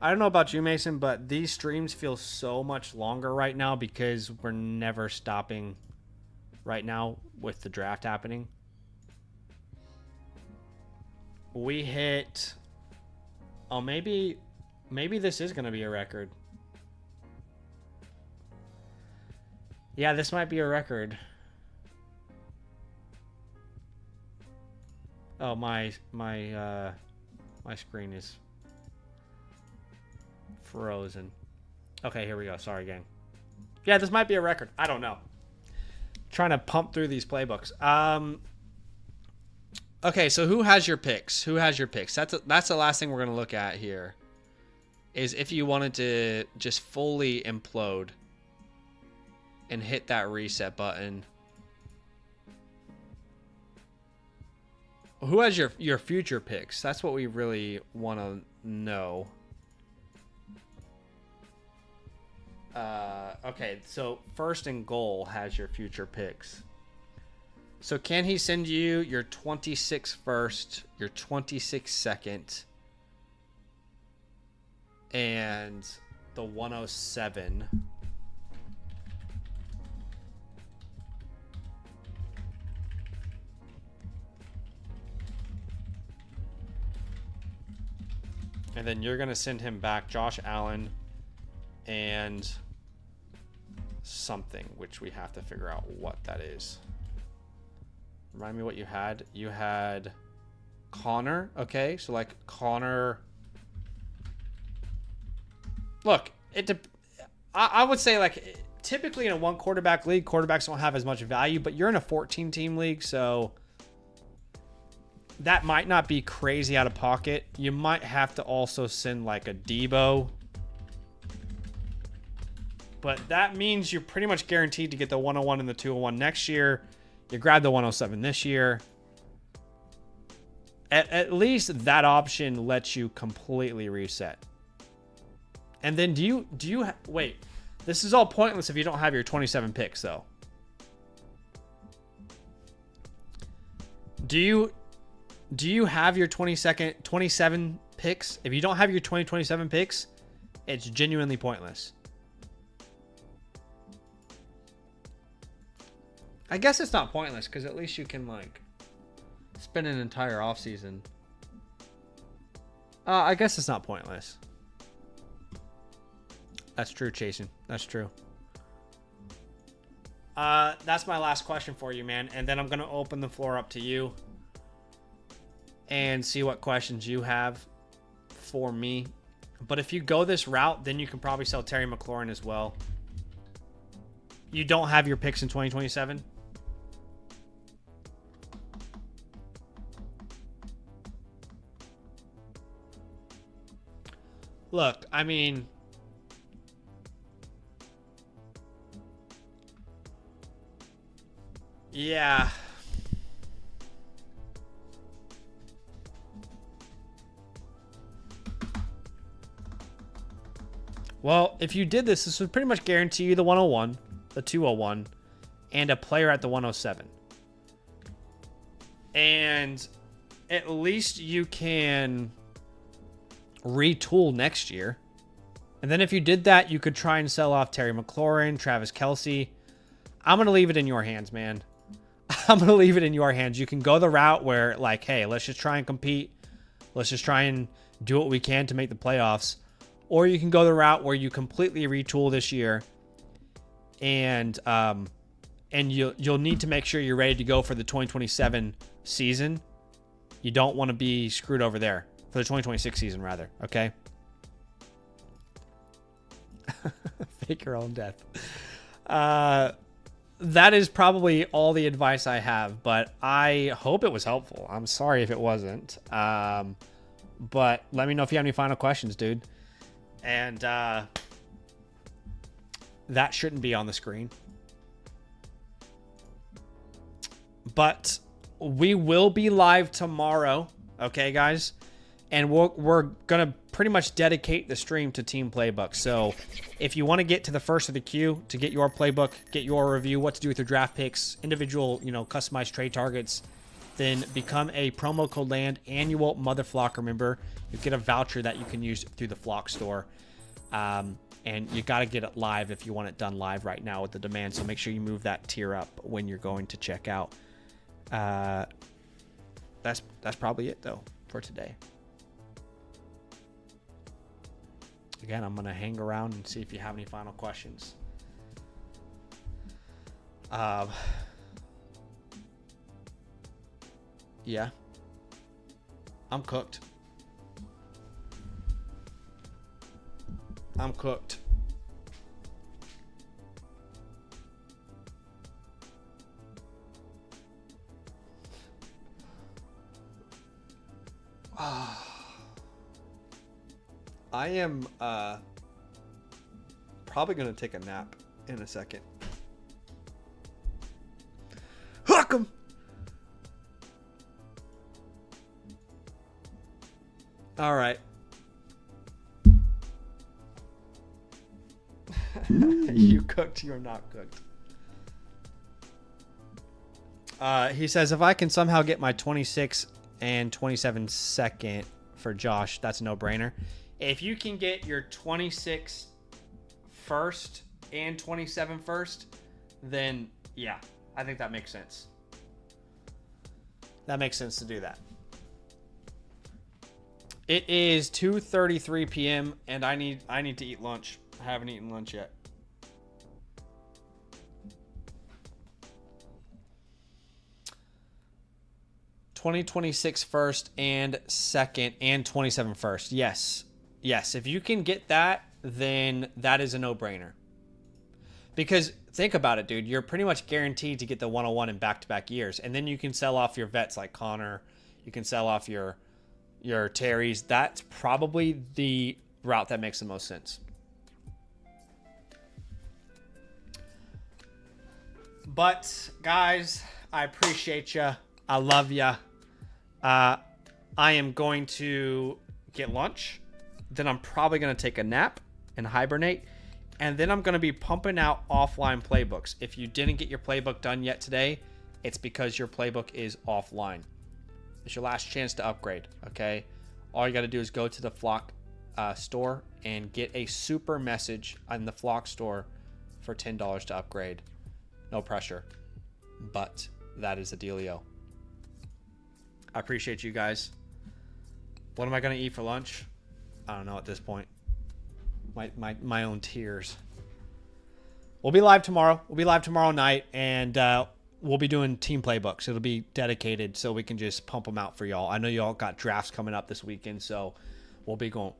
I don't know about you, Mason, but these streams feel so much longer right now because we're never stopping right now with the draft happening. We hit... oh, maybe this is going to be a record. Yeah, this might be a record. Oh, my screen is frozen. Okay, here we go. Sorry, gang. Yeah, this might be a record. I don't know. Trying to pump through these playbooks. Okay, so who has your picks? Who has your picks? That's the last thing we're gonna look at here. Is if you wanted to just fully implode and hit that reset button. Who has your future picks? That's what we really want to know. Okay, so first and goal has your future picks. So can he send you your 26 first, your 26 second, and the 107? And then you're going to send him back Josh Allen and something, which we have to figure out what that is. Remind me what you had. You had Connor. Okay, so like Connor. Look, I would say like typically in a one quarterback league, quarterbacks don't have as much value, but you're in a 14 team league, so that might not be crazy out of pocket. You might have to also send like a Debo. But that means you're pretty much guaranteed to get the 101 and the 201 next year. You grab the 107 this year. At least that option lets you completely reset. And then do you wait, this is all pointless if you don't have your 27 picks though. Do you have your 27 picks? If you don't have your 2027 picks, it's genuinely pointless. I guess it's not pointless because at least you can like spend an entire offseason. I guess it's not pointless. That's true, Chasen. That's true. That's my last question for you, man. And then I'm going to open the floor up to you and see what questions you have for me. But if you go this route, then you can probably sell Terry McLaurin as well. You don't have your picks in 2027? Look, I mean, yeah. Well, if you did this would pretty much guarantee you the 101, the 201, and a player at the 107. And at least you can retool next year. And then if you did that, you could try and sell off Terry McLaurin, Travis Kelce. I'm going to leave it in your hands, man. I'm going to leave it in your hands. You can go the route where, like, hey, let's just try and compete. Let's just try and do what we can to make the playoffs. Or you can go the route where you completely retool this year. And you'll need to make sure you're ready to go for the 2027 season. You don't want to be screwed over there. For the 2026 season, rather. Okay? Fake your own death. That is probably all the advice I have, but I hope it was helpful. I'm sorry if it wasn't. But let me know if you have any final questions, dude. And that shouldn't be on the screen. But we will be live tomorrow. Okay, guys? And we're going to pretty much dedicate the stream to Team Playbook. So if you want to get to the first of the queue to get your playbook, get your review, what to do with your draft picks, individual, customized trade targets, then become a promo code LAND annual Motherflocker member. You get a voucher that you can use through the Flock store. And you got to get it live if you want it done live right now with the demand. So make sure you move that tier up when you're going to check out. That's probably it, though, for today. Again, I'm going to hang around and see if you have any final questions. Yeah. I'm cooked. I'm cooked. I am probably gonna take a nap in a second. Hook 'em! All right. You cooked, you're not cooked. He says, if I can somehow get my 26 and 27 second for Josh, that's a no-brainer. If you can get your 26 first and 27 first, then yeah, I think that makes sense. That makes sense to do that. It is 2:33 p.m. and I need to eat lunch. I haven't eaten lunch yet. $20.26 first and second and 27 first. Yes. Yes. If you can get that, then that is a no-brainer. Because think about it, dude. You're pretty much guaranteed to get the 101 in back-to-back years. And then you can sell off your vets like Connor. You can sell off your Terrys. That's probably the route that makes the most sense. But, guys, I appreciate you. I love you. I am going to get lunch. Then I'm probably going to take a nap and hibernate. And then I'm going to be pumping out offline playbooks. If you didn't get your playbook done yet today, it's because your playbook is offline. It's your last chance to upgrade, okay? All you got to do is go to the Flock store and get a super message on the Flock store for $10 to upgrade. No pressure, but that is the dealio. I appreciate you guys. What am I going to eat for lunch? I don't know at this point. My own tears. We'll be live tomorrow. We'll be live tomorrow night, and we'll be doing team playbooks. It'll be dedicated so we can just pump them out for y'all. I know y'all got drafts coming up this weekend, so we'll be going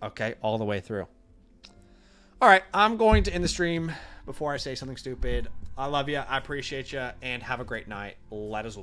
okay all the way through. All right, I'm going to end the stream before I say something stupid. I love you. I appreciate you, and have a great night. Let us